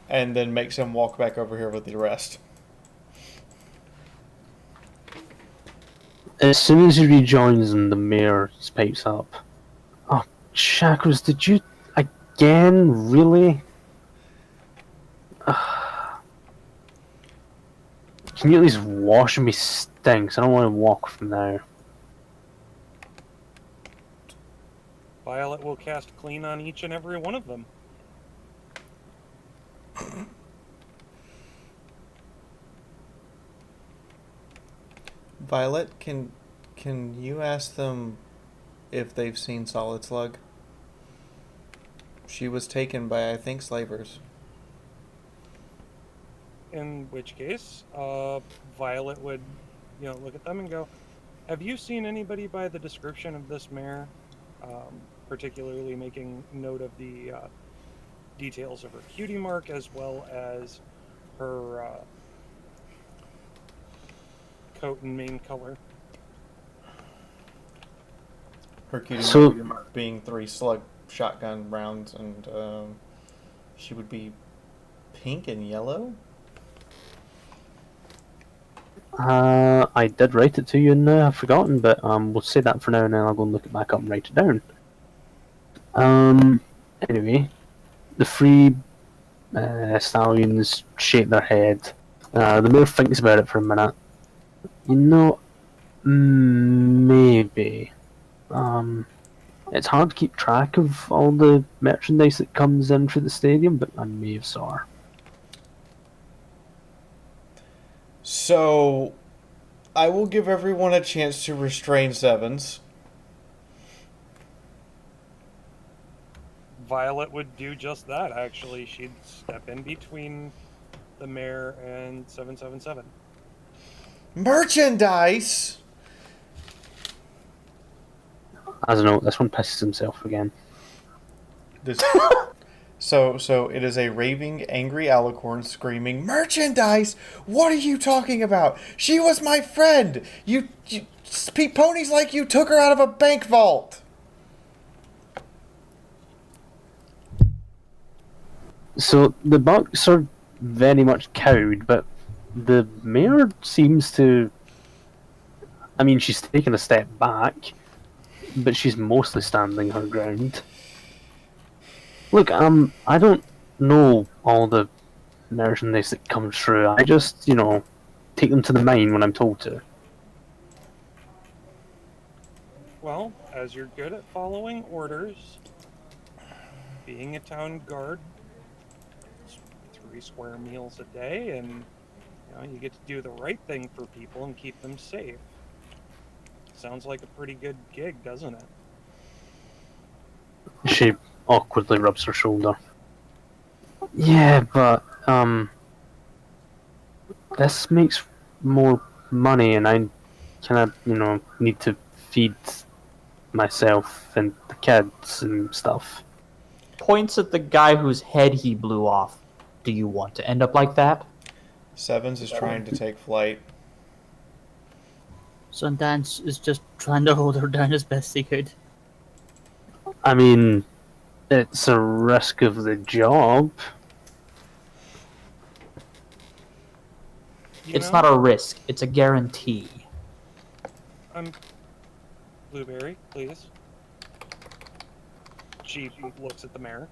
and then makes him walk back over here with the rest. As soon as he rejoins them, the mayor pipes up. Oh, Shackles, did you... again? Really? Can you at least wash me stinks? I don't want to walk from there. Violet will cast clean on each and every one of them. Violet, can you ask them if they've seen Solid Slug? She was taken by, I think, slavers. In which case, Violet would, look at them and go, "Have you seen anybody by the description of this mare?" Particularly making note of the details of her cutie mark as well as her coat and mane color. Her cutie So- mark being 3 slug shotgun rounds, and she would be pink and yellow? I did write it to you and I've forgotten, but we'll say that for now and then I'll go and look it back up and write it down. Anyway, the 3 stallions shake their head. The mayor thinks about it for a minute. Maybe. It's hard to keep track of all the merchandise that comes in through the stadium, but I may have saw her. So, I will give everyone a chance to restrain Sevens. Violet would do just that, actually. She'd step in between the mayor and 777. Merchandise! As I know, this one pisses himself again. This, so it is a raving, angry alicorn screaming, "Merchandise! What are you talking about? She was my friend! You Ponies like you took her out of a bank vault!" So the Bucks are very much cowed, but the mayor seems to. I mean, she's taken a step back, but she's mostly standing her ground. Look, I don't know all the merchandise that comes through. I just, take them to the mine when I'm told to. Well, as you're good at following orders, being a town guard, 3 square meals a day, and you get to do the right thing for people and keep them safe. Sounds like a pretty good gig, doesn't it? She awkwardly rubs her shoulder. Yeah, but this makes more money, and I kind of, need to feed myself and the kids and stuff. Points at the guy whose head he blew off. Do you want to end up like that? Sevens is trying to take flight. Sundance is just trying to hold her down as best he could. I mean, it's a risk of the job. It's not a risk, it's a guarantee. Blueberry, please. She looks at the mayor.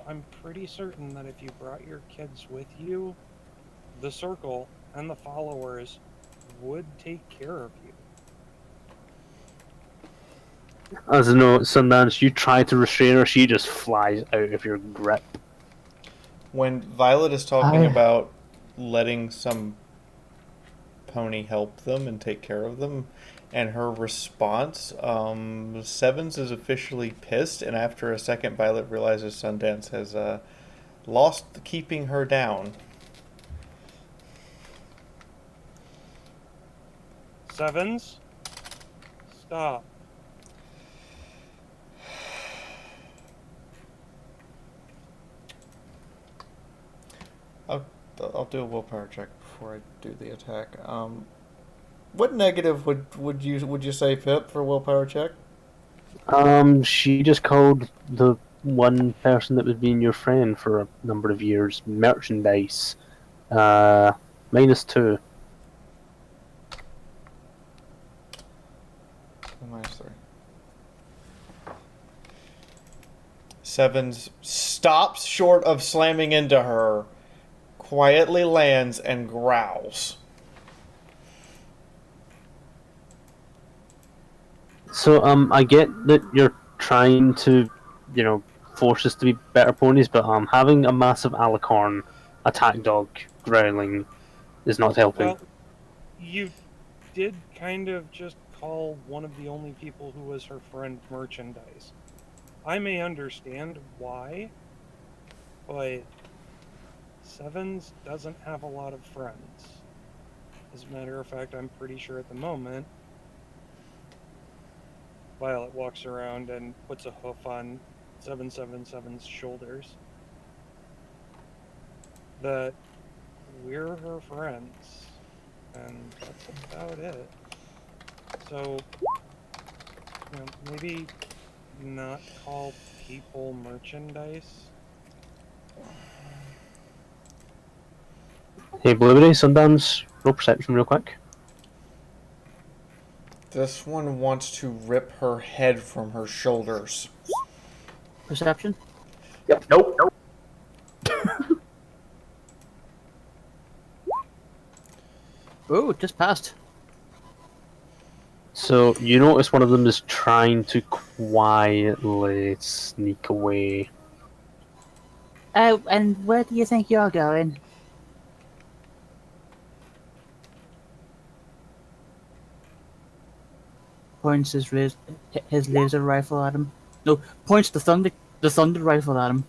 I'm pretty certain that if you brought your kids with you, the circle and the followers would take care of you. As I know, Sundance, you try to restrain her, she just flies out of your grip. When Violet is talking about letting some pony help them and take care of them. And her response, Sevens is officially pissed, and after a second, Violet realizes Sundance has lost keeping her down. Sevens, stop. I'll do a willpower check before I do the attack. What negative would you say, Pip, for willpower check? She just called the one person that was being your friend for a number of years merchandise. -2. -3. Sevens stops short of slamming into her, quietly lands and growls. So, I get that you're trying to, force us to be better ponies, but having a massive alicorn attack dog growling is not helping. Well, you did kind of just call one of the only people who was her friend merchandise. I may understand why, but Sevens doesn't have a lot of friends. As a matter of fact, I'm pretty sure at the moment, Violet walks around and puts a hoof on 777's shoulders, that we're her friends, and that's about it. So, maybe not call people merchandise. Hey, Blueberry, Sundance, roll perception real quick. This one wants to rip her head from her shoulders. Perception? Yep. Nope. Oh, just passed. So, you notice one of them is trying to quietly sneak away. Oh, and where do you think you're going? Points his laser rifle at him. No, points the thunder rifle at him.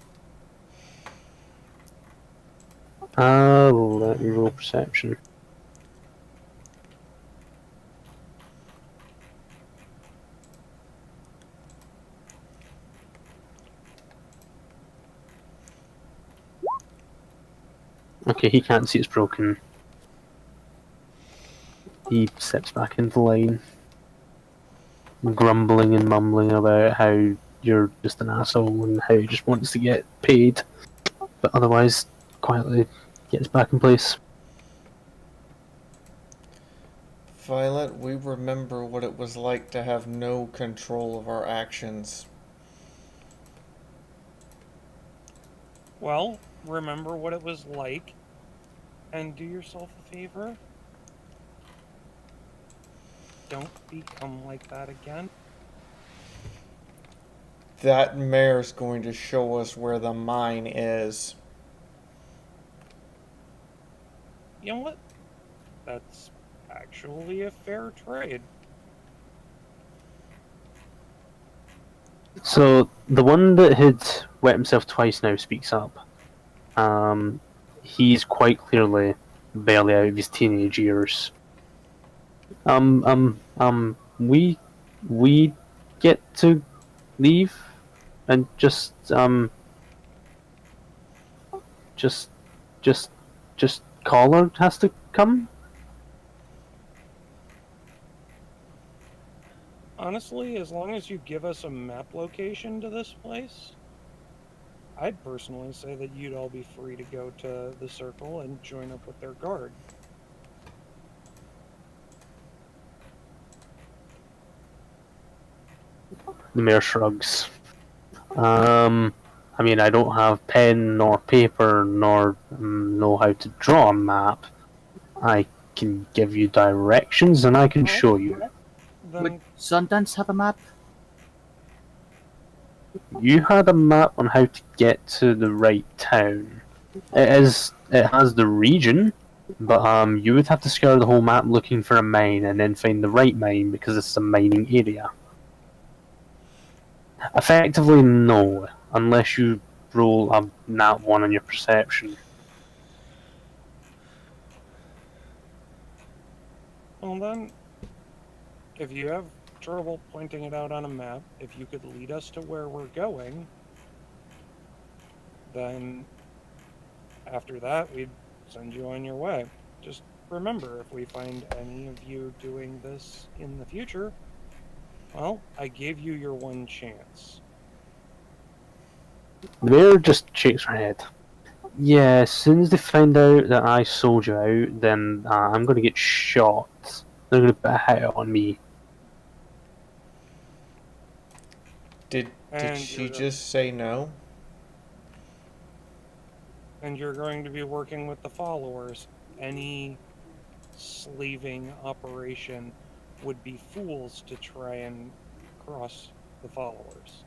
Let me roll perception. Okay, he can't see it's broken. He steps back into line, grumbling and mumbling about how you're just an asshole and how he just wants to get paid, but otherwise quietly gets back in place. Violet, we remember what it was like to have no control of our actions. Well, remember what it was like, and do yourself a favor. Don't become like that again. That mare's going to show us where the mine is. You know what? That's actually a fair trade. So the one that had wet himself twice now speaks up. He's quite clearly barely out of his teenage years. We get to leave and just caller has to come. Honestly, as long as you give us a map location to this place, I'd personally say that you'd all be free to go to the circle and join up with their guard. The mayor shrugs. I mean, I don't have pen nor paper nor know how to draw a map. I can give you directions and I can show you. Then Would Sundance have a map? You had a map on how to get to the right town. It has the region, But you would have to scour the whole map looking for a mine and then find the right mine because it's a mining area. Effectively, no, unless you roll a nat 1 on your perception. Well then, if you have trouble pointing it out on a map, if you could lead us to where we're going, then after that we'd send you on your way. Just remember, if we find any of you doing this in the future, well, I gave you your one chance. The bear just shakes her head. Yeah, as soon as they find out that I sold you out, then I'm going to get shot. They're going to put a hit on me. Did And she just say no? And you're going to be working with the followers. Any slaving operation would be fools to try and cross the followers.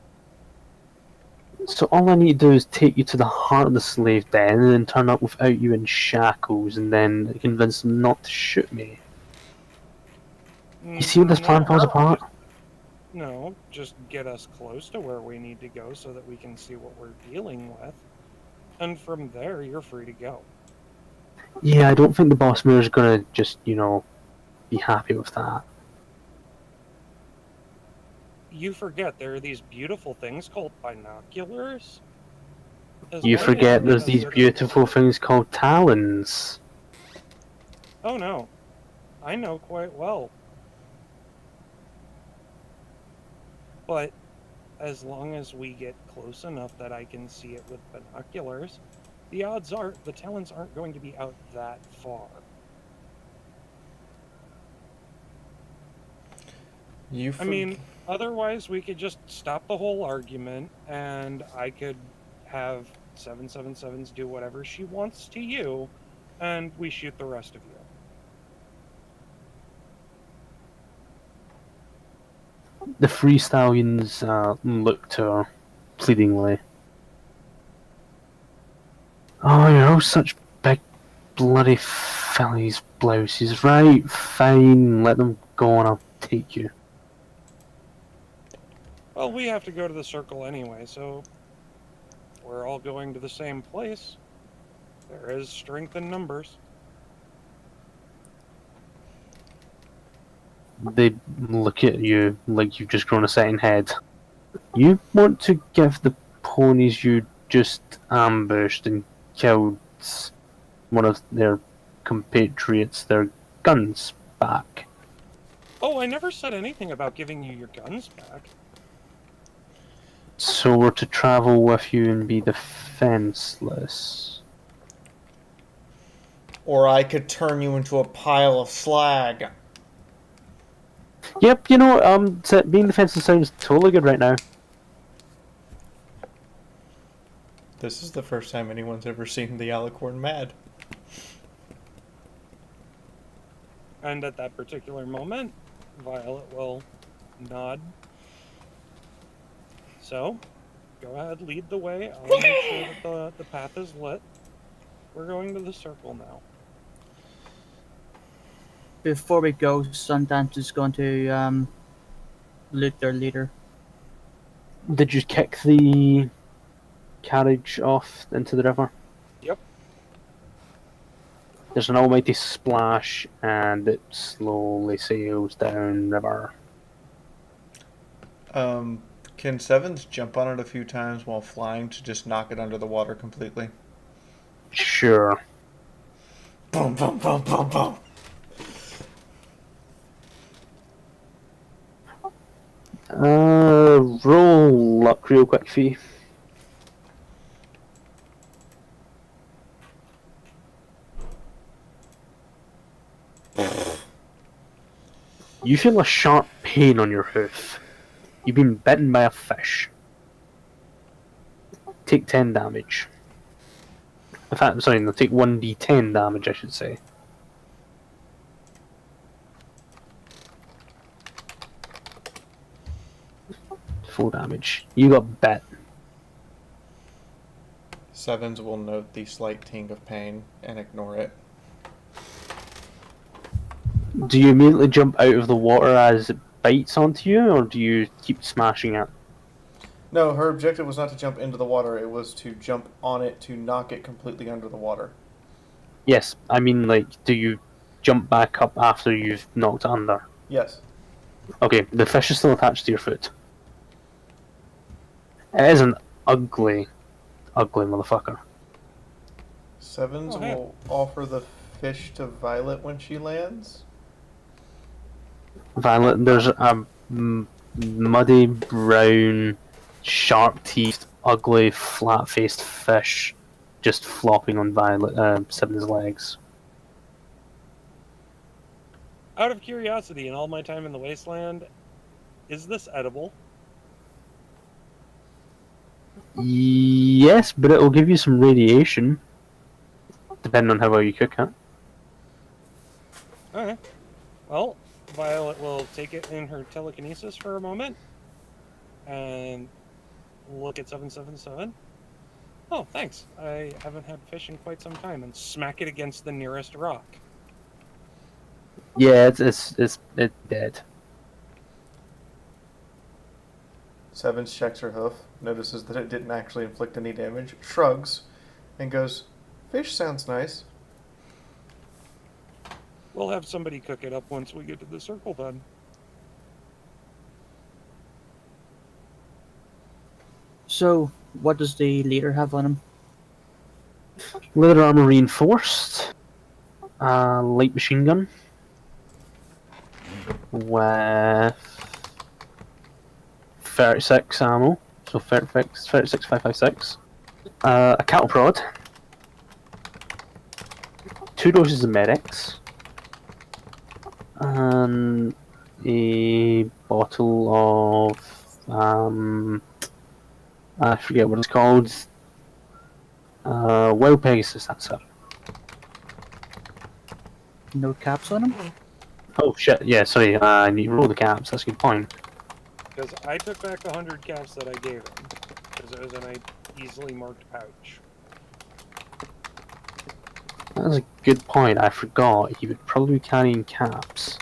So all I need to do is take you to the heart of the slave den and then turn up without you in shackles and then convince them not to shoot me. You see what this plan falls apart? No, just get us close to where we need to go so that we can see what we're dealing with. And from there, you're free to go. Yeah, I don't think the boss mayor is gonna just, be happy with that. You forget there are these beautiful things called binoculars. You forget there's these beautiful things called talons. Oh no, I know quite well. But as long as we get close enough that I can see it with binoculars, the odds are the talons aren't going to be out that far. I mean, otherwise we could just stop the whole argument and I could have 777s do whatever she wants to you and we shoot the rest of you. The Free Stallions look to her pleadingly. Oh, you're all such big bloody fillies blouses. Right, fine, let them go and I'll take you. Well, we have to go to the circle anyway, so we're all going to the same place. There is strength in numbers. They look at you like you've just grown a second head. You want to give the ponies you just ambushed and killed one of their compatriots their guns back. Oh, I never said anything about giving you your guns back. So we're to travel with you and be defenseless. Or I could turn you into a pile of slag. Yep, being defenseless sounds totally good right now. This is the first time anyone's ever seen the Alicorn mad. And at that particular moment, Violet will nod. So, go ahead, lead the way. I'll make sure that the path is lit. We're going to the circle now. Before we go, Sundance is going to loot their leader. Did you kick the carriage off into the river? Yep. There's an almighty splash and it slowly sails down river. Can Sevens jump on it a few times while flying to just knock it under the water completely? Sure. Boom, boom, boom, boom, boom. Roll luck real quick, Fee. You feel a sharp pain on your hoof. You've been bitten by a fish. Take 10 damage. In fact, sorry, no, take 1d10 damage, I should say. Full damage. You got bit. Sevens will note the slight ting of pain and ignore it. Do you immediately jump out of the water as it bites onto you, or do you keep smashing it? No, her objective was not to jump into the water. It was to jump on it to knock it completely under the water. Yes, I mean, like, do you jump back up after you've knocked it under? Yes. Okay, the fish is still attached to your foot. It is an ugly, ugly motherfucker. Sevens Oh, hey. will offer the fish to Violet when she lands. Violet, there's a muddy, brown, sharp-teethed, ugly, flat-faced fish just flopping on Violet, Seven's legs. Out of curiosity, in all my time in the wasteland, is this edible? Yes, but it'll give you some radiation, depending on how well you cook it. Okay. Well, Violet will take it in her telekinesis for a moment and look at 777. Oh, thanks. I haven't had fish in quite some time, and smack it against the nearest rock. Yeah, it's dead. Sevens checks her hoof, notices that it didn't actually inflict any damage, shrugs, and goes, "Fish sounds nice." We'll have somebody cook it up once we get to the circle then. So, what does the leader have on him? Leather armor reinforced. Light machine gun. With 36 ammo. So 36556. A cattle prod. 2 doses of medics. And a bottle of I forget what it's called. Wild Pegasus, that's it. No caps on him? Oh shit, yeah, sorry, I need to roll the caps, that's a good point. Because I took back the 100 caps that I gave him, because it was in an easily marked pouch. That's a good point, I forgot, he would probably be carrying caps.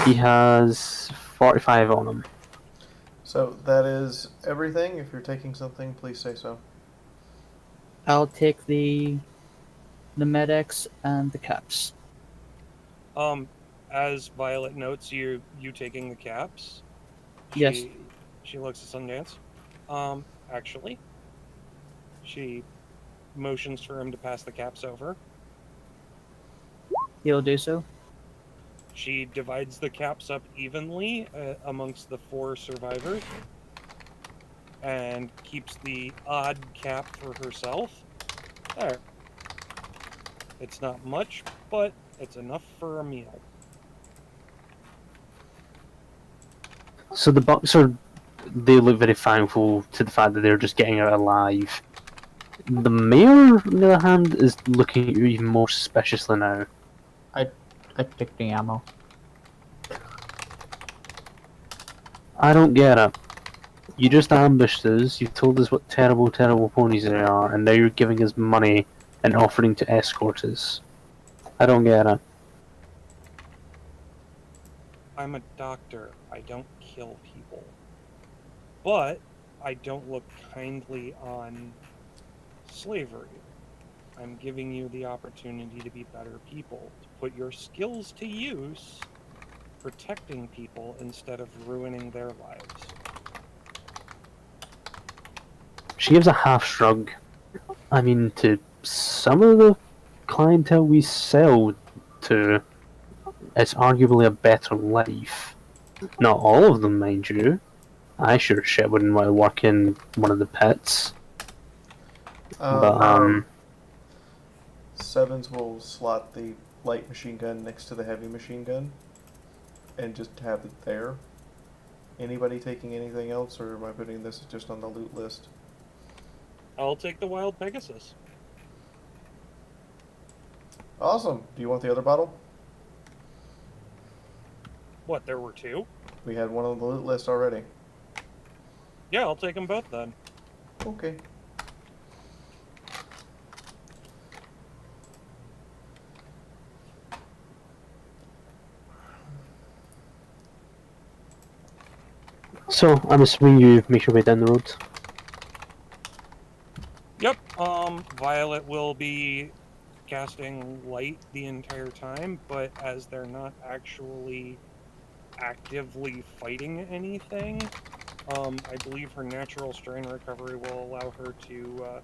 He has 45 on him. So that is everything. If you're taking something, please say so. I'll take the medics and the caps. As Violet notes you taking the caps, Yes. She looks at Sundance. Actually, she motions for him to pass the caps over. He'll do so. She divides the caps up evenly amongst the 4 survivors and keeps the odd cap for herself. There. It's not much, but it's enough for a meal. So the Bucks they look very thankful to the fact that they're just getting out alive. The mayor, on the other hand, is looking at you even more suspiciously now. I picked the ammo. I don't get it. You just ambushed us, you've told us what terrible, terrible ponies they are, and now you're giving us money and offering to escort us. I don't get it. I'm a doctor. I don't kill people. But I don't look kindly on slavery. I'm giving you the opportunity to be better people, to put your skills to use, protecting people instead of ruining their lives. She gives a half shrug. I mean, to some of the clientele we sell to, it's arguably a better life. Not all of them, mind you. I sure shit wouldn't want to work in one of the pits. But, Sevens will slot the light machine gun next to the heavy machine gun and just have it there. Anybody taking anything else, or am I putting this just on the loot list? I'll take the Wild Pegasus. Awesome. Do you want the other bottle? What, there were 2? We had one on the loot list already. Yeah, I'll take them both then. Okay. So, I'm assuming you make your way down the road. Yep. Violet will be casting light the entire time, but as they're not actually actively fighting anything, I believe her natural strain recovery will allow her to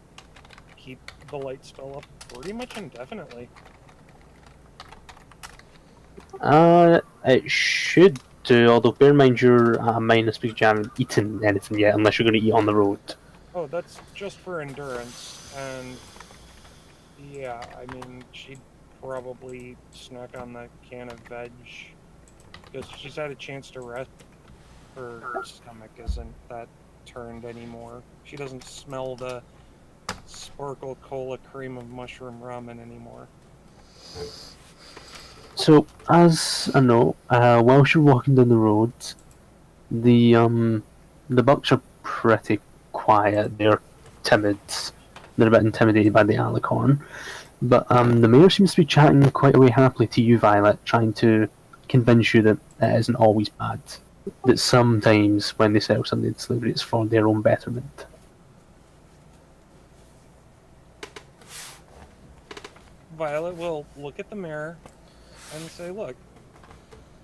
keep the light spell up pretty much indefinitely. It should do, although bear in mind you're at a minus because you haven't eaten anything yet, unless you're going to eat on the road. Oh, that's just for endurance, and yeah, I mean, she'd probably snack on that can of veg because she's had a chance to rest. Her stomach isn't that turned anymore. She doesn't smell the sparkle cola cream of mushroom ramen anymore. So, as a note, whilst you're walking down the road, the bucks are pretty quiet. They're timid. They're a bit intimidated by the alicorn. But the mayor seems to be chatting quite away happily to you, Violet, trying to convince you that it isn't always bad. That sometimes when they sell something to slavery, it's for their own betterment. Violet will look at the mirror and say, look,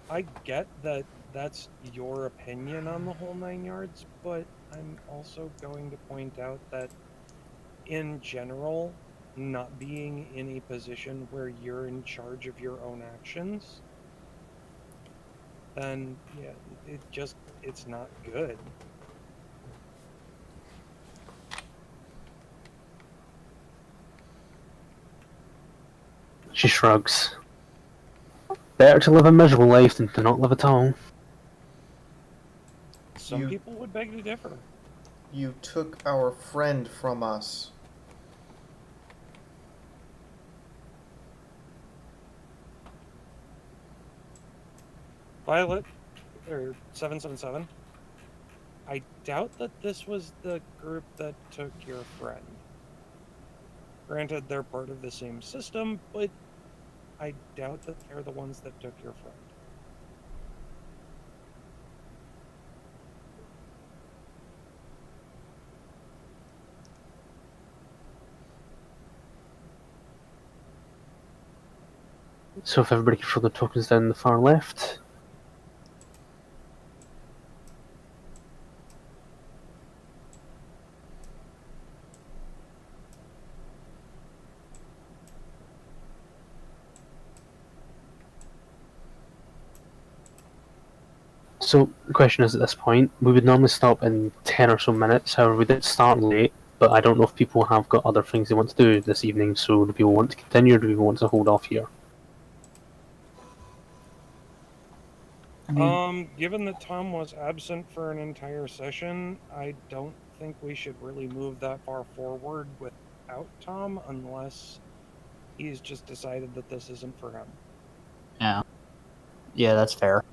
I get that that's your opinion on the whole 9 yards, but I'm also going to point out that in general, not being in a position where you're in charge of your own actions, then yeah, it's not good. She shrugs. Better to live a miserable life than to not live at all. Some people would beg to differ. You took our friend from us. Violet, or 777. I doubt that this was the group that took your friend. Granted, they're part of the same system, but I doubt that they're the ones that took your friend. So if everybody can throw the tokens down the far left. So the question is, at this point, we would normally stop in 10 or so minutes, however we did start late, but I don't know if people have got other things they want to do this evening, so do people want to continue or do people want to hold off here? I mean, Given that Tom was absent for an entire session, I don't think we should really move that far forward without Tom unless he's just decided that this isn't for him. Yeah. Yeah, that's fair.